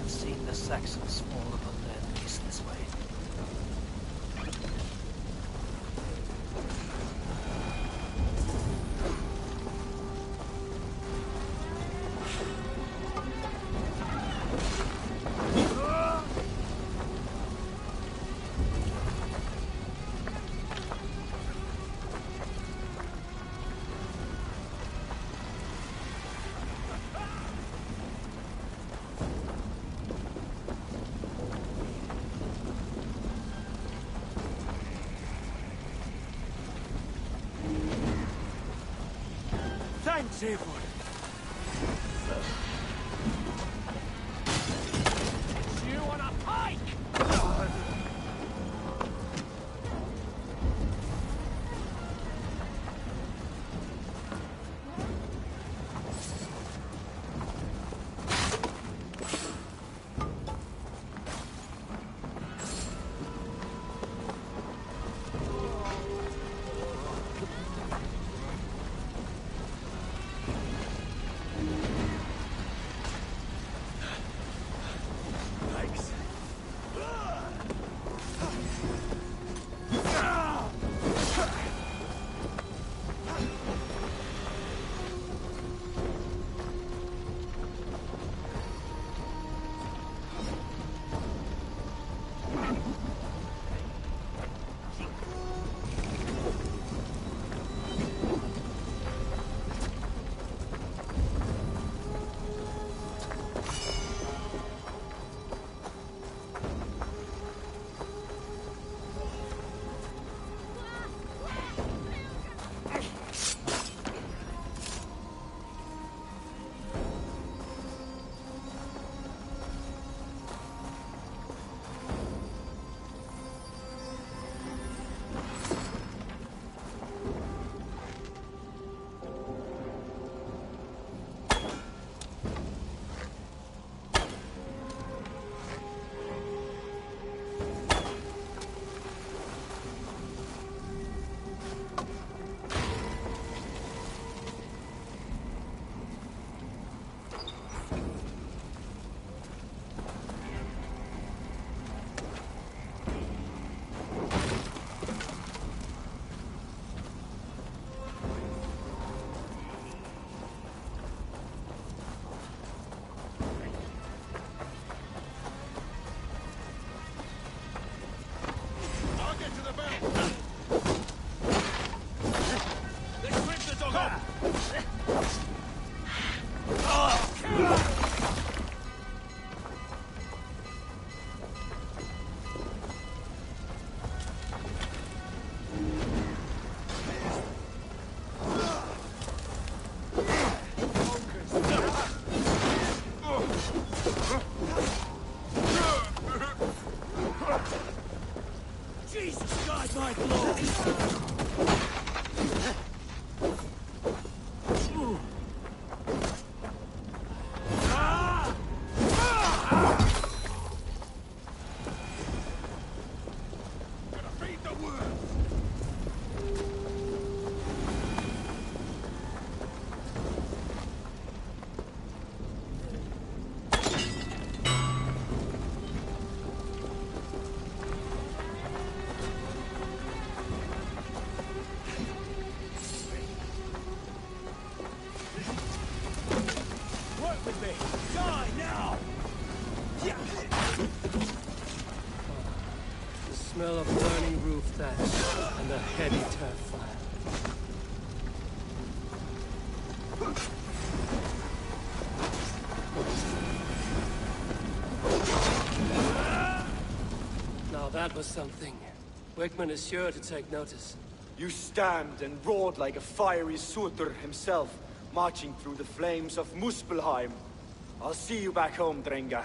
I've seen the Saxons fall upon their knees this way. Thanks, Eivor. You on a pike! Jesus, guide my blow! The smell of burning roof thatch and a heady turf fire. Now that was something. Wickman is sure to take notice. You stamped and roared like a fiery Surtur himself, marching through the flames of Muspelheim. I'll see you back home, Drenga.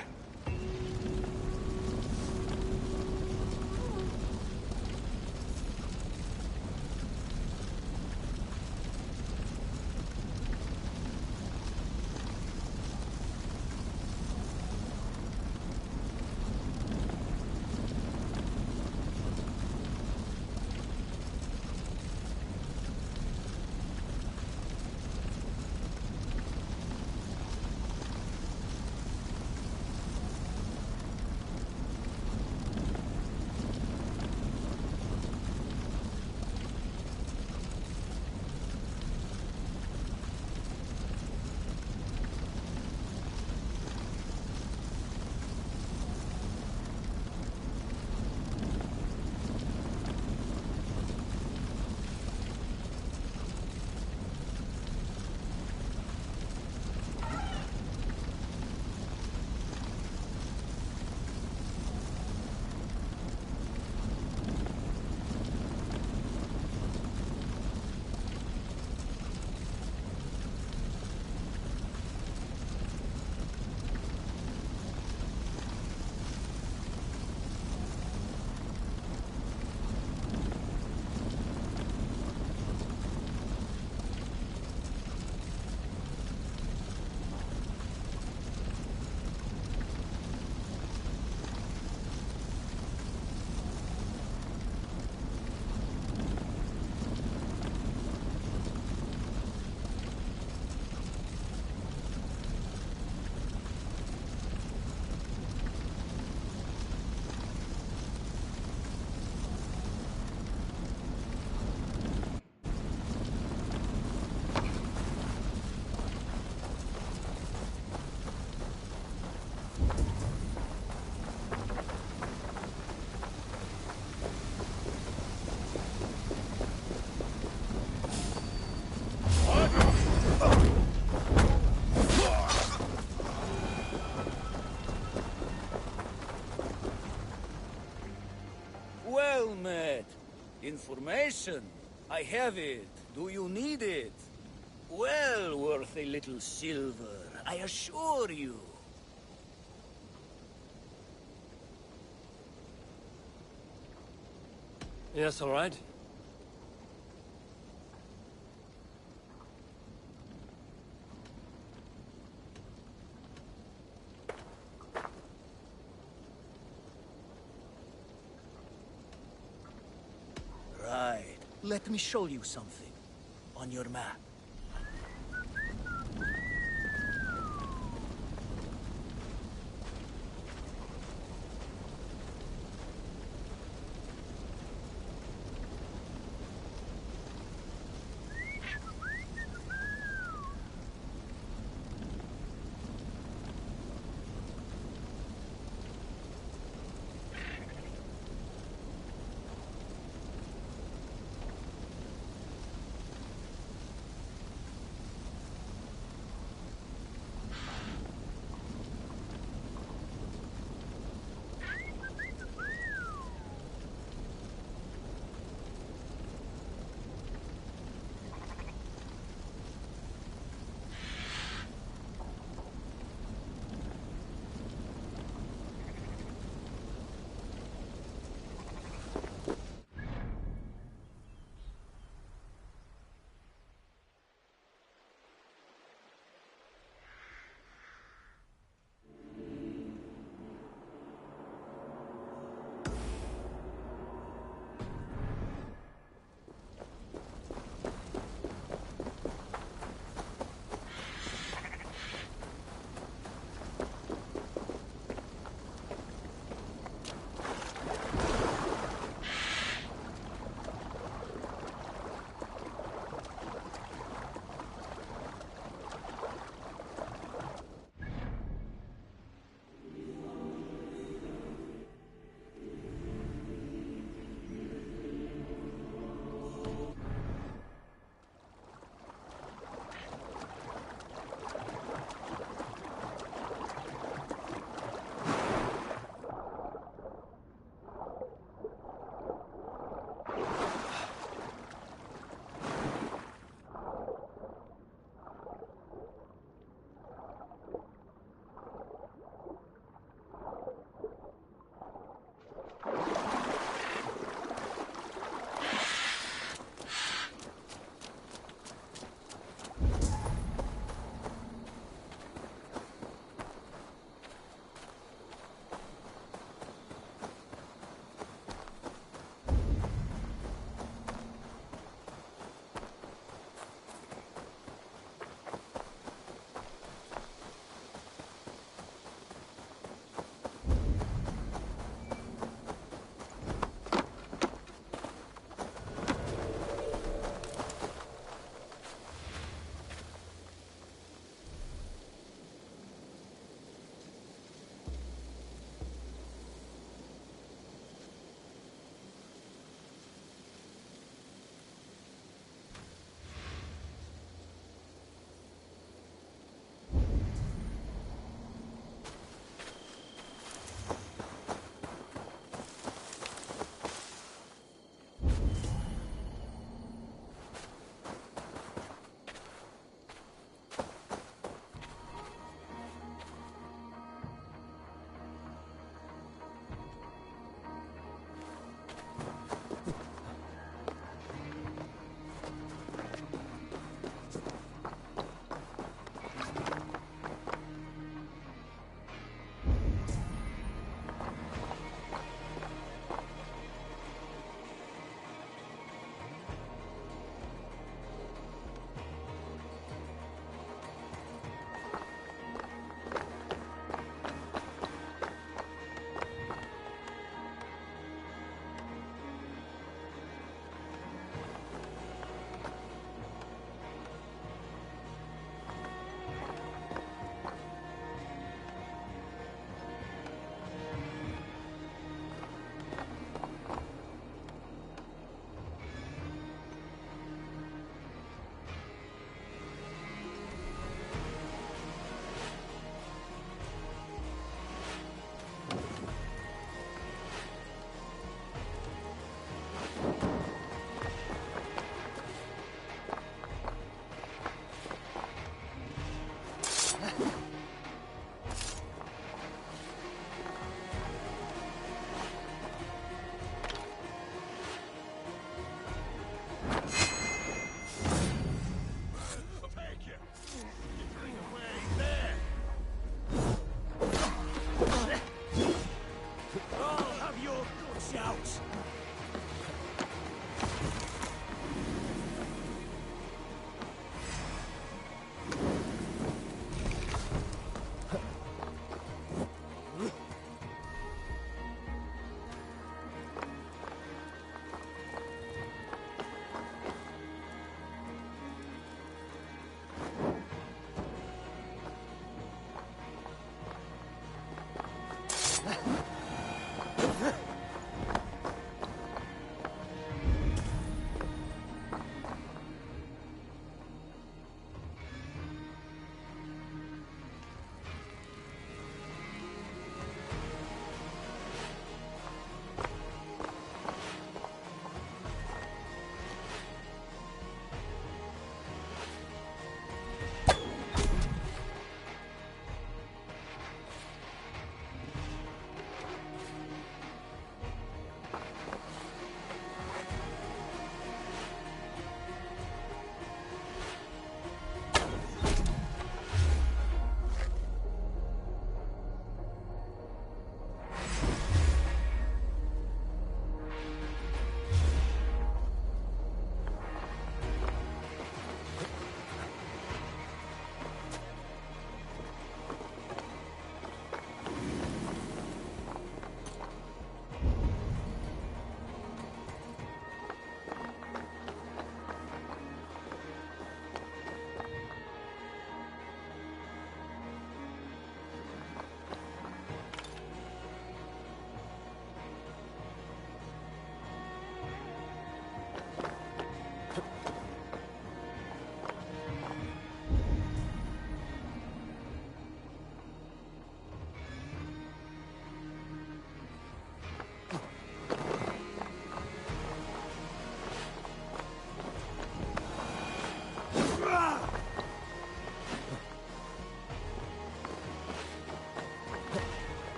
Information? I have it. Do you need it? Well worth a little silver, I assure you. Yes, all right. Right. Let me show you something. On your map.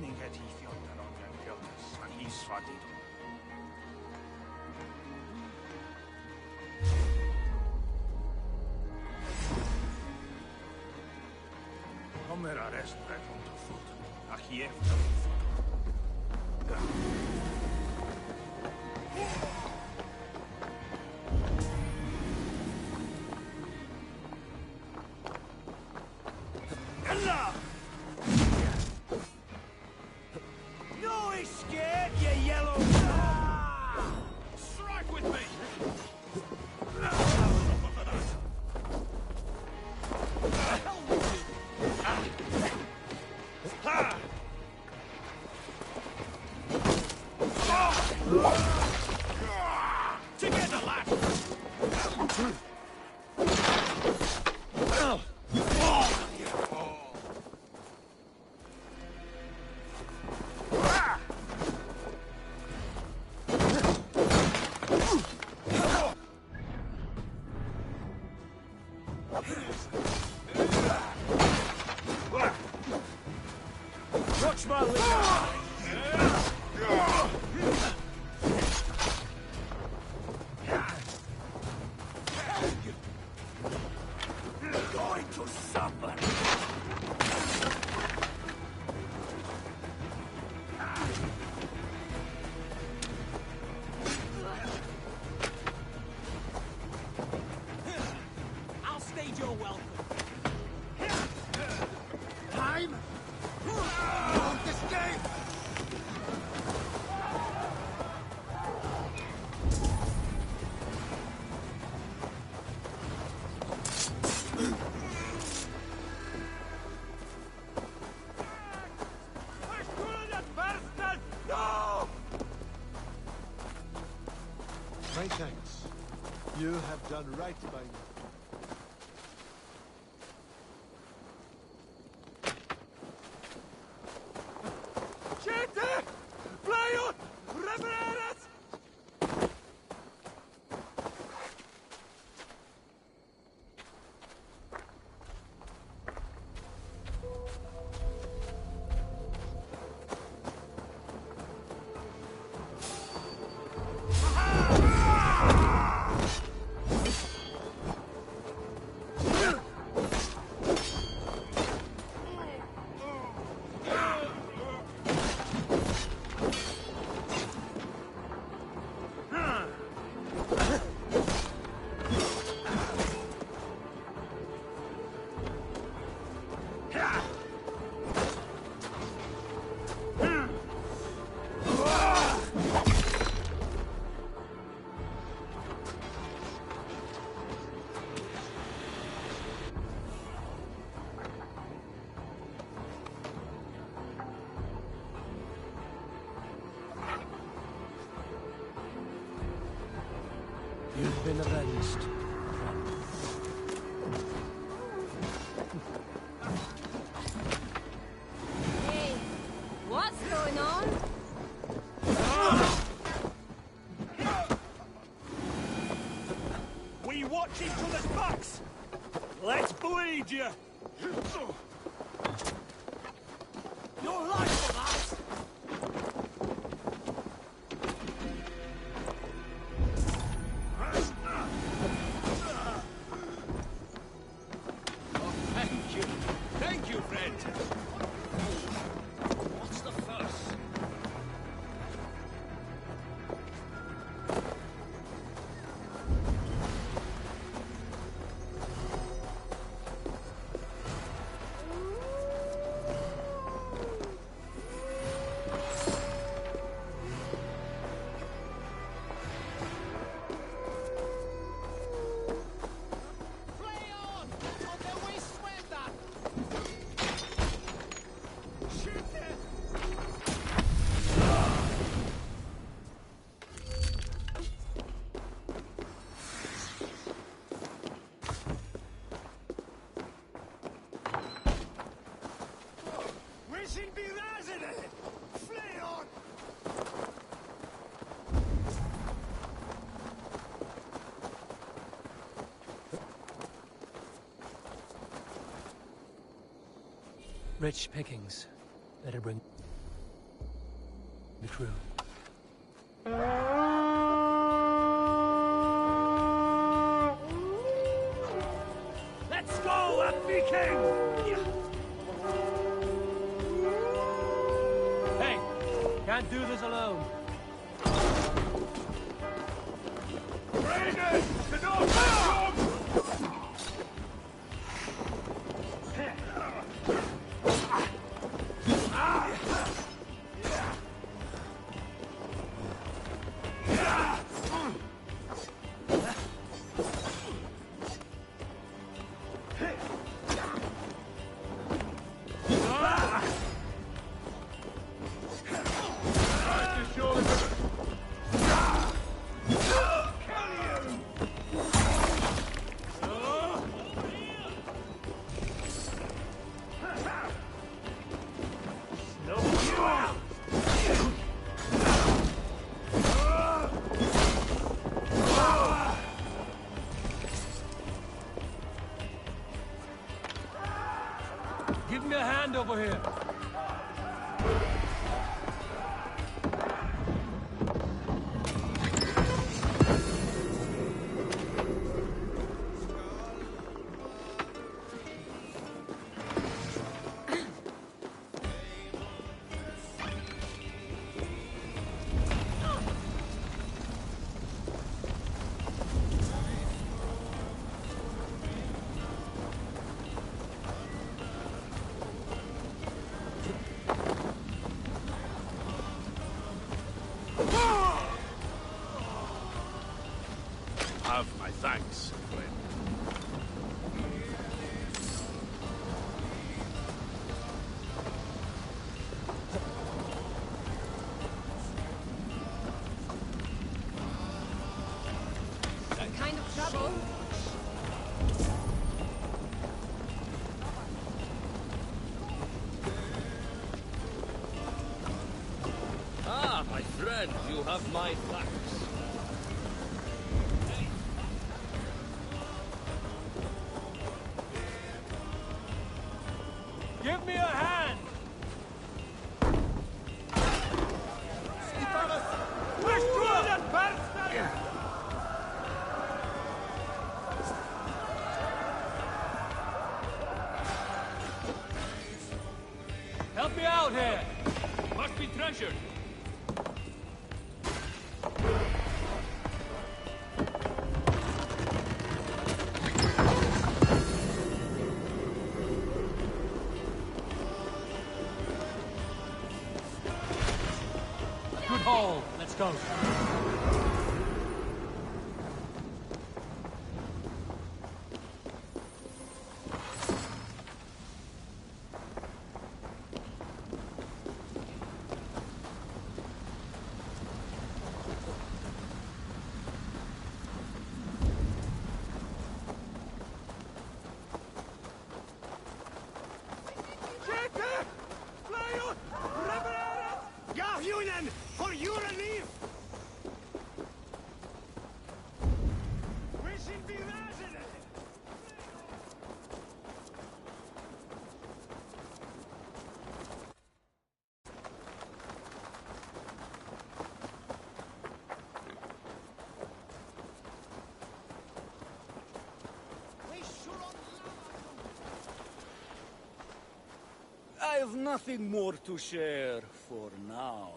Inget I fjorten om den Pjotrs, han I svartit. Kommer resten från till fot. Ach, je efter No escape, you yellow... Strike with me! Together, lads! Watch my leader! Going to suffer! I'll stage your welcome. Time? Don't escape! No! My thanks. You have done right by me. Gente! Flyot! Revereres! You've been avenged. Hey, what's going on? We watch each other's backs! Let's bleed you! Your life for that! Thank you! Thank you, friend! What's the fuss? Wishing be resident! Flee on! Rich pickings. Better bring... the crew. Let's go, a Viking! Hey! Can't do this alone. Raiders! To North! Give me a hand over here. Have my thanks, friend. Some kind of trouble. Ah, my friend, you have my thanks. Give me a hand! Help me out here! Must be treasured. Good haul. Let's go. Gafjunen, for your relief! We should be resident! I have nothing more to share for now.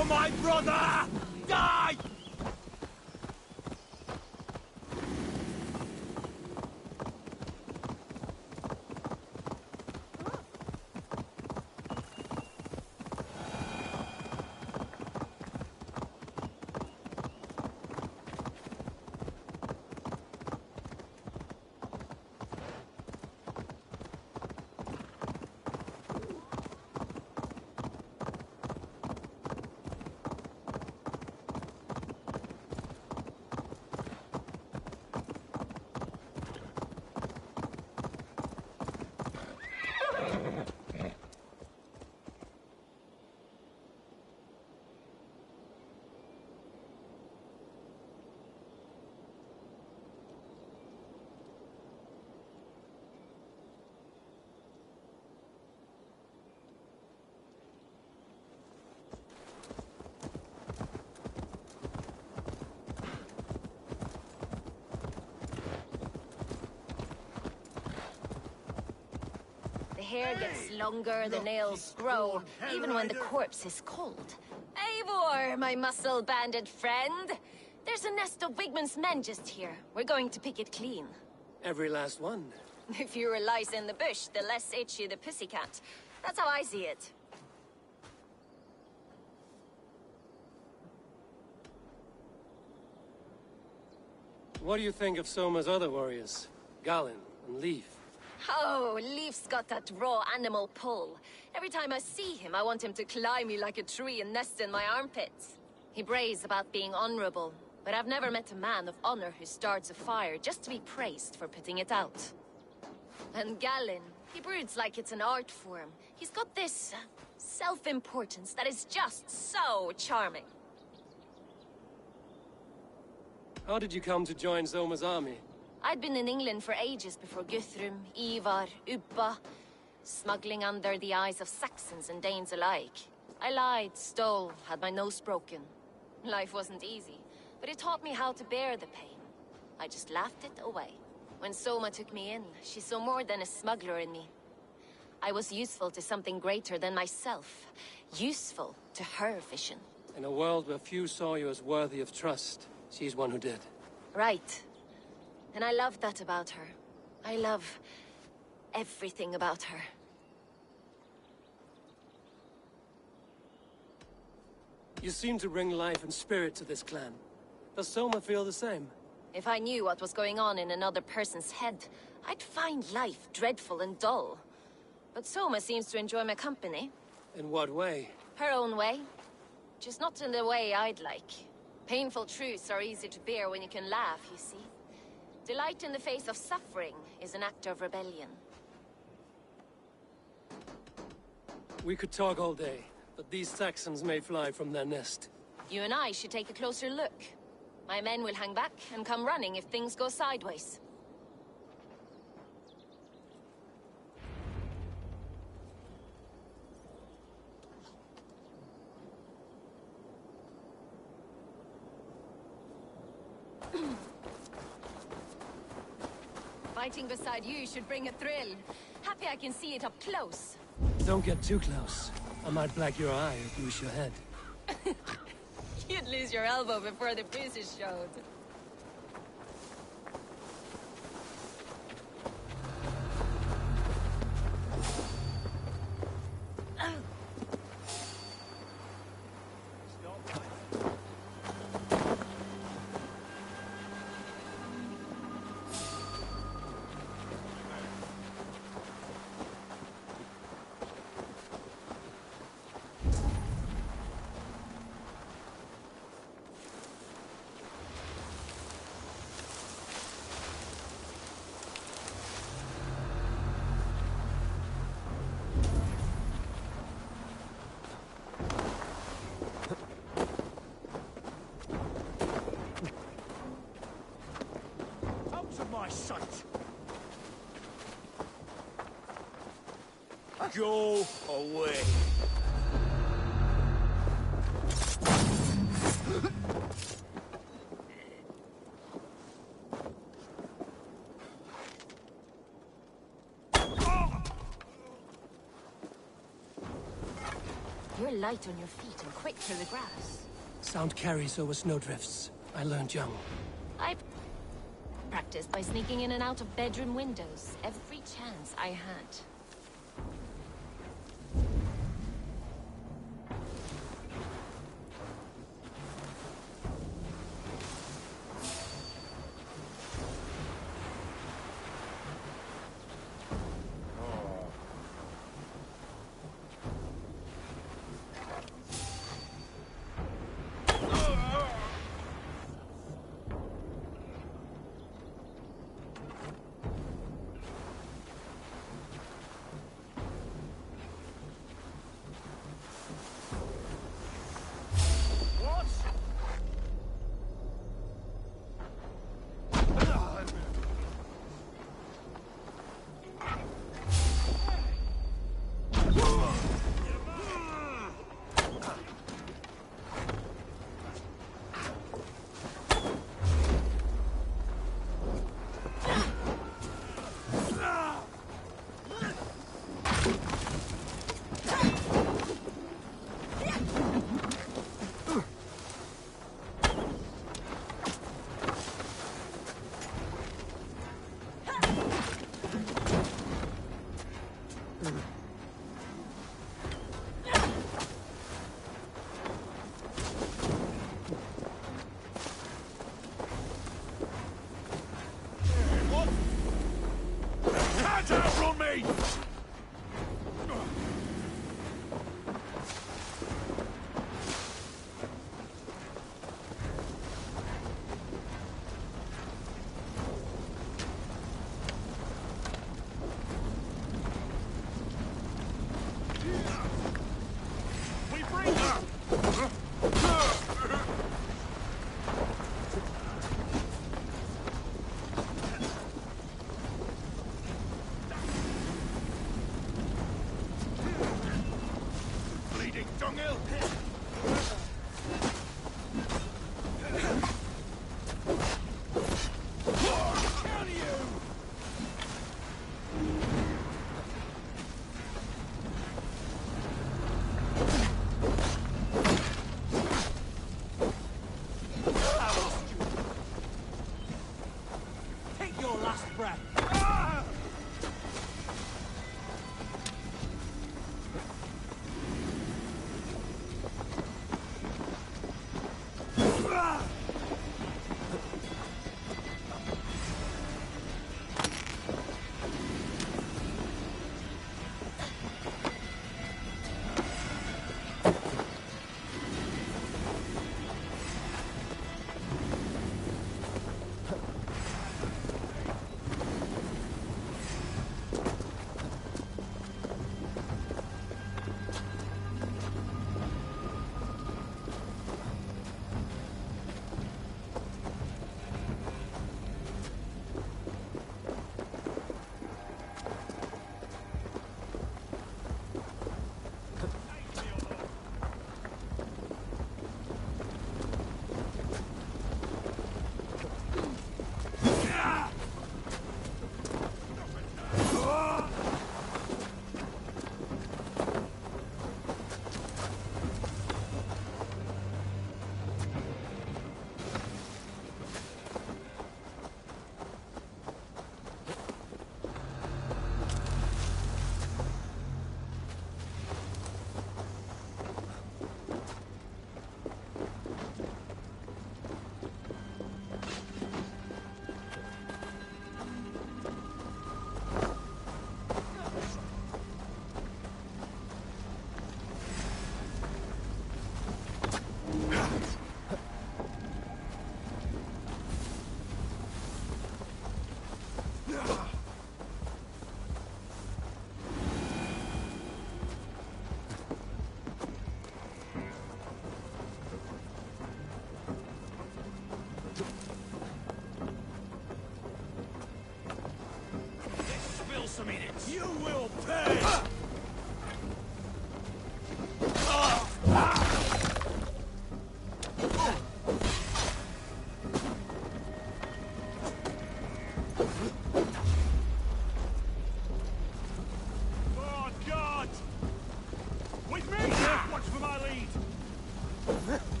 for my brother! Die! The hair gets longer, the nails grow, even when the corpse is cold. Eivor, my muscle-banded friend! There's a nest of Wigman's men just here. We're going to pick it clean. Every last one. The fewer lice in the bush, the less itchy the pussycat. That's how I see it. What do you think of Soma's other warriors? Galen and Leaf? Oh, Leaf's got that raw animal pull. Every time I see him, I want him to climb me like a tree and nest in my armpits. He brays about being honorable, but I've never met a man of honor who starts a fire just to be praised for putting it out. And Galen, he broods like it's an art form. He's got this self-importance that is just so charming. How did you come to join Soma's army? I'd been in England for ages before Guthrum, Ivar, Ubba, smuggling under the eyes of Saxons and Danes alike. I lied, stole, had my nose broken. Life wasn't easy, but it taught me how to bear the pain. I just laughed it away. When Soma took me in, she saw more than a smuggler in me. I was useful to something greater than myself. Useful to her vision. In a world where few saw you as worthy of trust, she's one who did. Right. And I love that about her. I love everything about her. You seem to bring life and spirit to this clan. Does Soma feel the same? If I knew what was going on in another person's head, I'd find life dreadful and dull. But Soma seems to enjoy my company. In what way? Her own way. Just not in the way I'd like. Painful truths are easy to bear when you can laugh, you see. Delight in the face of suffering is an act of rebellion. We could talk all day, but these Saxons may fly from their nest. You and I should take a closer look. My men will hang back and come running if things go sideways. Fighting beside you should bring a thrill. Happy I can see it up close. Don't get too close. I might black your eye or goose your head. You'd lose your elbow before the bruises showed. Go away. You're light on your feet and quick through the grass. Sound carries over snowdrifts. I learned young. I practiced by sneaking in and out of bedroom windows every chance I had.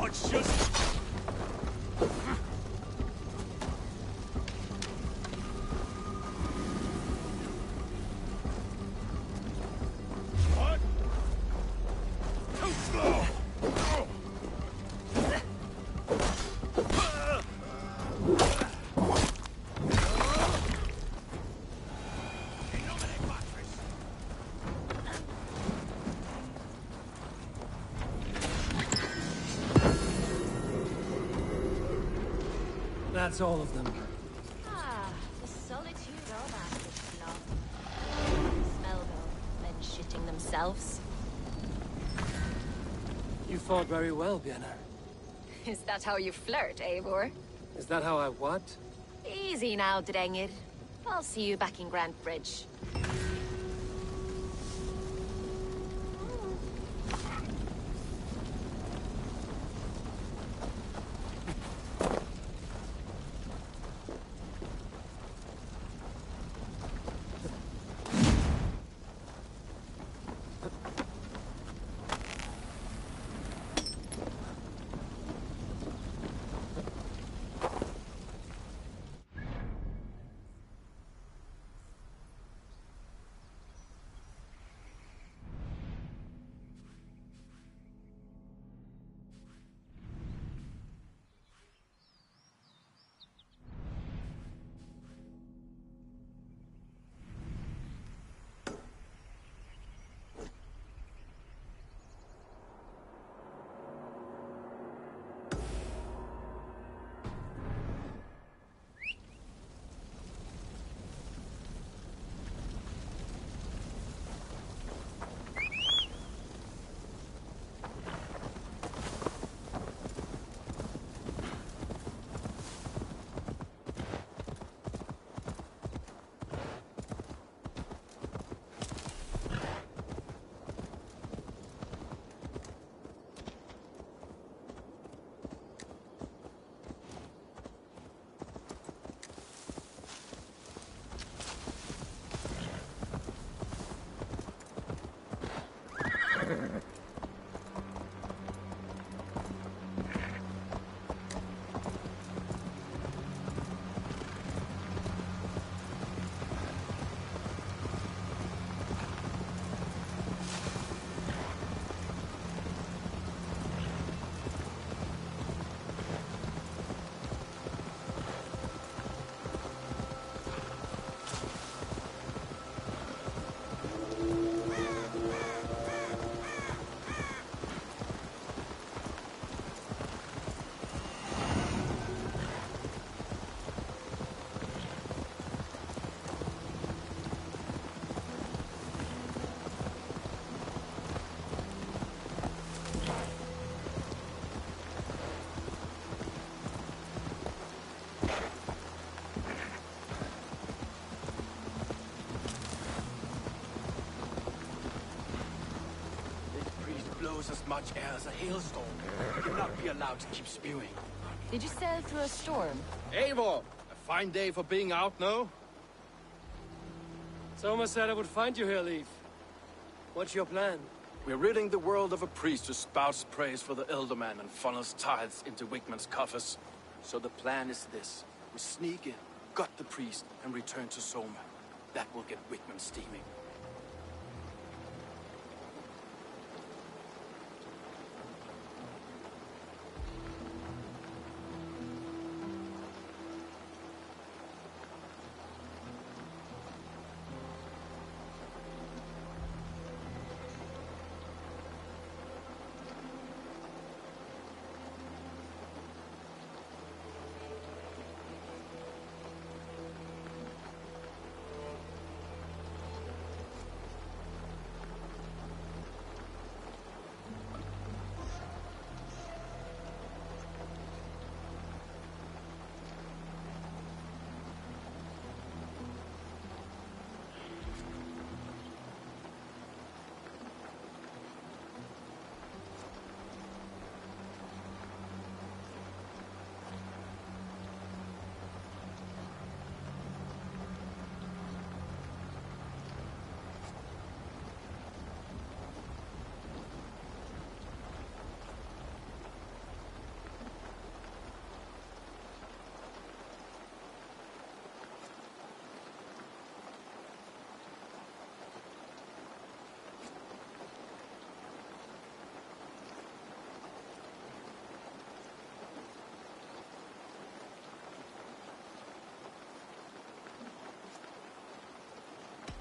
Let's just... What? Too slow! That's all of them. Ah, the solitude of Ashes. Smell though, men shitting themselves. You fought very well, Björnar. Is that how you flirt, Eivor? Is that how I what? Easy now, Drengir. I'll see you back in Grand Bridge. As much air as a hailstorm. You cannot be allowed to keep spewing. Did you sail through a storm? Eivor! A fine day for being out, no? Soma said I would find you here, Leaf. What's your plan? We're ridding the world of a priest who spouts praise for the Elderman and funnels tithes into Wickman's coffers. So the plan is this. We sneak in, gut the priest, and return to Soma. That will get Wickman steaming.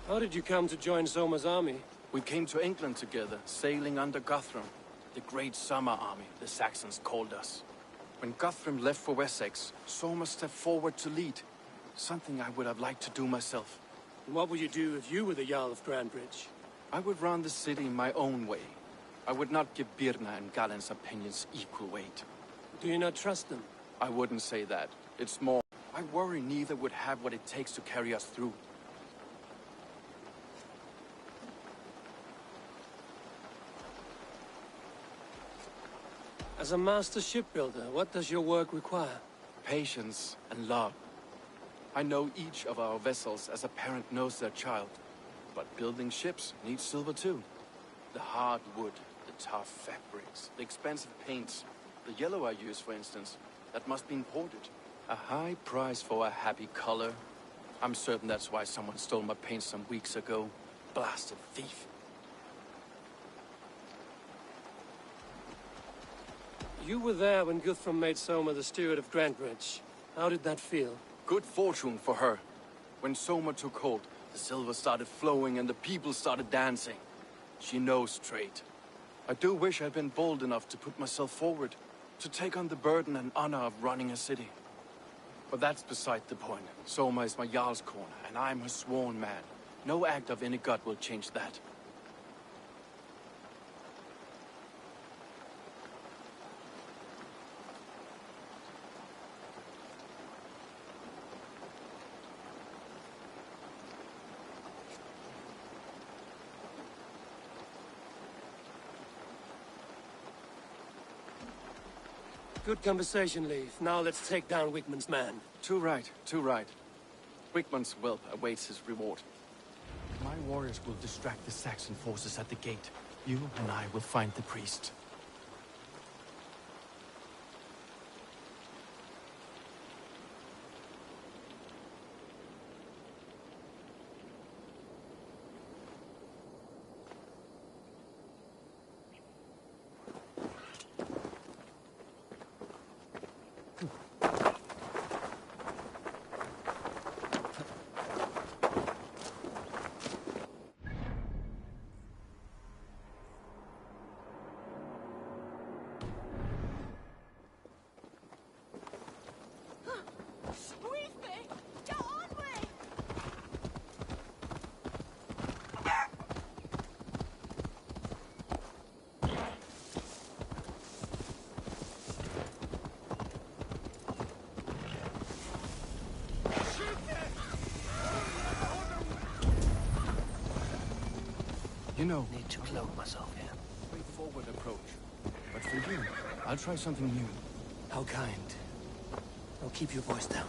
How did you come to join Soma's army? We came to England together, sailing under Guthrum. The Great Summer Army, the Saxons called us. When Guthrum left for Wessex, Soma stepped forward to lead. Something I would have liked to do myself. And what would you do if you were the Jarl of Grandbridge? I would run the city my own way. I would not give Birna and Galen's opinions equal weight. Do you not trust them? I wouldn't say that. It's more, I worry neither would have what it takes to carry us through. As a master shipbuilder, what does your work require? Patience and love. I know each of our vessels as a parent knows their child. But building ships needs silver too. The hard wood, the tough fabrics, the expensive paints. The yellow I use, for instance, that must be imported. A high price for a happy color. I'm certain that's why someone stole my paint some weeks ago. Blasted thief. You were there when Guthrum made Soma the steward of Grandbridge. How did that feel? Good fortune for her. When Soma took hold, the silver started flowing and the people started dancing. She knows trade. I do wish I'd been bold enough to put myself forward, to take on the burden and honor of running a city. But that's beside the point. Soma is my Jarl's corner, and I'm her sworn man. No act of any god will change that. Good conversation, Leif. Now let's take down Wigmund's man. Too right, too right. Wigmund's whelp awaits his reward. My warriors will distract the Saxon forces at the gate. You and I will find the priest. You know, Need to cloak myself here. Straightforward approach. But for you, I'll try something new. How kind. Now keep your voice down.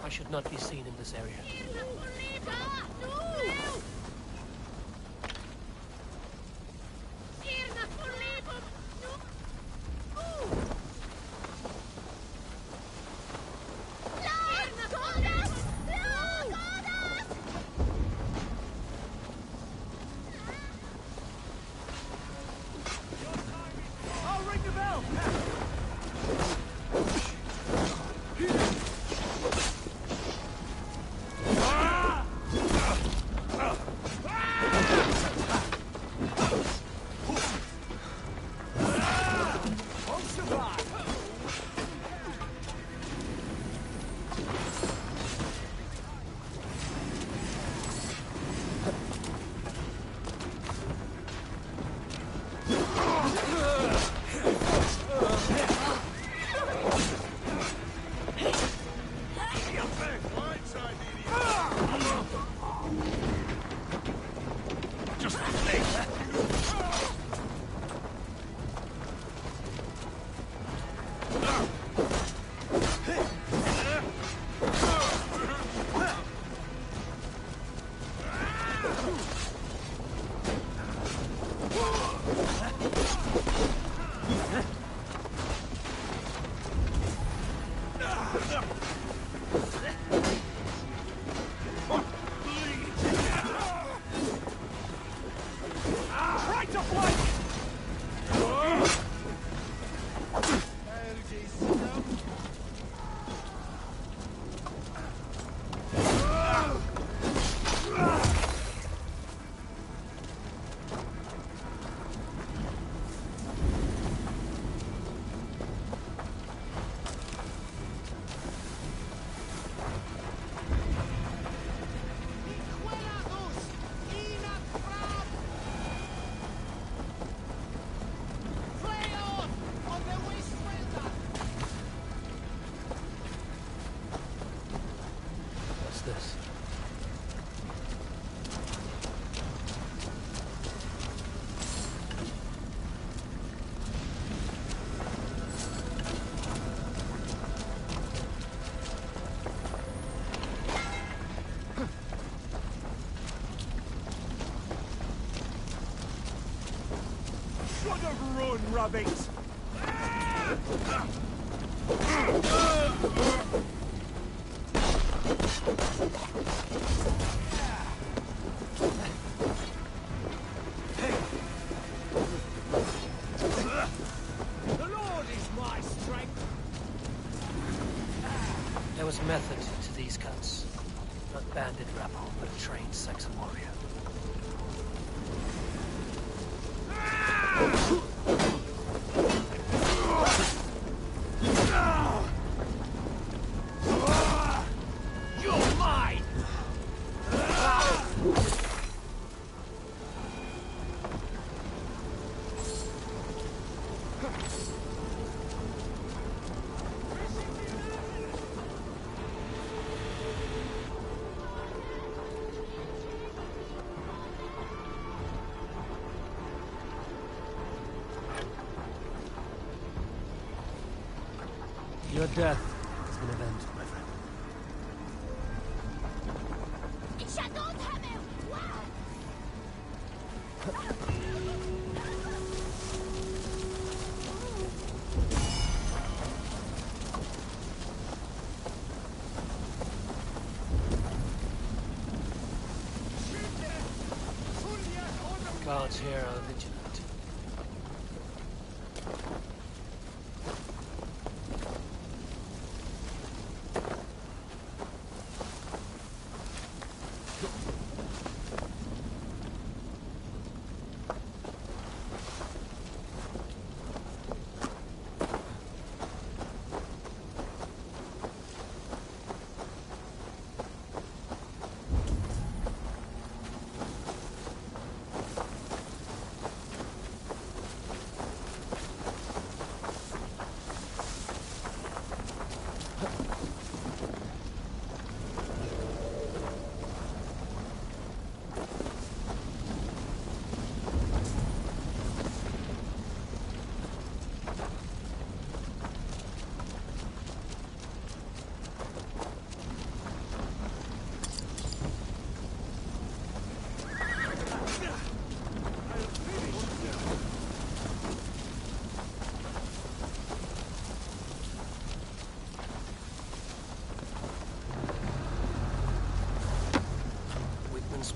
I should not be seen in this area. What's this? Should have run, rabbit! The Lord is my strength. There was method to these cuts. Not bandit rabble, but a trained Saxon warrior. You're mine! Your death is an event, my friend. Guards here are vigilant.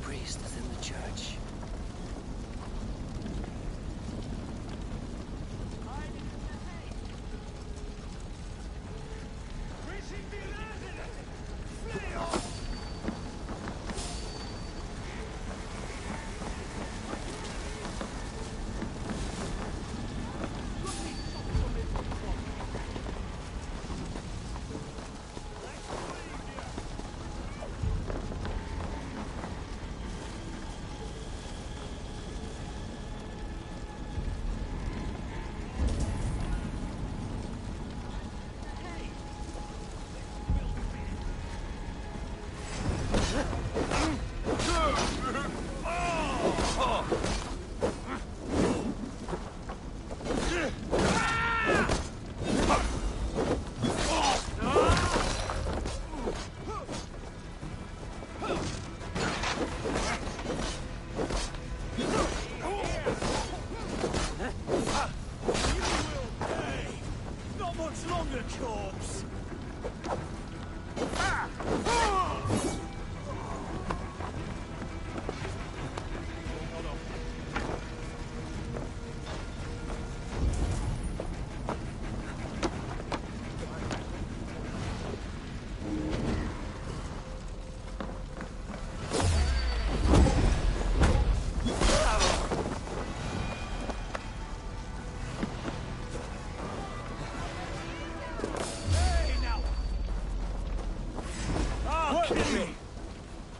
Priest is in the church.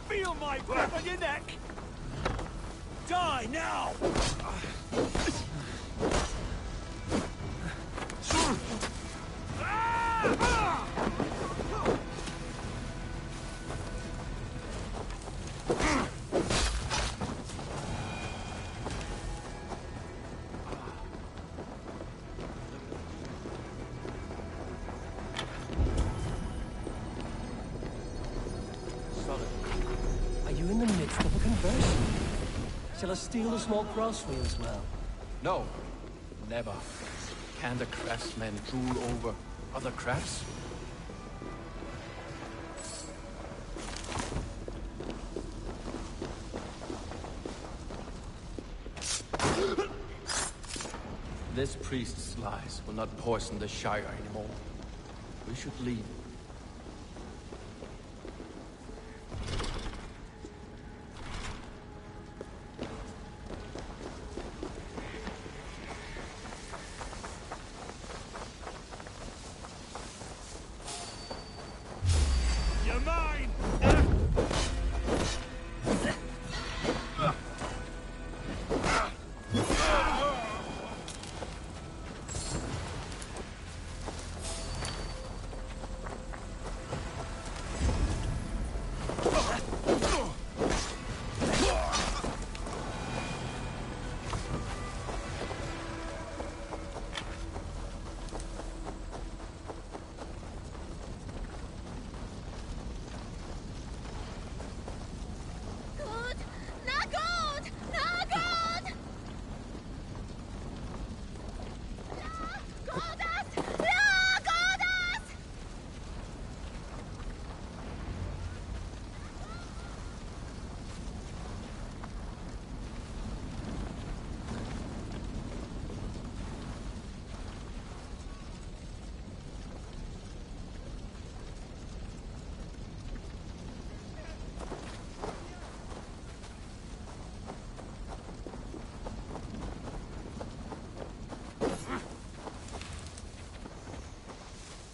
Feel my breath on your neck! Die now! Are you in the midst of a conversion? Shall I steal the small cross for you as well? No, never. Can the craftsmen rule over other crafts? This priest's lies will not poison the Shire anymore. We should leave. You're mine!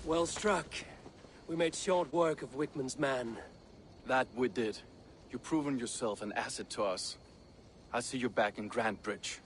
Well struck. We made short work of Wickman's man. That we did. You've proven yourself an asset to us. I'll see you back in Grand Bridge.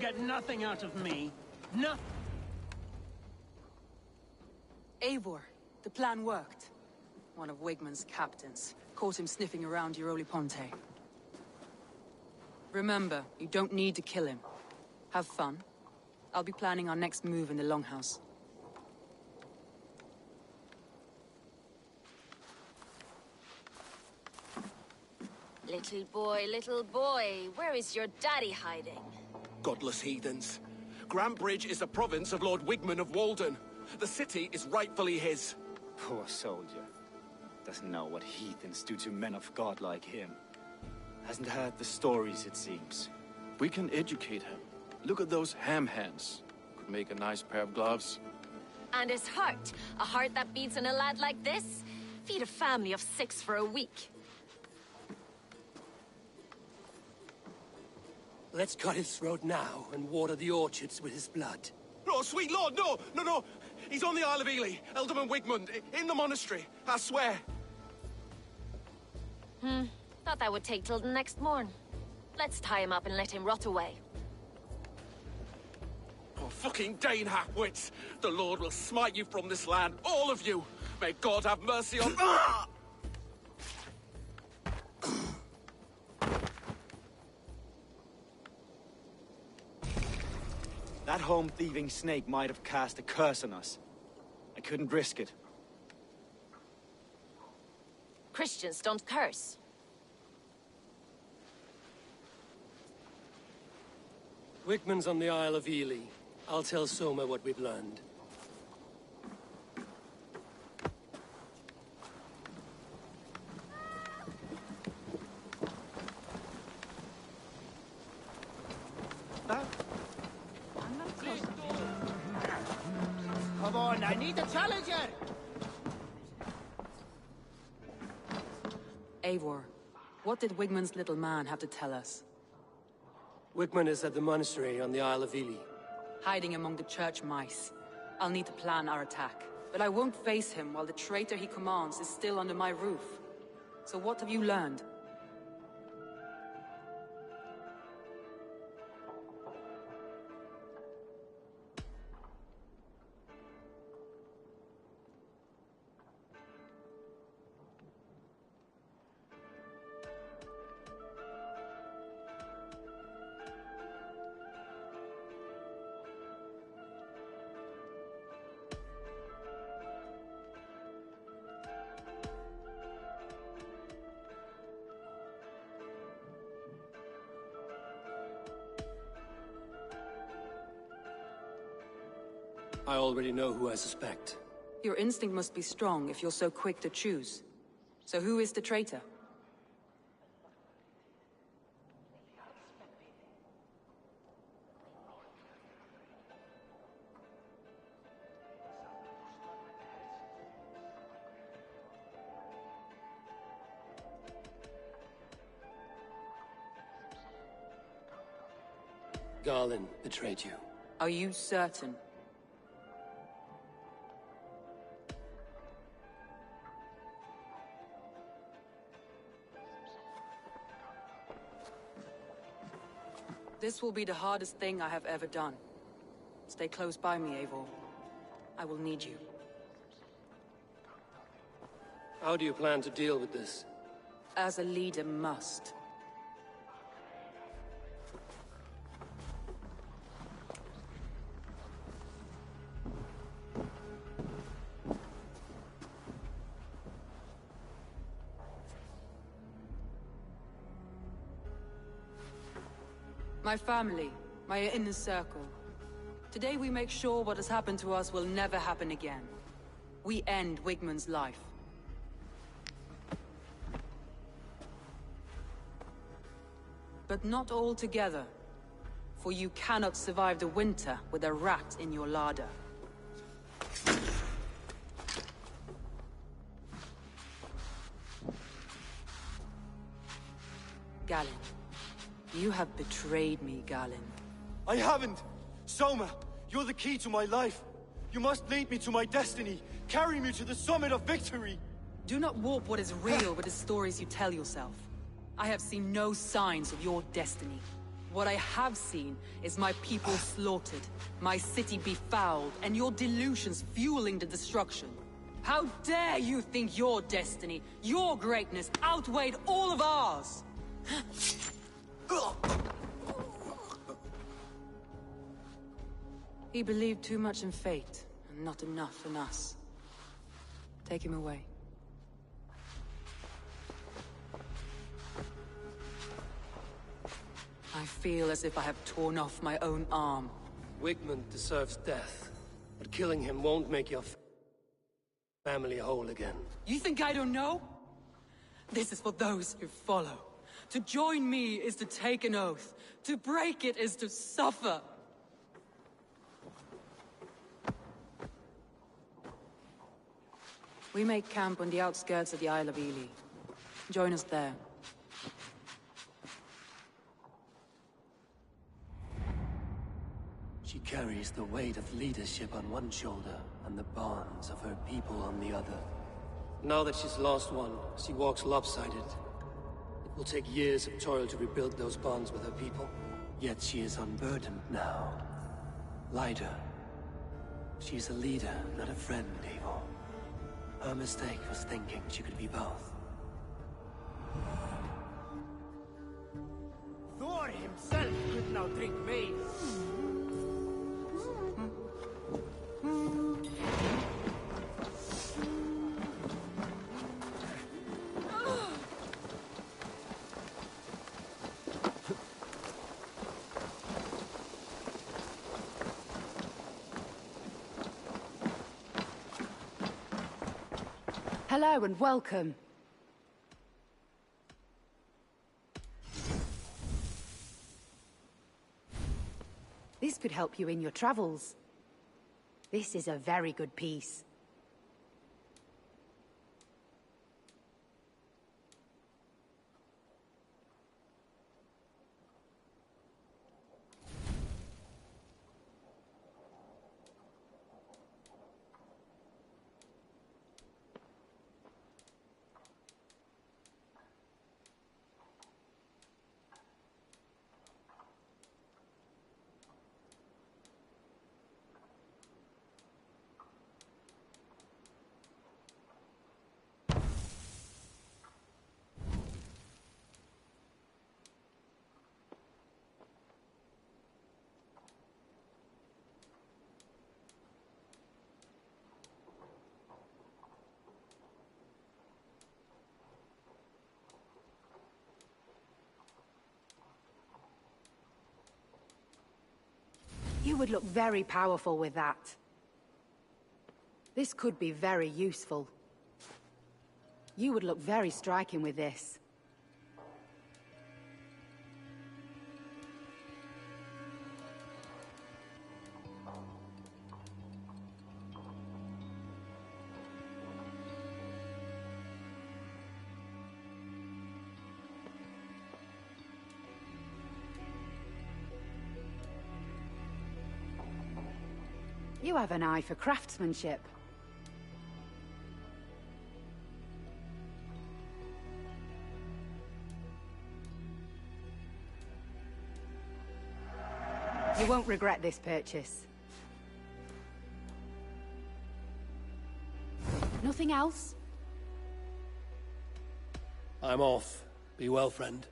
get nothing out of me. Nothing. Eivor, the plan worked. One of Wigmund's captains caught him sniffing around Euroli Ponte. Remember, you don't need to kill him. Have fun. I'll be planning our next move in the Longhouse. Little boy, where is your daddy hiding? Godless heathens. Grantbridge is a province of Lord Wigmund of Walden. The city is rightfully his. Poor soldier. Doesn't know what heathens do to men of God like him. Hasn't heard the stories, it seems. We can educate him. Look at those ham hands. Could make a nice pair of gloves. And his heart. A heart that beats in a lad like this? Feed a family of 6 for a week. Let's cut his throat now and water the orchards with his blood. Oh, sweet lord, no, no, no! He's on the Isle of Ely, Ealdorman Wigmund, in the monastery, I swear. Thought that would take till the next morn. Let's tie him up and let him rot away. Oh, fucking Dane half-wits! The Lord will smite you from this land, all of you! May God have mercy on... That home-thieving snake might have cast a curse on us. I couldn't risk it. Christians don't curse. Wigmund's on the Isle of Ely. I'll tell Soma what we've learned. Come on, I need a challenger! Eivor, what did Wigmund's little man have to tell us? Wigmund is at the monastery on the Isle of Ely. Hiding among the church mice. I'll need to plan our attack. But I won't face him while the traitor he commands is still under my roof. So what have you learned? I already know who I suspect. Your instinct must be strong if you're so quick to choose. So who is the traitor? Garland betrayed you. Are you certain? This will be the hardest thing I have ever done. Stay close by me, Eivor. I will need you. How do you plan to deal with this? As a leader must. My family, my inner circle. Today we make sure what has happened to us will never happen again. We end Wigmund's life. But not all together, for you cannot survive the winter with a rat in your larder. Galen. You have betrayed me, Galen. I haven't! Soma, you're the key to my life. You must lead me to my destiny. Carry me to the summit of victory. Do not warp what is real with the stories you tell yourself. I have seen no signs of your destiny. What I have seen is my people slaughtered, my city befouled, and your delusions fueling the destruction. How dare you think your destiny, your greatness, outweighed all of ours? He believed too much in fate, and not enough in us. Take him away. I feel as if I have torn off my own arm. Wigmund deserves death, but killing him won't make your family whole again. You think I don't know? This is for those who follow. To join me is to take an oath. To break it is to suffer. We make camp on the outskirts of the Isle of Ely. Join us there. She carries the weight of leadership on one shoulder, and the bonds of her people on the other. Now that she's lost one, she walks lopsided. It will take years of toil to rebuild those bonds with her people. Yet she is unburdened now. Lighter. She's a leader, not a friend, Eivor. Her mistake was thinking she could be both. Thor himself could now drink me. Hello and welcome. This could help you in your travels. This is a very good piece. You would look very powerful with that. This could be very useful. You would look very striking with this. You have an eye for craftsmanship. You won't regret this purchase. Nothing else? I'm off. Be well, friend.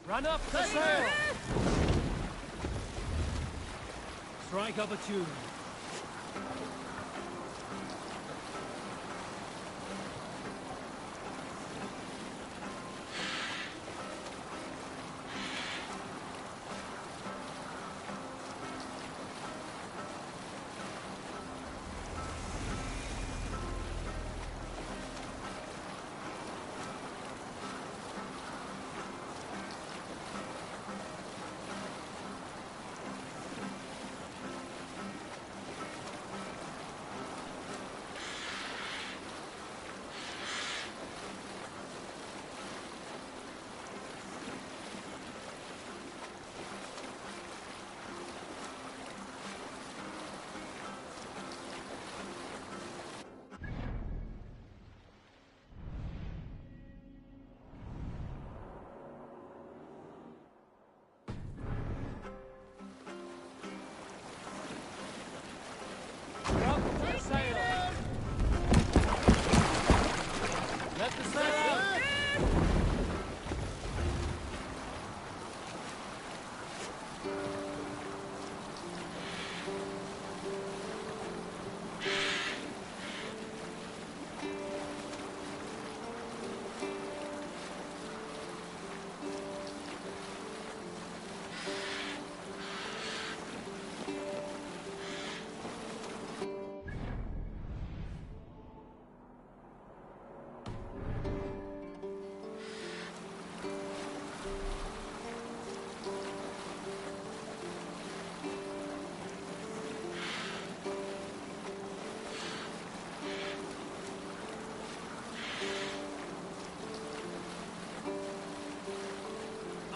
Run up the sail! Strike up a tune.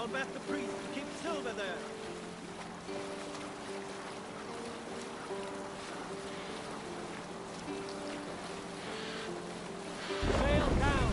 I'll bet the priest keep silver there. Sail down!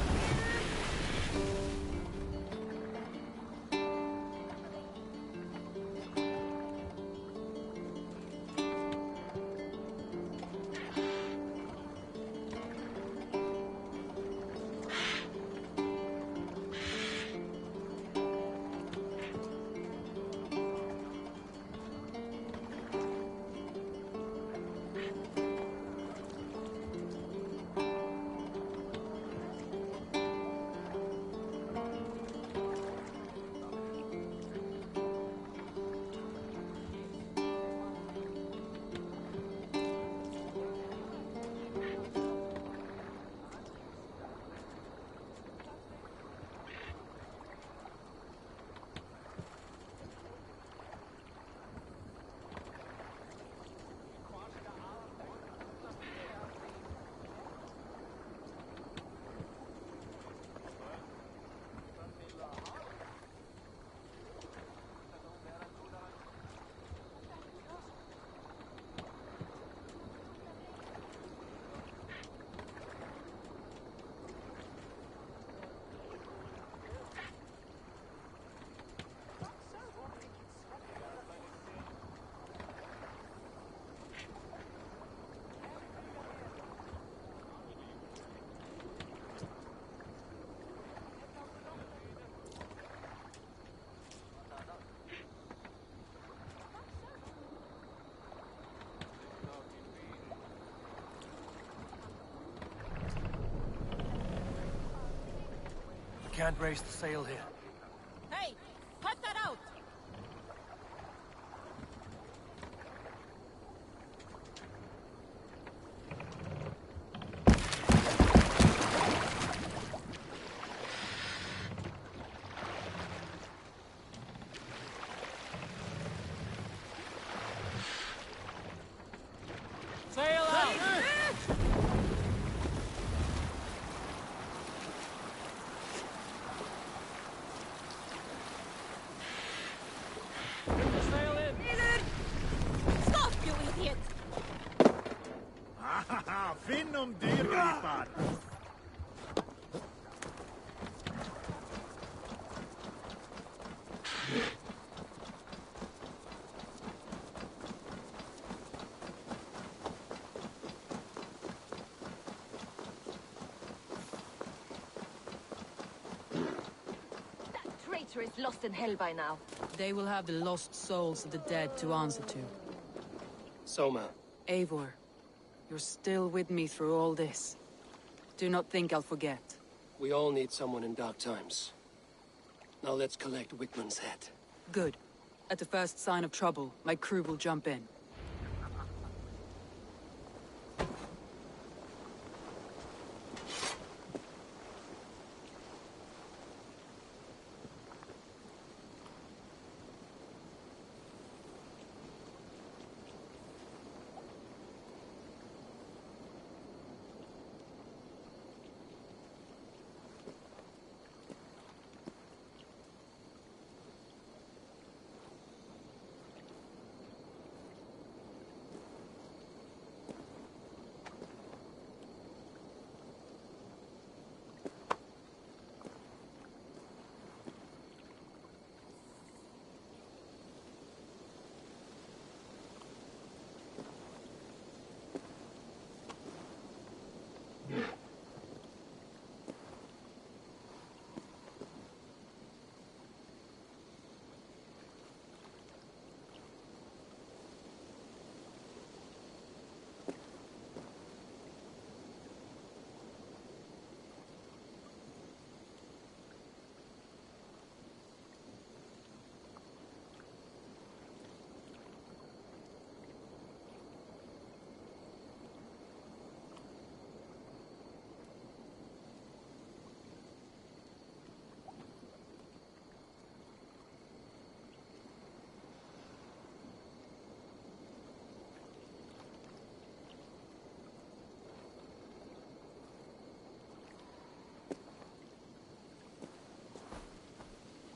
Can't raise the sail here. Hey, cut that out! Sail out! Stop, you idiot! Finnum dyrgripar! That traitor traitor is lost in hell by now. They will have the lost souls of the dead to answer to. Soma. Eivor, you're still with me through all this. Do not think I'll forget. We all need someone in dark times. Now let's collect Wigmund's head. Good. At the first sign of trouble, my crew will jump in.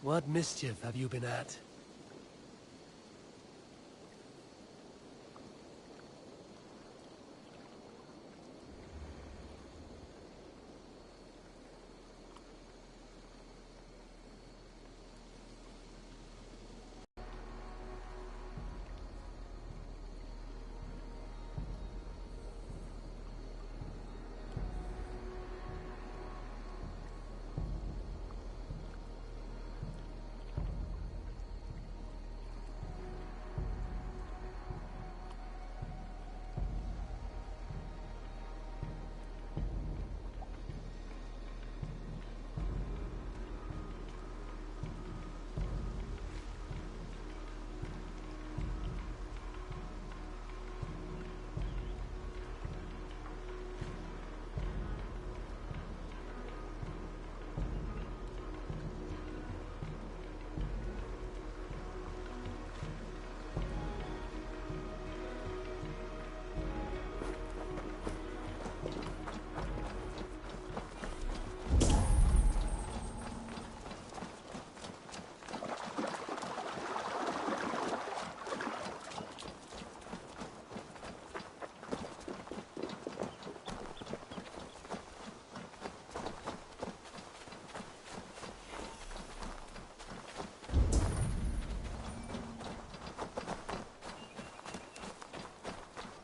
What mischief have you been at?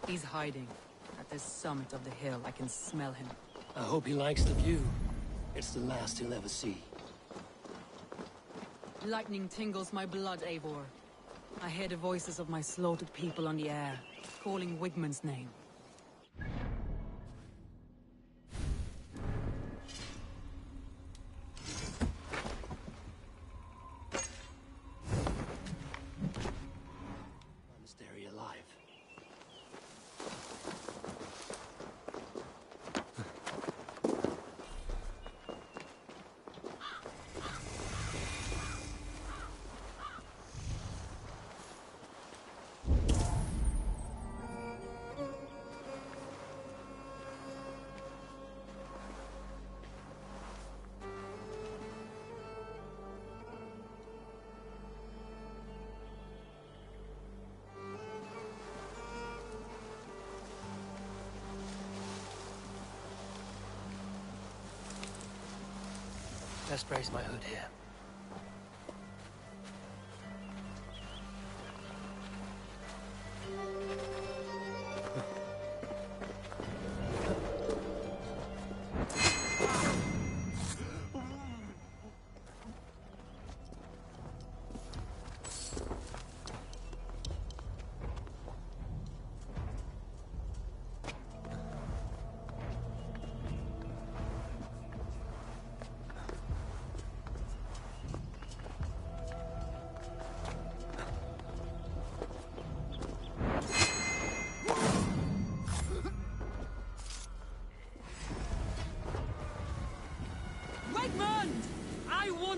He's hiding. At the summit of the hill, I can smell him. I hope he likes the view. It's the last he'll ever see. Lightning tingles my blood, Eivor. I hear the voices of my slaughtered people on the air, calling Wigmund's name. Monastery alive. Best brace my hood here.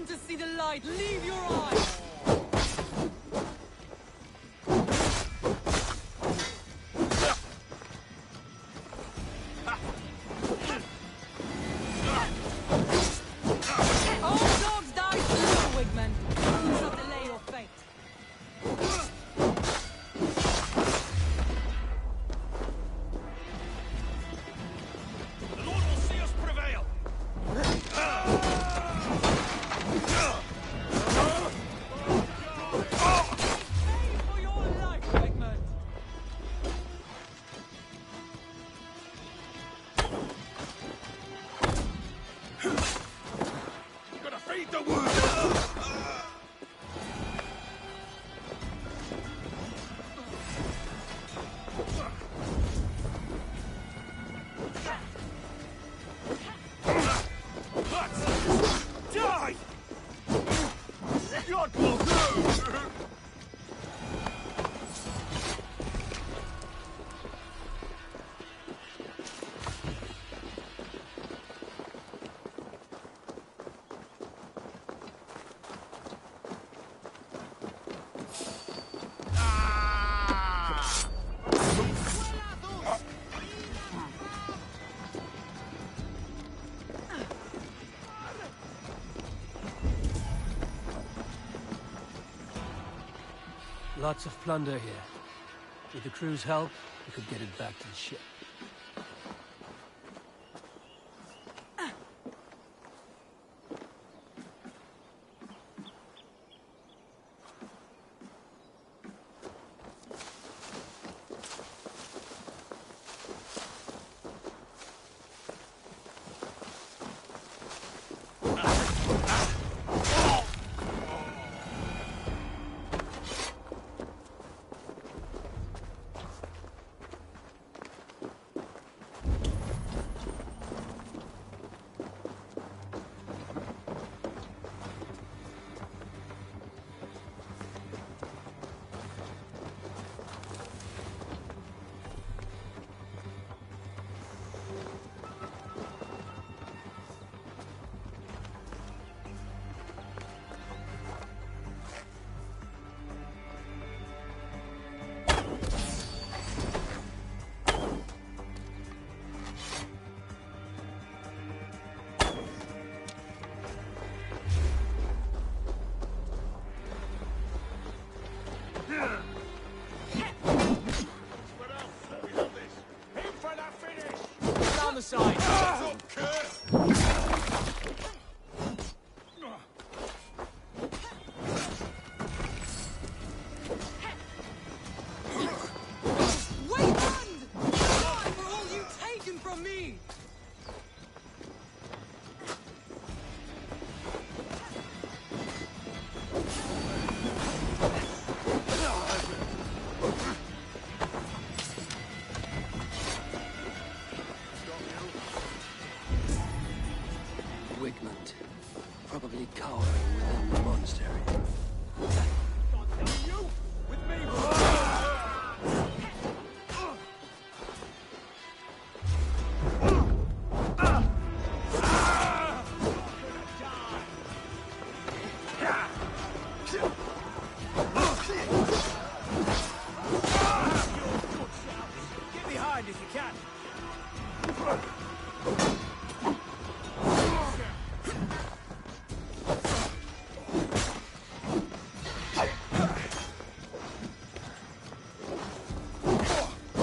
want to see the light, leave your eyes! All dogs die too, Wigman. You shall delay your fate. The Lord will see us prevail! For your life, Wigman. You gotta feed the wound! Die! God will do! Lots of plunder here. With the crew's help, we could get it back to the ship. Down the side! Wait, Bond! Die for all you've taken from me! Wigmund, probably cowering within the monastery. Get behind if you can!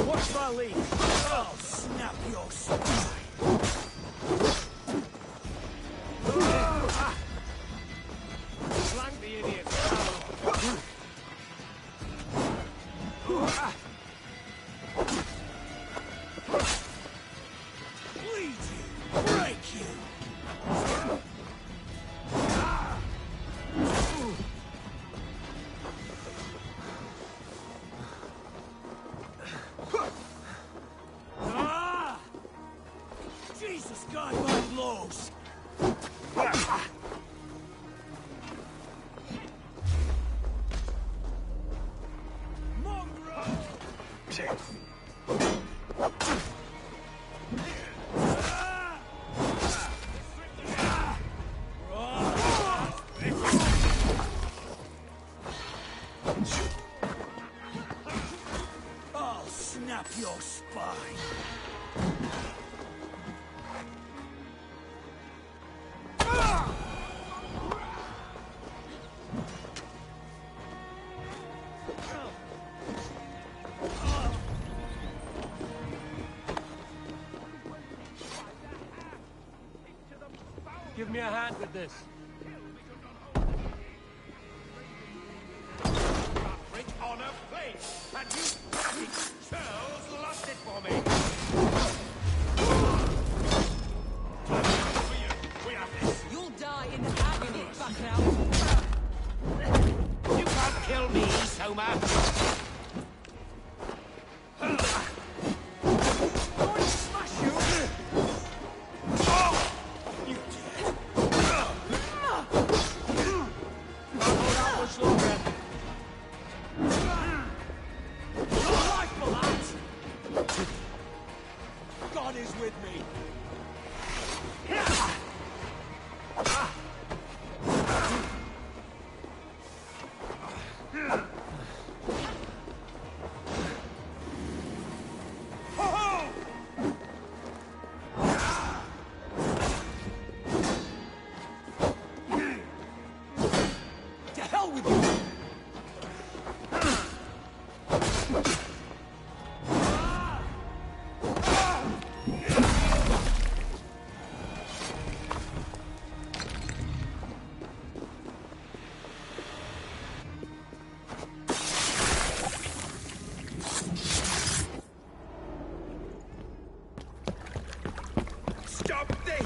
Watch my lead! I'll snap your spine! Flank the idiot! Bleed you! Break you! Jesus, God, my blows! Give me a hand with this. Bridge on a plate, and you bloody churls lost it for me. We have this. You'll die in agony, Buckout. You can't kill me, Soma.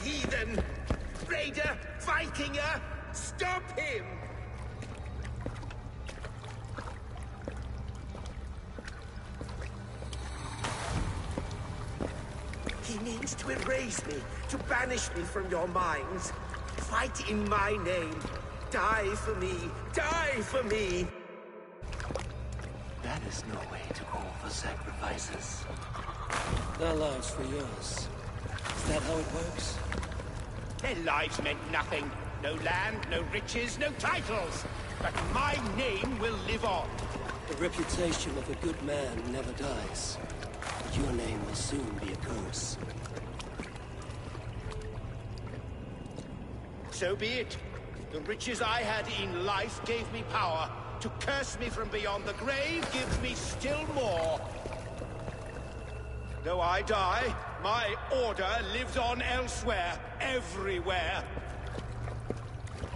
Heathen! Raider! Vikinger! Stop him! He means to erase me, to banish me from your minds. Fight in my name. Die for me. Die for me! That is no way to call for sacrifices. Their lives for yours. Is that how it works? Their lives meant nothing. No land, no riches, no titles. But my name will live on. The reputation of a good man never dies. But your name will soon be a curse. So be it. The riches I had in life gave me power. To curse me from beyond the grave gives me still more. Though I die, my order lives on elsewhere, everywhere.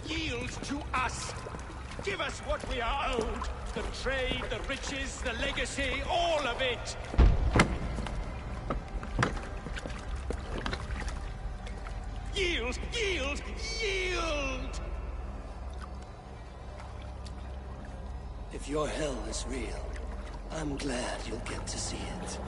Yield to us. Give us what we are owed. The trade, the riches, the legacy, all of it. Yield, yield, yield! If your hell is real, I'm glad you'll get to see it.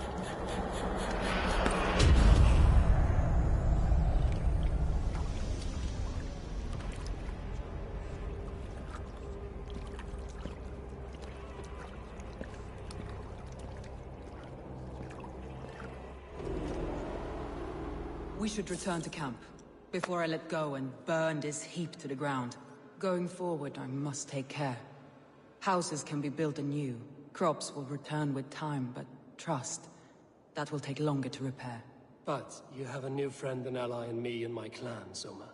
We should return to camp, before I let go and burn this heap to the ground. Going forward, I must take care. Houses can be built anew. Crops will return with time, but trust, that will take longer to repair. But you have a new friend and ally in me and my clan, Soma.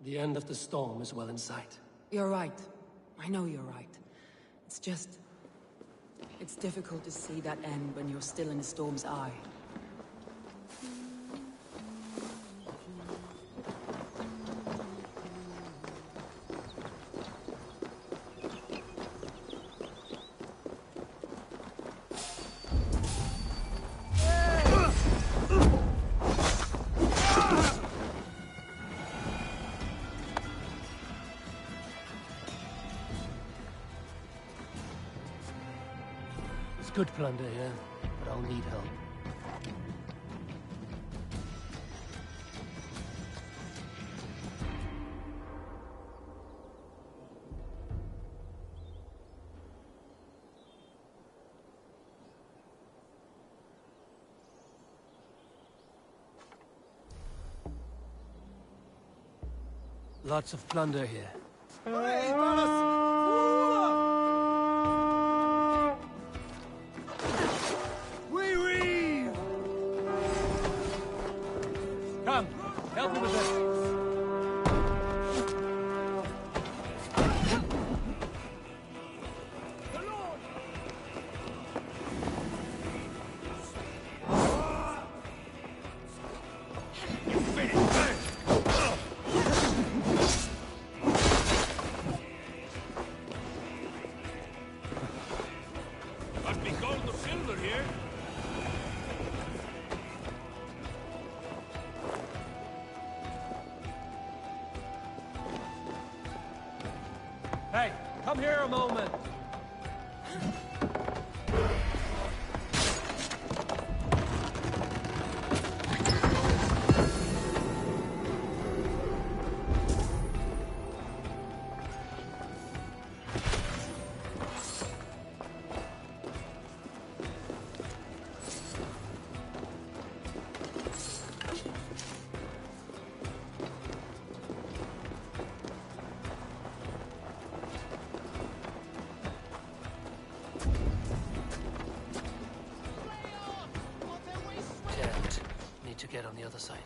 The end of the storm is well in sight. You're right. I know you're right. It's just... it's difficult to see that end when you're still in the storm's eye. Good plunder here, but I'll need help. Lots of plunder here. Hey, fellas! Come, help me with this. You finished! Hey, come here a moment. Need to get on the other side.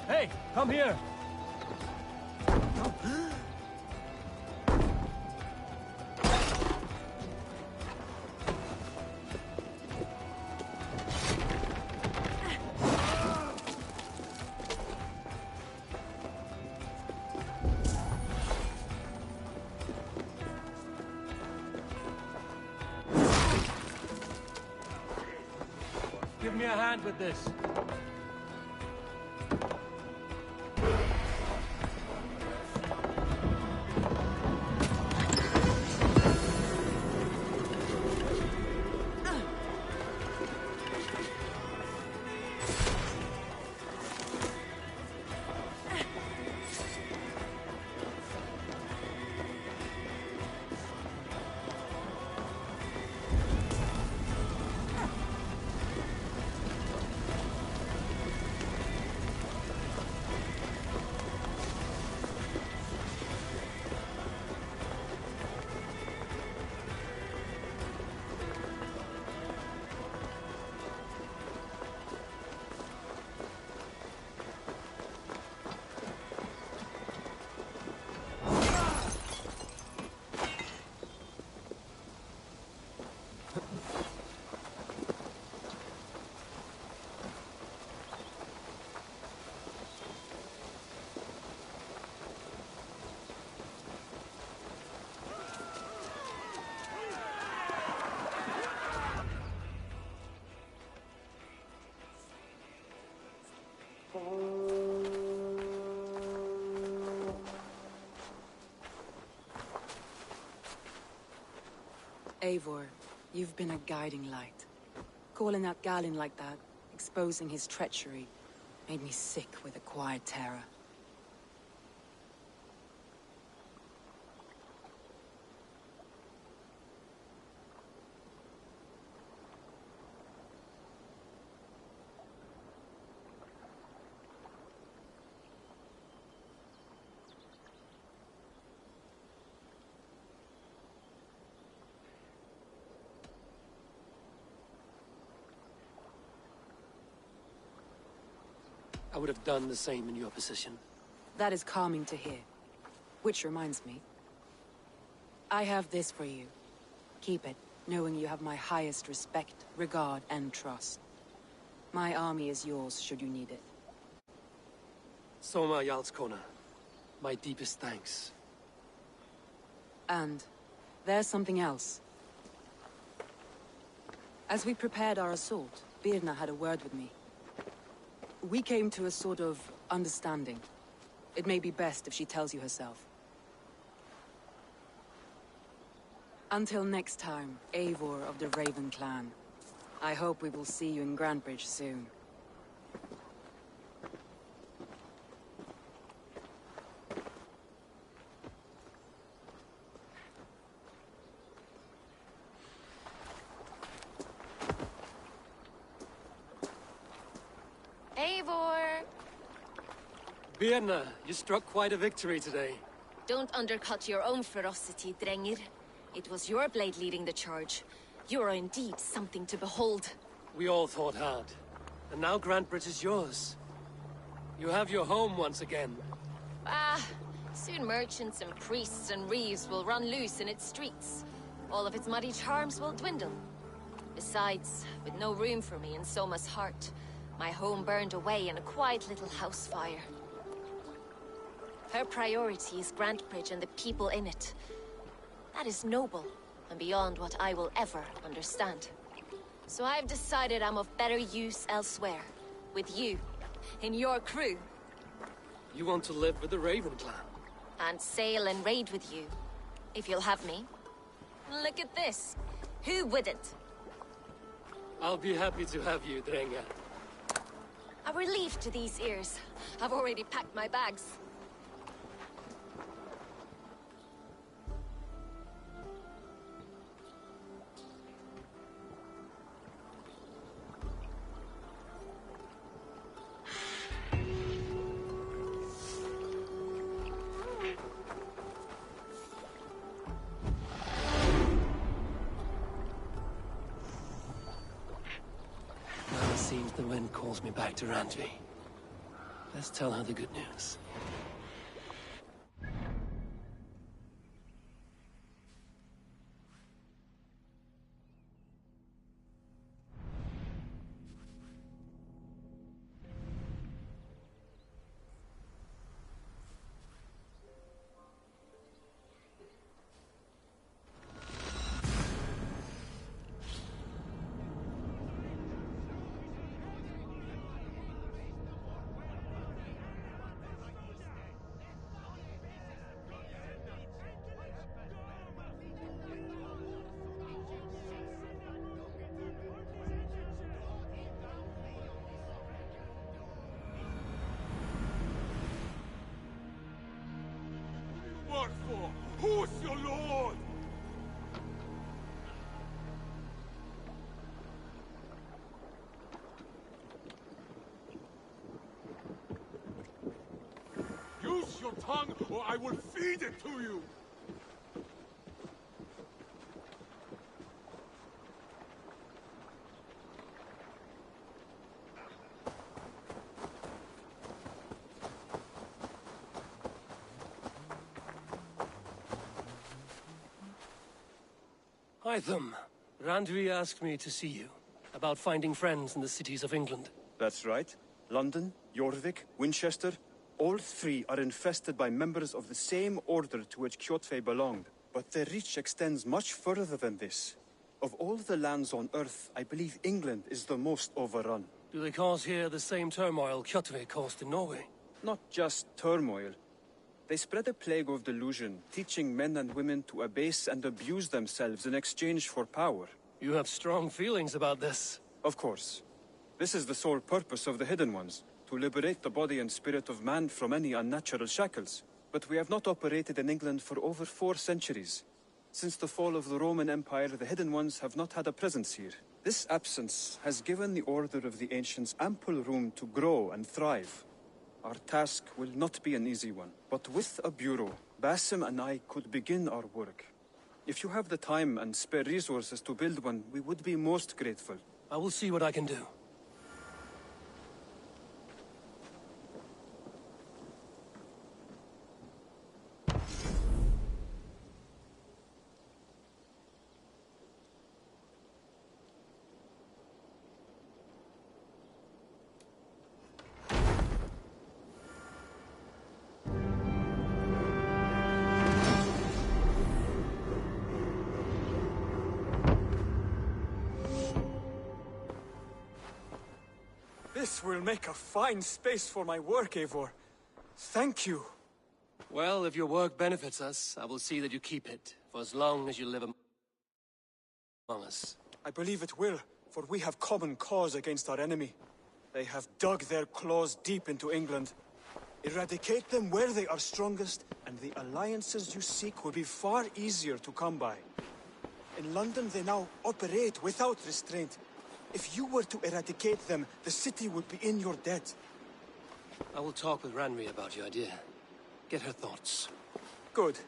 Hey, come here! Give me a hand with this. Eivor, you've been a guiding light. Calling out Galinn like that, exposing his treachery, made me sick with a quiet terror. I would have done the same in your position. That is calming to hear. Which reminds me. I have this for you. Keep it, knowing you have my highest respect, regard, and trust. My army is yours, should you need it. Soma Jarlskona, my deepest thanks. And there's something else. As we prepared our assault, Birna had a word with me. We came to a sort of understanding. It may be best if she tells you herself. Until next time, Eivor of the Raven Clan. I hope we will see you in Grantebridge soon. Eivor! Birna, you struck quite a victory today. Don't undercut your own ferocity, Drengir. It was your blade leading the charge. You are indeed something to behold. We all fought hard. And now Grantebridge is yours. You have your home once again. Soon merchants and priests and reeves will run loose in its streets. All of its muddy charms will dwindle. Besides, with no room for me in Soma's heart, my home burned away in a quiet little house fire. Her priority is Grantbridge and the people in it. That is noble, and beyond what I will ever understand. So I've decided I'm of better use elsewhere. With you. In your crew. You want to live with the Raven clan? And sail and raid with you. If you'll have me. Look at this. Who wouldn't? I'll be happy to have you, Drenga. A relief to these ears. I've already packed my bags. Now it seems the wind calls me back to Randvi. Let's tell her the good news. What for? Who's your lord? Use your tongue, or I will feed it to you! Hytham, Randvi asked me to see you, about finding friends in the cities of England. That's right. London, Jorvik, Winchester, all three are infested by members of the same order to which Kjotve belonged. But their reach extends much further than this. Of all the lands on Earth, I believe England is the most overrun. Do they cause here the same turmoil Kjotve caused in Norway? Not just turmoil. They spread a plague of delusion, teaching men and women to abase and abuse themselves in exchange for power. You have strong feelings about this. Of course. This is the sole purpose of the Hidden Ones, to liberate the body and spirit of man from any unnatural shackles. But we have not operated in England for over 4 centuries. Since the fall of the Roman Empire, the Hidden Ones have not had a presence here. This absence has given the Order of the Ancients ample room to grow and thrive. Our task will not be an easy one, but with a bureau, Basim and I could begin our work. If you have the time and spare resources to build one, we would be most grateful. I will see what I can do. This will make a fine space for my work, Eivor. Thank you. Well, if your work benefits us, I will see that you keep it, for as long as you live among us. I believe it will, for we have common cause against our enemy. They have dug their claws deep into England. Eradicate them where they are strongest, and the alliances you seek will be far easier to come by. In London, they now operate without restraint. If you were to eradicate them, the city would be in your debt. I will talk with Randvi about your idea. Get her thoughts. Good.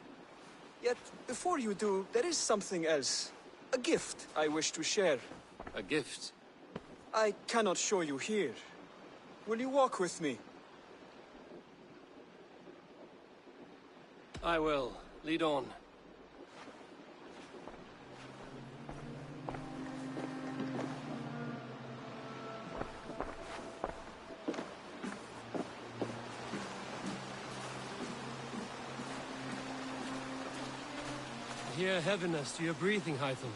Yet, before you do, there is something else. A gift I wish to share. A gift? I cannot show you here. Will you walk with me? I will. Lead on. hear heaviness to your breathing, Hytham.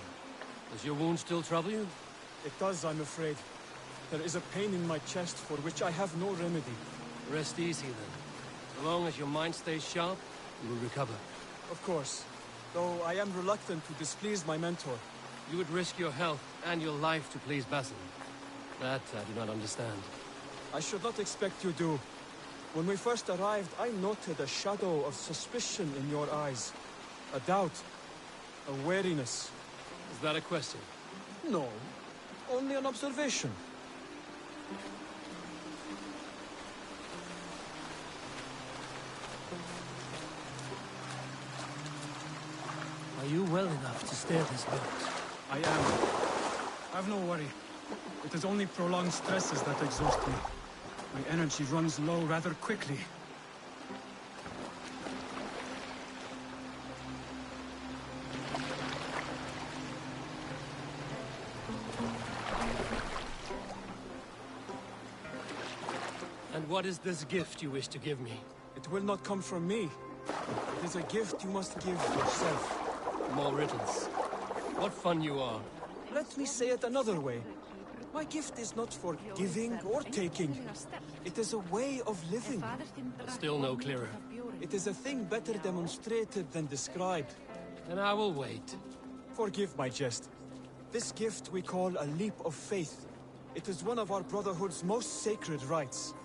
Does your wound still trouble you? It does, I'm afraid. There is a pain in my chest for which I have no remedy. Rest easy, then. So long as your mind stays sharp, you will recover. Of course. Though I am reluctant to displease my mentor. You would risk your health and your life to please Basin. That I do not understand. I should not expect you do. When we first arrived, I noted a shadow of suspicion in your eyes. A doubt. A wariness. Is that a question? No. Only an observation. Are you well enough to steer this boat? I am. Have no worry. It is only prolonged stresses that exhaust me. My energy runs low rather quickly. And what is this gift you wish to give me? It will not come from me. It is a gift you must give yourself. More riddles. What fun you are. Let me say it another way. My gift is not for giving or taking. It is a way of living. Still no clearer. It is a thing better demonstrated than described. Then I will wait. Forgive my jest. This gift we call a leap of faith. It is one of our Brotherhood's most sacred rites.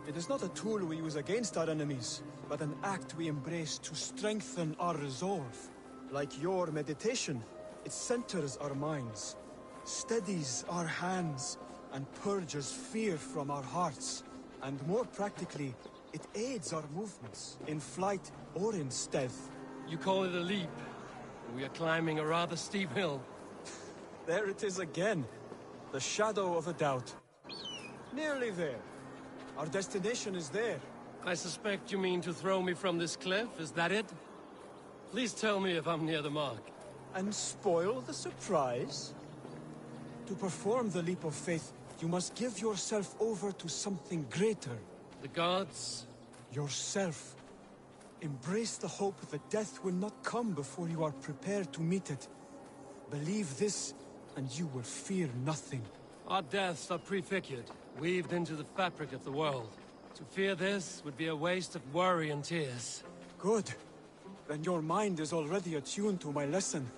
It is not a tool we use against our enemies, but an act we embrace to strengthen our resolve. Like your meditation, it centers our minds, steadies our hands, and purges fear from our hearts. And more practically, it aids our movements, in flight or in stealth. You call it a leap. We are climbing a rather steep hill. There it is again. The shadow of a doubt. Nearly there. Our destination is there. I suspect you mean to throw me from this cliff, is that it? Please tell me if I'm near the mark. And spoil the surprise? To perform the leap of faith, you must give yourself over to something greater. The gods? Yourself. Embrace the hope that death will not come before you are prepared to meet it. Believe this, and you will fear nothing. Our deaths are prefigured, weaved into the fabric of the world. To fear this would be a waste of worry and tears. Good. Then your mind is already attuned to my lesson.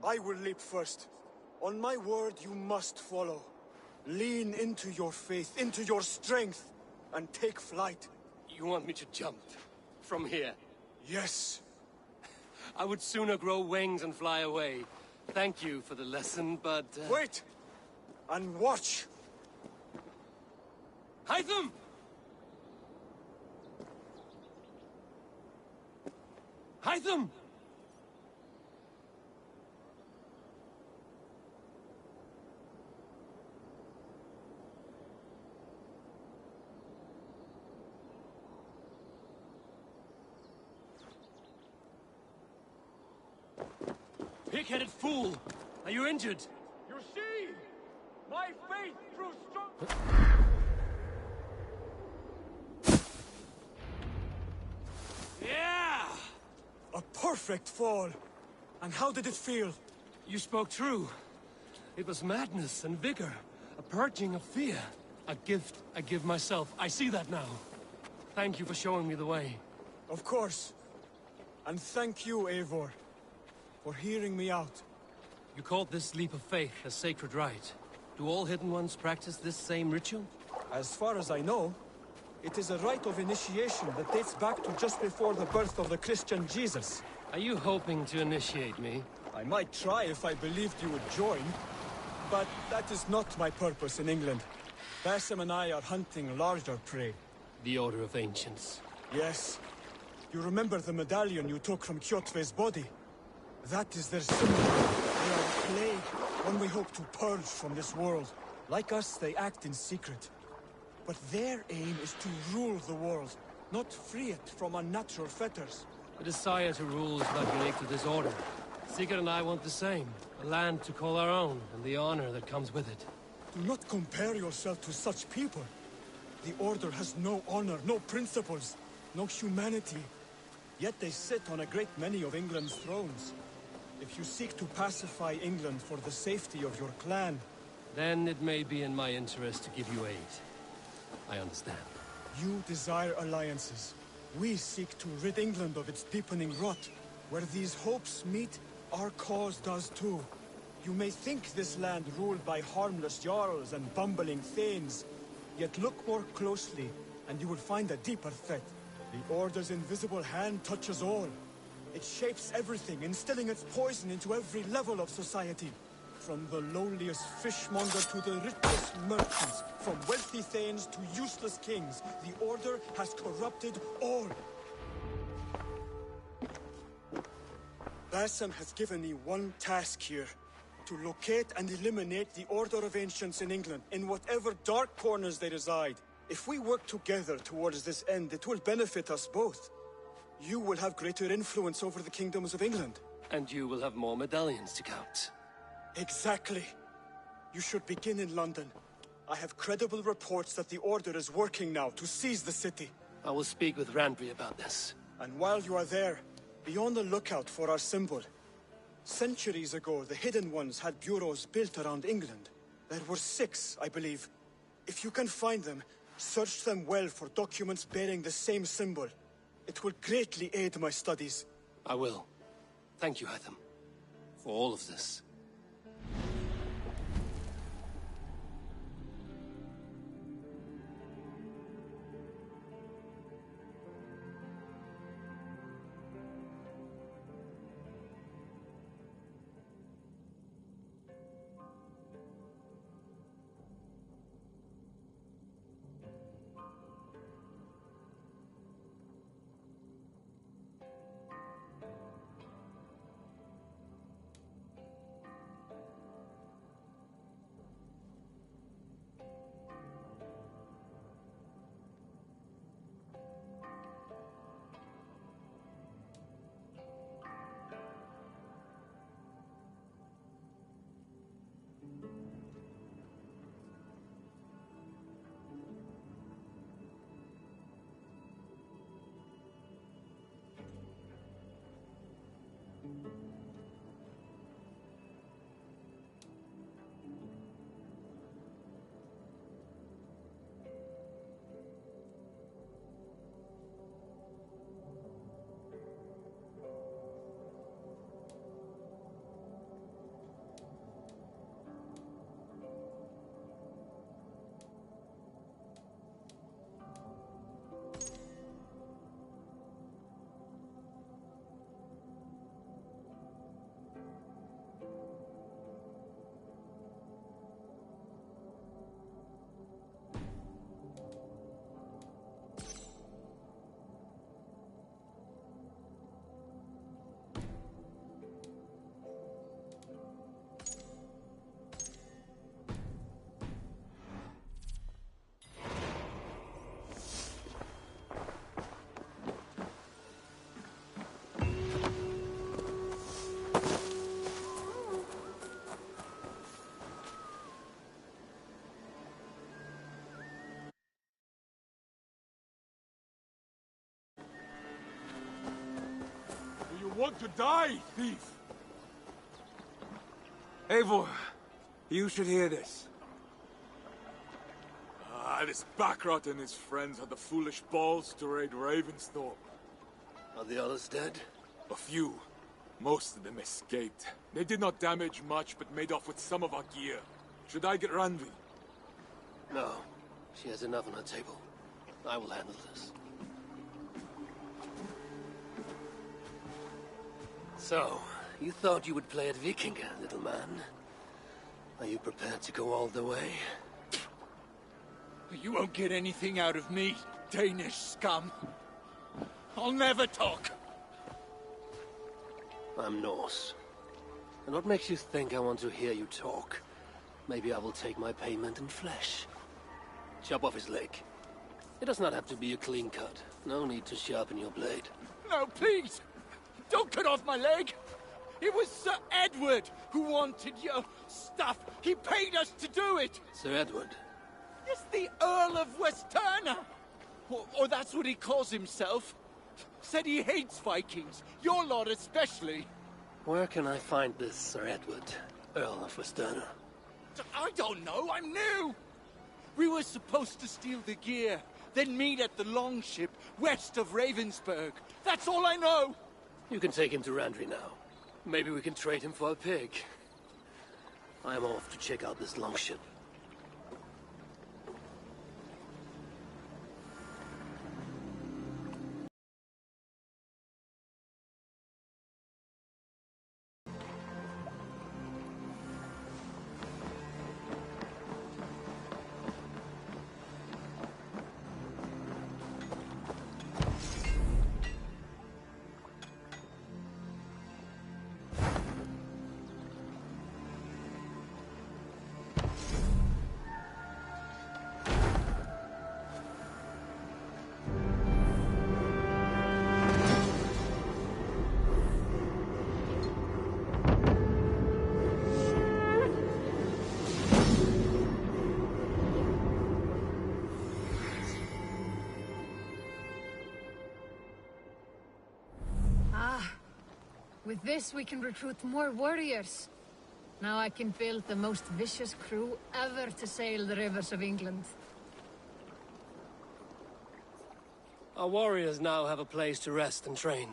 I will leap first. On my word, you must follow. Lean into your faith, into your strength, and take flight. You want me to jump? From here? Yes. I would sooner grow wings and fly away. Thank you for the lesson, but... Wait! And watch! Hytham! Hytham! Pig-headed fool! Are you injured? You see? My faith proves strong. Yeah! A perfect fall! And how did it feel? You spoke true. It was madness and vigor. A purging of fear. A gift I give myself. I see that now. Thank you for showing me the way. Of course. And thank you, Eivor, for hearing me out. You called this leap of faith a sacred rite. Do all Hidden Ones practice this same ritual? As far as I know, it is a rite of initiation that dates back to just before the birth of the Christian Jesus. Are you hoping to initiate me? I might try if I believed you would join, but that is not my purpose in England. Basim and I are hunting larger prey. The Order of Ancients. Yes. You remember the medallion you took from Kjotve's body? That is their symbol. They are a plague, one we hope to purge from this world. Like us, they act in secret. But their aim is to rule the world, not free it from unnatural fetters. The desire to rule is not unique to this order. Sigurd and I want the same. A land to call our own, and the honor that comes with it. Do not compare yourself to such people. The Order has no honor, no principles, no humanity. Yet they sit on a great many of England's thrones. If you seek to pacify England for the safety of your clan... Then it may be in my interest to give you aid. I understand. You desire alliances. We seek to rid England of its deepening rot. Where these hopes meet, our cause does too. You may think this land ruled by harmless jarls and bumbling thanes. Yet look more closely, and you will find a deeper threat. The Order's invisible hand touches all. It shapes everything, instilling its poison into every level of society. From the lowliest fishmonger to the richest merchants, from wealthy thanes to useless kings, the Order has corrupted all. Bassam has given me one task here. To locate and eliminate the Order of Ancients in England, in whatever dark corners they reside. If we work together towards this end, it will benefit us both. You will have greater influence over the kingdoms of England. And you will have more medallions to count. Exactly. You should begin in London. I have credible reports that the Order is working now to seize the city. I will speak with Randbury about this. And while you are there, be on the lookout for our symbol. Centuries ago, the Hidden Ones had bureaus built around England. There were 6, I believe. If you can find them, search them well for documents bearing the same symbol. It will greatly aid my studies. I will. Thank you, Hytham, for all of this. Want to die, thief! Eivor, you should hear this. This Backrot and his friends had the foolish balls to raid Ravensthorpe. Are the others dead? A few. Most of them escaped. They did not damage much, but made off with some of our gear. Should I get Randvi? No. She has enough on her table. I will handle this. So, you thought you would play at Vikinga, little man? Are you prepared to go all the way? You won't get anything out of me, Danish scum. I'll never talk. I'm Norse. And what makes you think I want to hear you talk? Maybe I will take my payment in flesh. Chop off his leg. It does not have to be a clean cut. No need to sharpen your blade. No, please! Don't cut off my leg! It was Sir Edward who wanted your stuff. He paid us to do it! Sir Edward? Yes, the Earl of Westerna! Or that's what he calls himself. Said he hates Vikings, your lot especially. Where can I find this Sir Edward, Earl of Westerna? I don't know, I'm new! We were supposed to steal the gear, then meet at the longship west of Ravensburg. That's all I know! You can take him to Randri now. Maybe we can trade him for a pig. I'm off to check out this longship. With this, we can recruit more warriors. Now I can build the most vicious crew ever to sail the rivers of England. Our warriors now have a place to rest and train.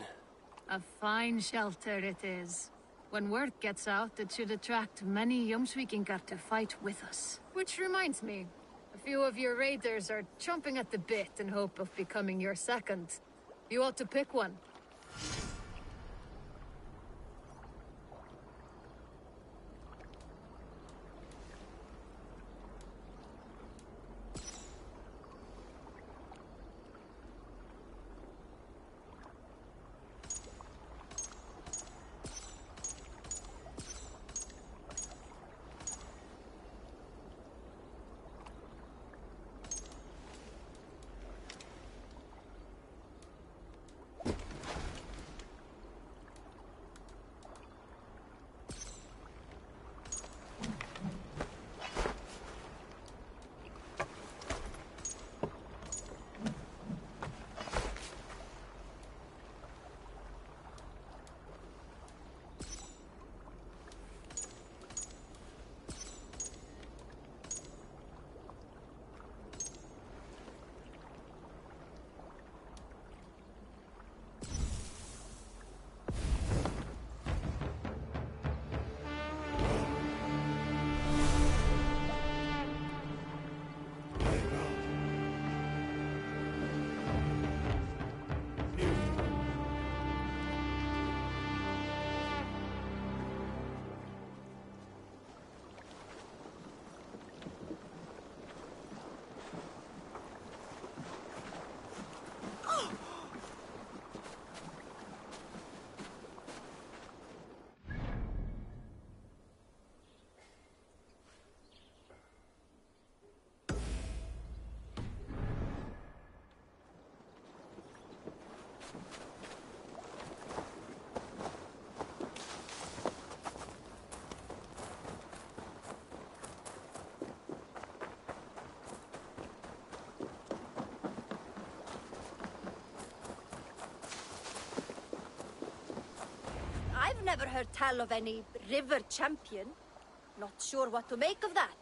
A fine shelter it is. When word gets out, it should attract many Jomsvikingar to fight with us. Which reminds me, a few of your raiders are chomping at the bit in hope of becoming your second. You ought to pick one. I've never heard tell of any river champion. Not sure what to make of that.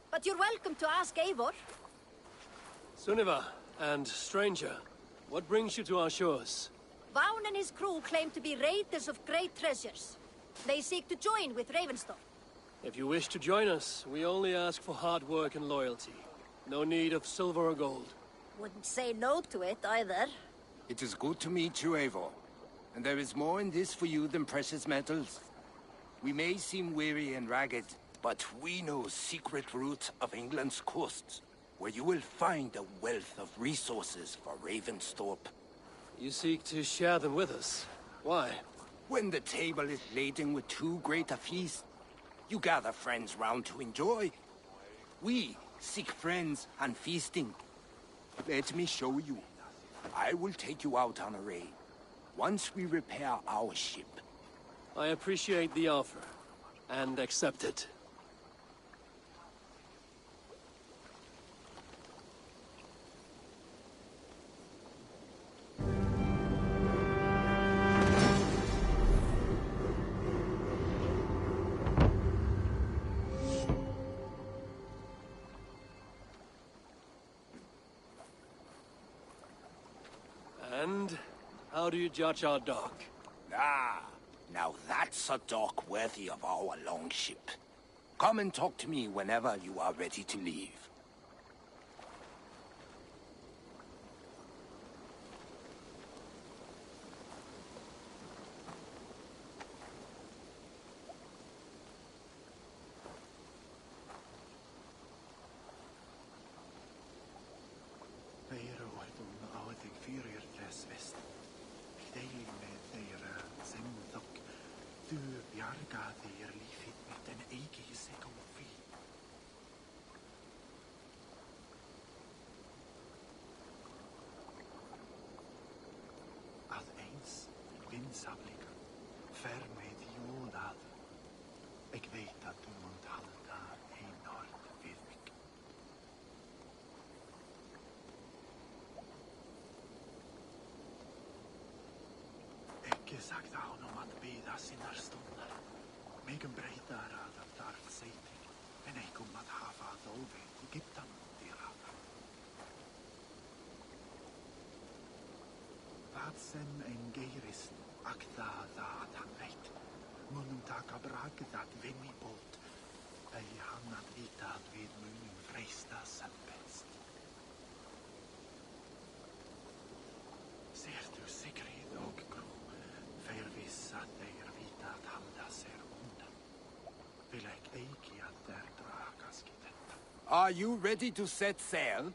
But you're welcome to ask Eivor. Sunniva, and stranger, what brings you to our shores? Vaun and his crew claim to be raiders of great treasures. They seek to join with Ravenstone. If you wish to join us, we only ask for hard work and loyalty. No need of silver or gold. Wouldn't say no to it, either. It is good to meet you, Eivor. And there is more in this for you than precious metals. We may seem weary and ragged, but we know secret routes of England's coasts, where you will find a wealth of resources for Ravensthorpe. You seek to share them with us. Why? When the table is laden with too great a feast, you gather friends round to enjoy. We seek friends and feasting. Let me show you. I will take you out on a raid, once we repair our ship. I appreciate the offer, and accept it. And how do you judge our dock? Ah, now that's a dock worthy of our longship. Come and talk to me whenever you are ready to leave. Ik weet dat u moet halda enorm virk. Ik zag honom att bida sina stunder. Megen breda rada tarf seiting. En ik kom att hava dove Egypten till rada. Vad sen en geirisen akta da att han vet. Munum taka braket vinni båt. Ei han att vita att vid munum fresta som bäst. Ser du Sigrid och Gro? Förviss att de vita att halda ser undan. Vill jag ej att der drakas detta. Are you ready to set sail?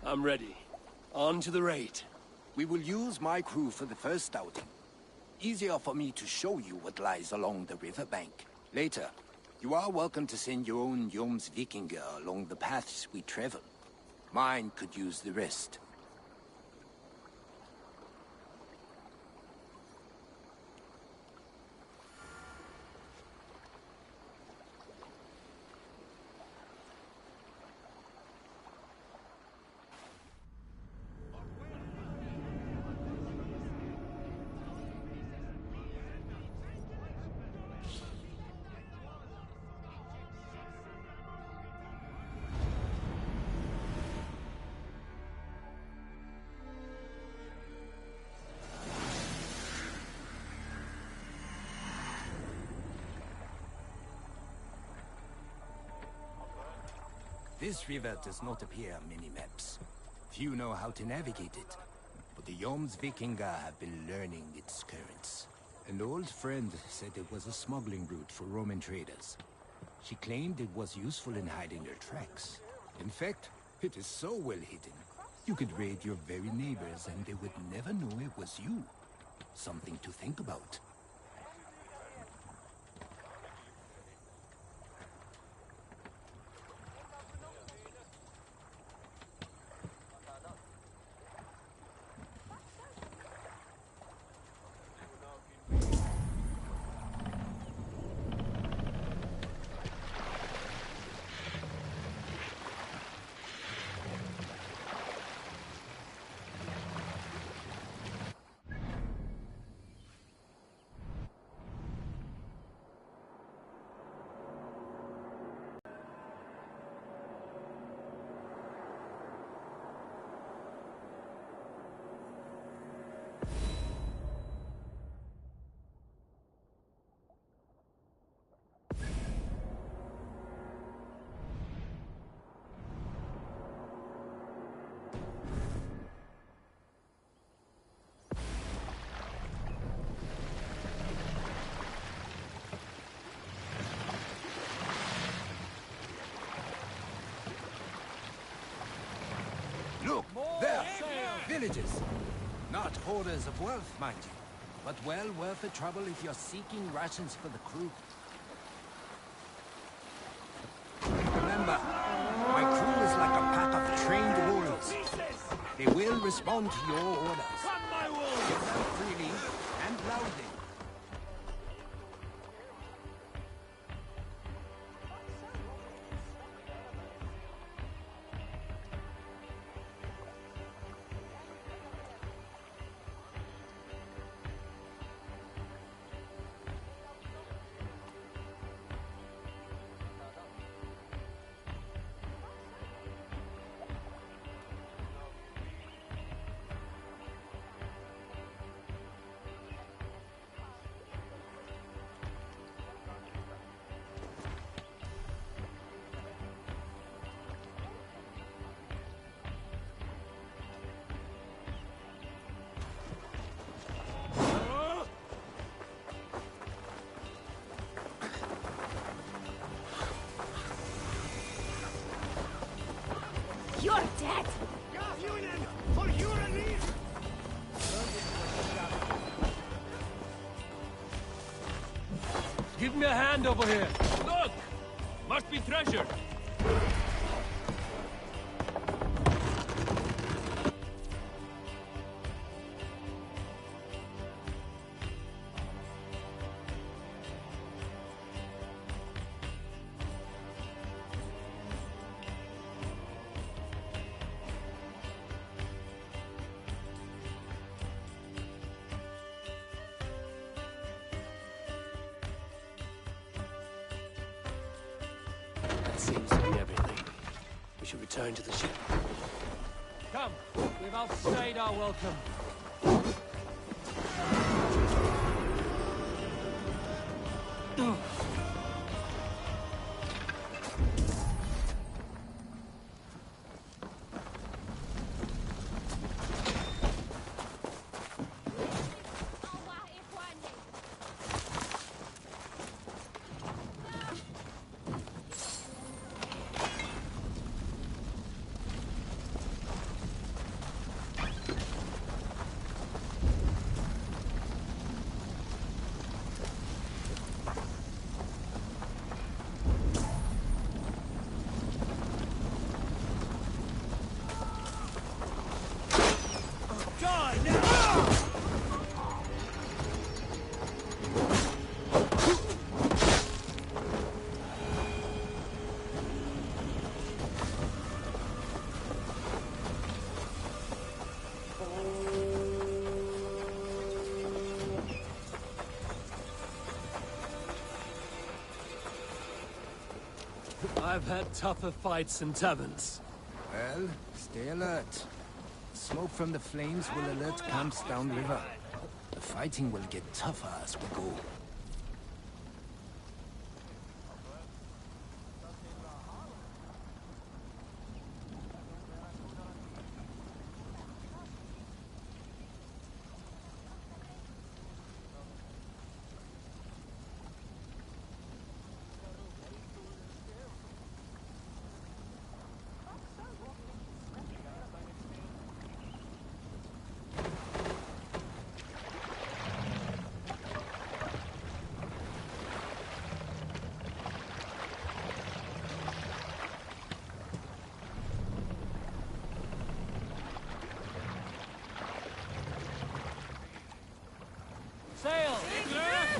I'm ready. On to the raid. We will use my crew for the first outing. Easier for me to show you what lies along the riverbank. Later, you are welcome to send your own Jomsvikinger along the paths we travel. Mine could use the rest. This river does not appear on many maps. Few know how to navigate it, but the Jomsvikinger have been learning its currents. An old friend said it was a smuggling route for Roman traders. She claimed it was useful in hiding their tracks. In fact, it is so well hidden, you could raid your very neighbors and they would never know it was you. Something to think about. villages. Not hoarders of wealth, mind you, but well worth the trouble if you're seeking rations for the crew. Remember, my crew is like a pack of trained wolves. They will respond to your orders. Give them freely and loudly. You're dead! Give me a hand over here. Look! Must be treasure. Seems to be everything. We should return to the ship. Come, we've outstayed our welcome. I've had tougher fights in taverns. Well, stay alert. Smoke from the flames will alert camps downriver. The fighting will get tougher as we go. Sail!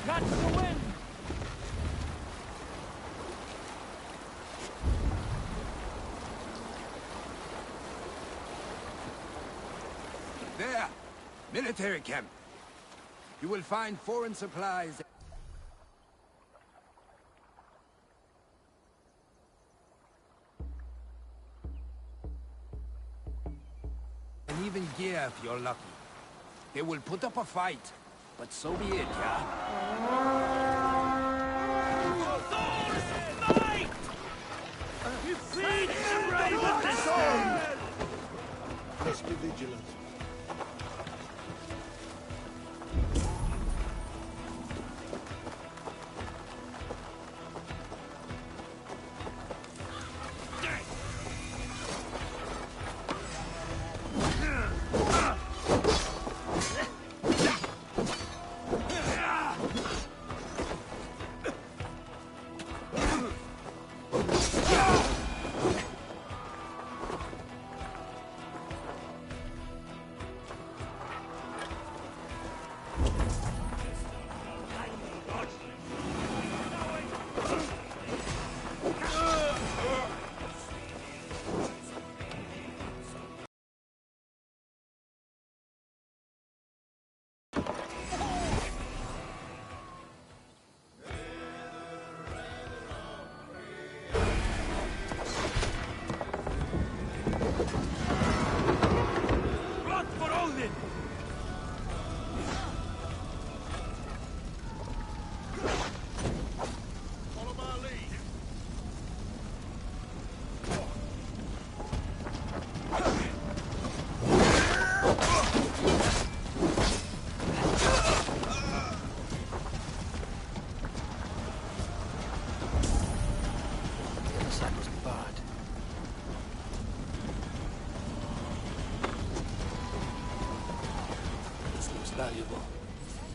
Catch the wind! There! Military camp. You will find foreign supplies. And even gear if you're lucky. They will put up a fight. But so be it, yeah? Let's be vigilant. Valuable.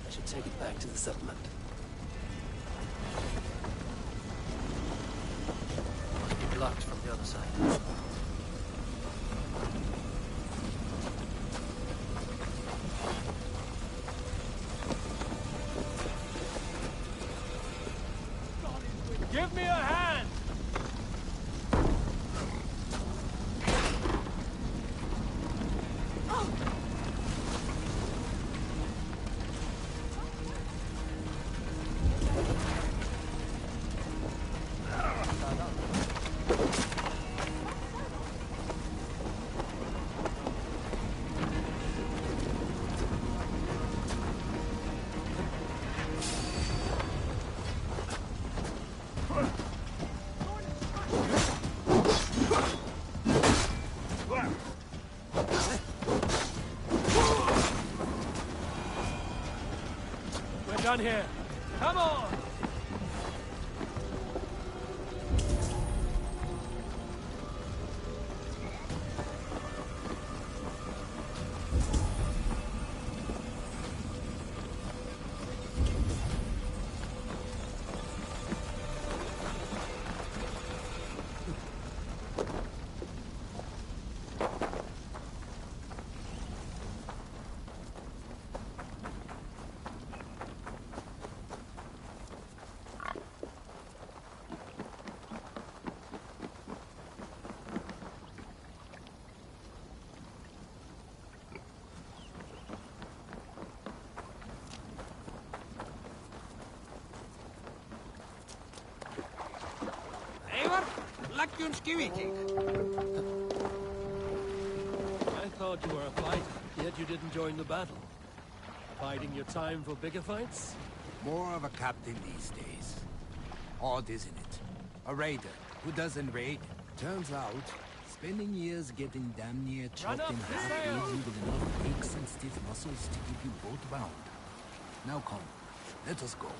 I should take it back to the settlement. Must be blocked from the other side. Give me a hand! Done here. Come on! I thought you were a fighter, yet you didn't join the battle. Biding your time for bigger fights? More of a captain these days. Odd, isn't it? A raider who doesn't raid. Turns out, spending years getting damn near chopped in half leaves you with enough aches and stiff muscles to keep you boat bound. Now come, let us go.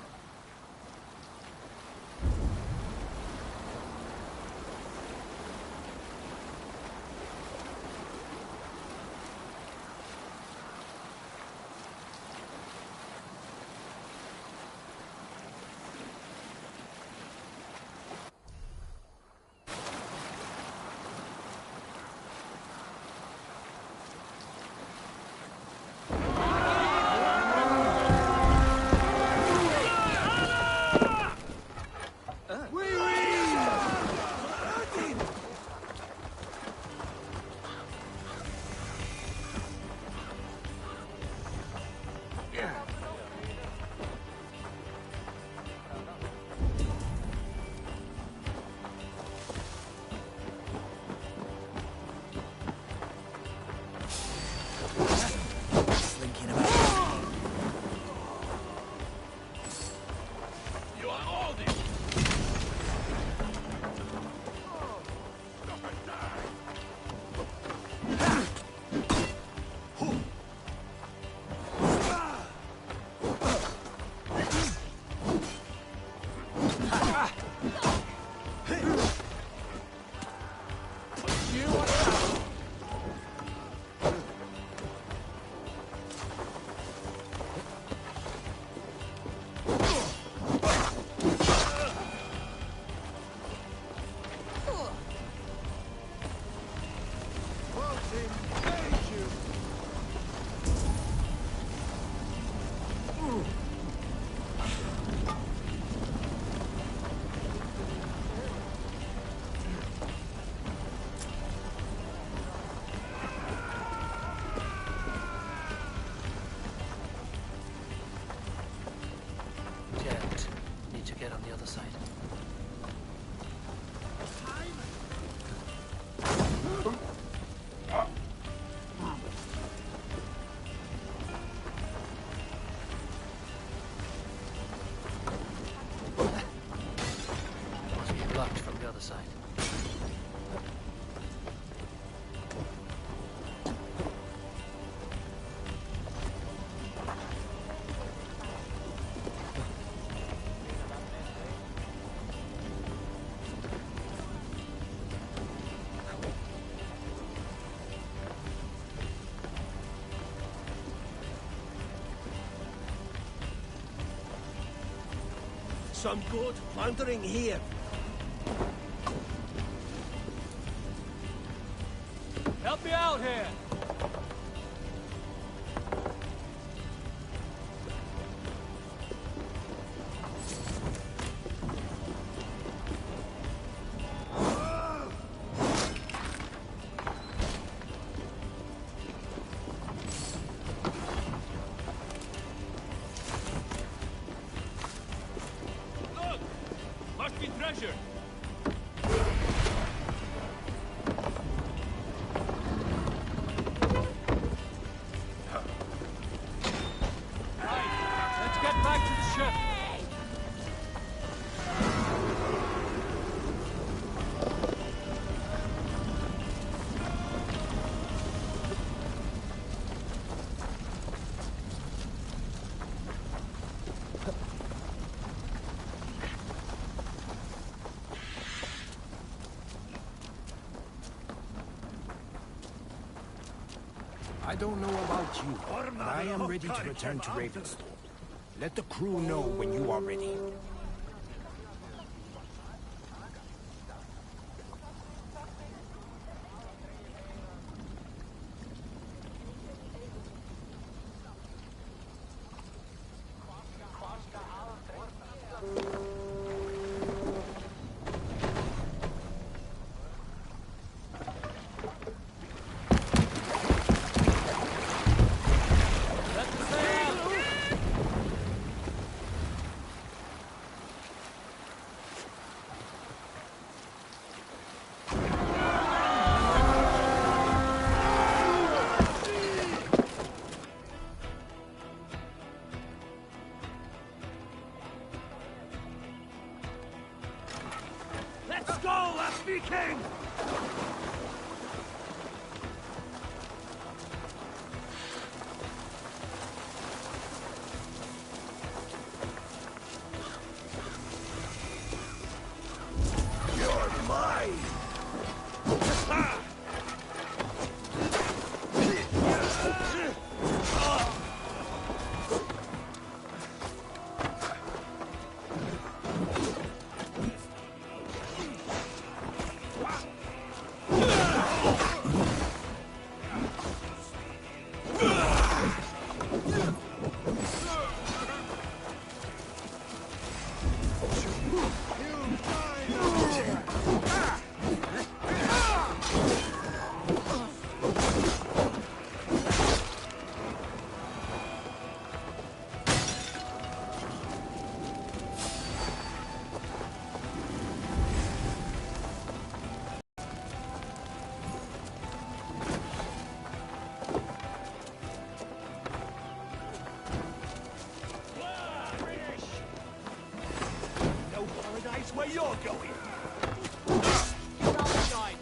some good plundering here. Help me out here! Look! Must be treasure! Let's get back to the ship! I don't know about you, but I am ready to return to Ravensthorpe. Let the crew know when you are ready. Let's go, King! You're mine! Where you're going? Get outside!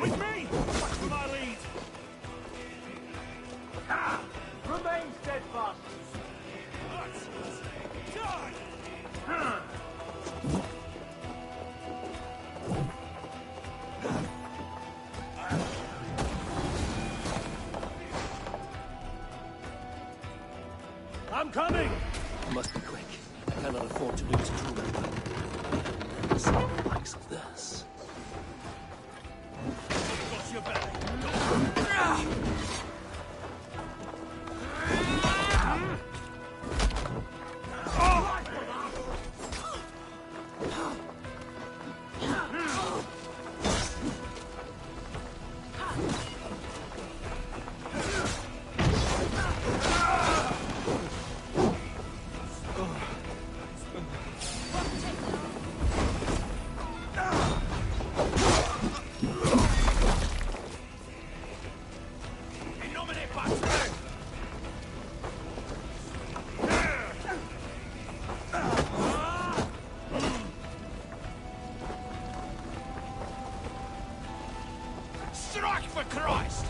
With me! Follow my lead! Remain steadfast! I'm coming! I must be quick. I cannot afford to lose a crew member. I've never seen the likes of this. Got your back. Strike for Christ!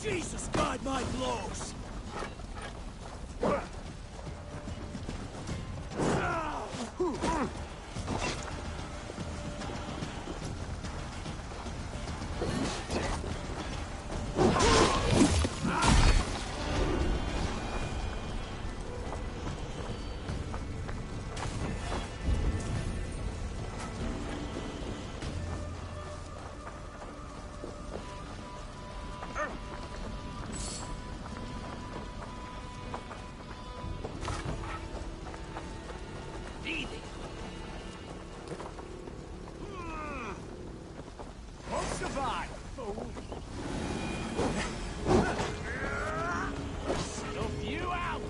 Jesus, guide my blows! Survive, fool! Stuff you out!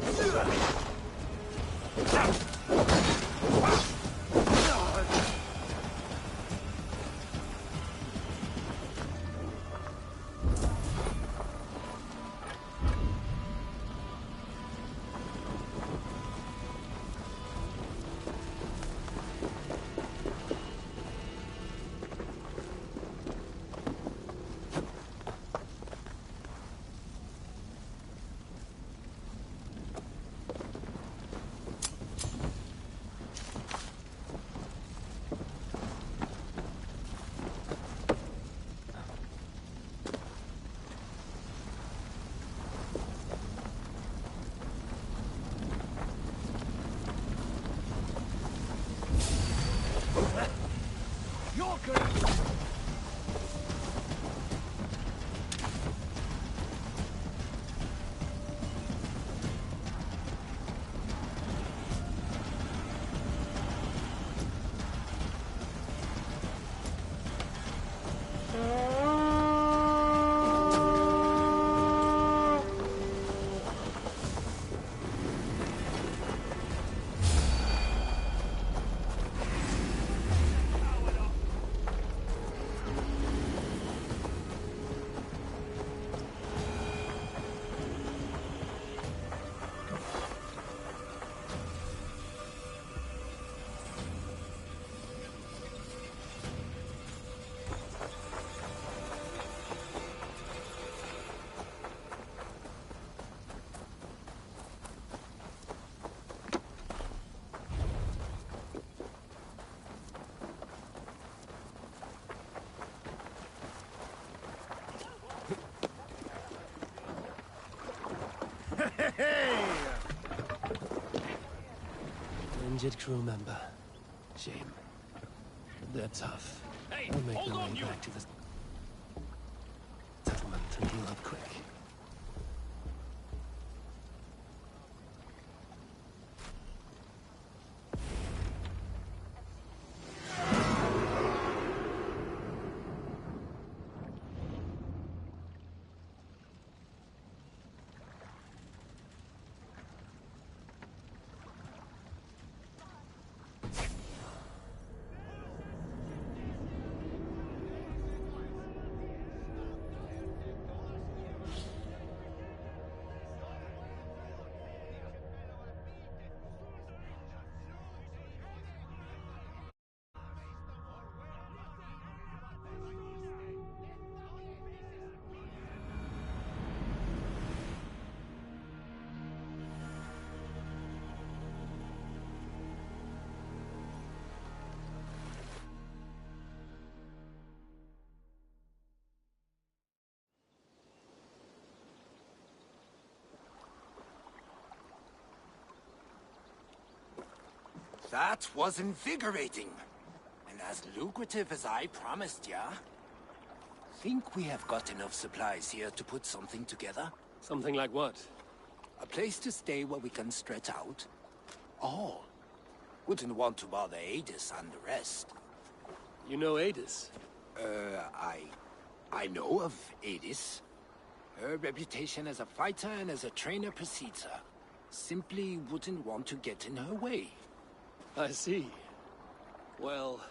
You're good. Injured crew member. Shame. They're tough. Hey, They'll make hold their on, way you! back to the settlement and heal up quick. That was invigorating. And as lucrative as I promised ya. Think we have got enough supplies here to put something together? Something like what? A place to stay where we can stretch out. All. Wouldn't want to bother Adis and the rest. You know Adis? I know of Adis. Her reputation as a fighter and as a trainer precedes her. Simply wouldn't want to get in her way. I see. Well,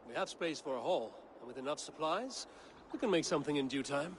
we have space for a hall, and with enough supplies, we can make something in due time.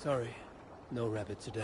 Sorry, no rabbit today.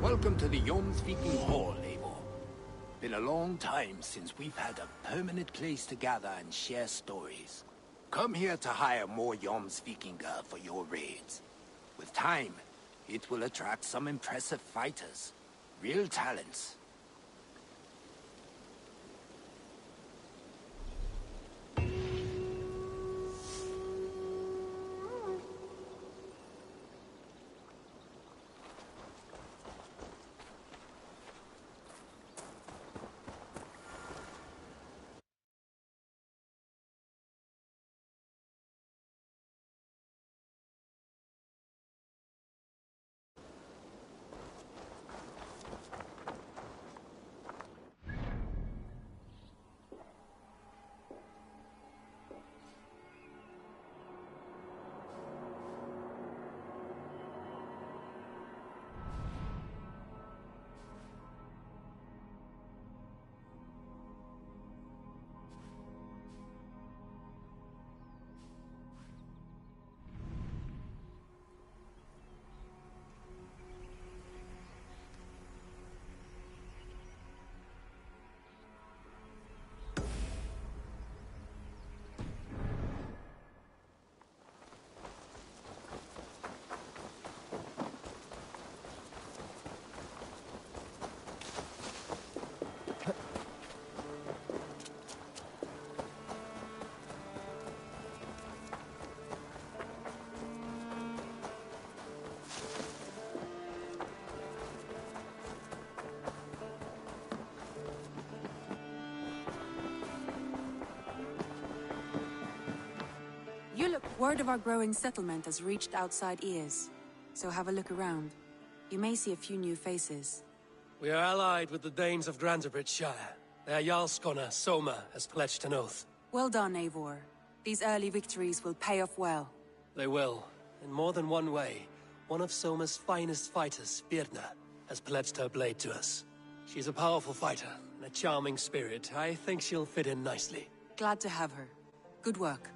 Welcome to the Jomsviking Hall, Eivor. Been a long time since we've had a permanent place to gather and share stories. Come here to hire more Jomsvikinga for your raids. With time, it will attract some impressive fighters. Real talents. Word of our growing settlement has reached outside ears, so have a look around. You may see a few new faces. We are allied with the Danes of Shire. Their Jarlskona, Soma, has pledged an oath. Well done, Eivor. These early victories will pay off well. They will. In more than one way. One of Soma's finest fighters, Birna, has pledged her blade to us. She's a powerful fighter, and a charming spirit. I think she'll fit in nicely. Glad to have her. Good work.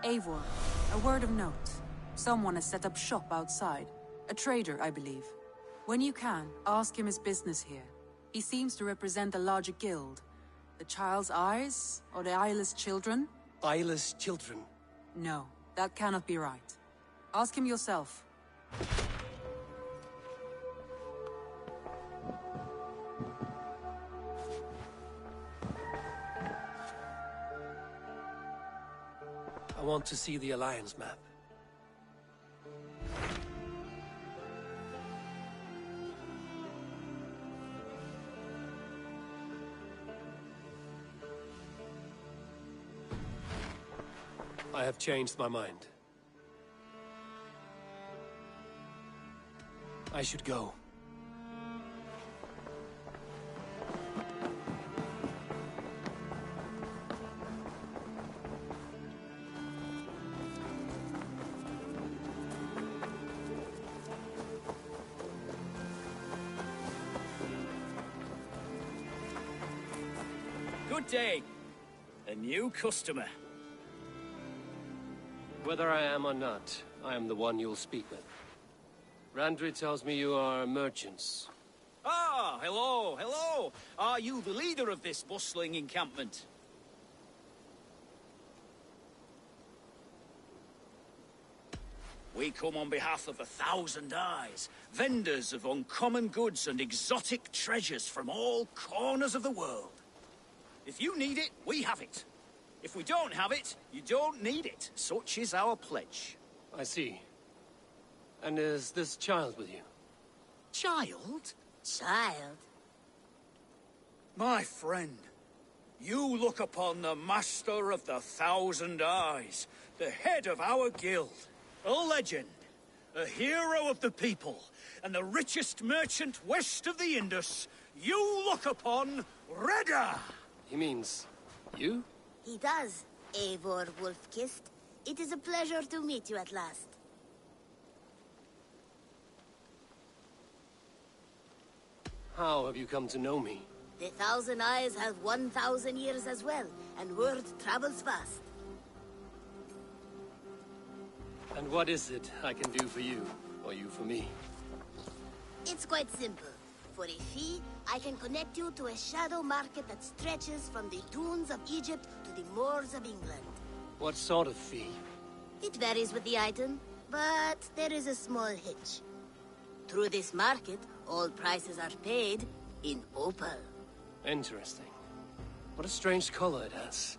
Eivor, a word of note. Someone has set up shop outside. A trader, I believe. When you can, ask him his business here. He seems to represent a larger guild. The Child's Eyes? Or the Eyeless Children? Eyeless Children? No, that cannot be right. Ask him yourself. I want to see the Alliance map. I have changed my mind. I should go. Good day. A new customer. Whether I am or not, I am the one you'll speak with. Randri tells me you are merchants. Ah, hello, hello. Are you the leader of this bustling encampment? We come on behalf of 1,000 Eyes, vendors of uncommon goods and exotic treasures from all corners of the world. If you need it, we have it. If we don't have it, you don't need it. Such is our pledge. I see. And is this child with you? Child? Child? My friend, you look upon the master of the 1,000 Eyes, the head of our guild, a legend, a hero of the people, and the richest merchant west of the Indus. You look upon Reda! He means you? He does, Eivor Wolf-Kissed. It is a pleasure to meet you at last. How have you come to know me? The 1,000 Eyes have 1,000 years as well, and word travels fast. And what is it I can do for you, or you for me? It's quite simple. For a fee, I can connect you to a shadow market that stretches from the dunes of Egypt to the moors of England. What sort of fee? It varies with the item, but there is a small hitch. Through this market, all prices are paid in opal. Interesting. What a strange color it has.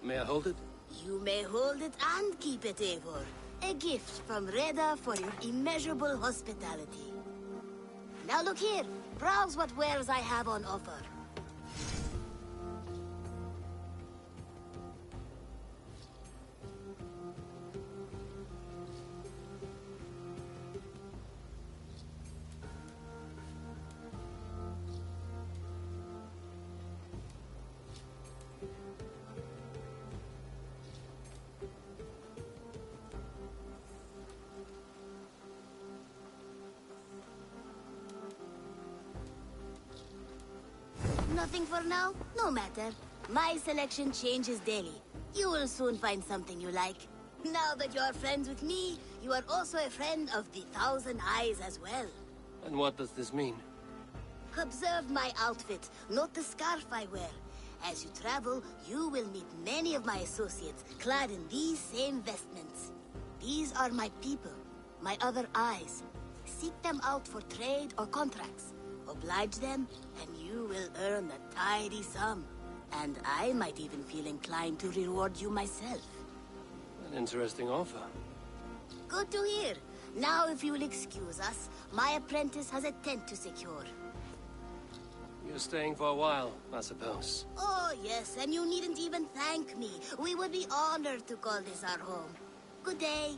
May I hold it? You may hold it and keep it, Eivor. A gift from Reda for your immeasurable hospitality. Now look here. Browse what wares I have on offer. Nothing for now? No matter. My selection changes daily. You will soon find something you like. Now that you are friends with me, you are also a friend of the 1,000 Eyes as well. And what does this mean? Observe my outfit, not the scarf I wear. As you travel, you will meet many of my associates, clad in these same vestments. These are my people, my other eyes. Seek them out for trade or contracts. Oblige them, and you will earn a tidy sum. And I might even feel inclined to reward you myself. An interesting offer. Good to hear. Now, if you will excuse us, my apprentice has a tent to secure. You're staying for a while, I suppose. Oh, yes, and you needn't even thank me. We would be honored to call this our home. Good day.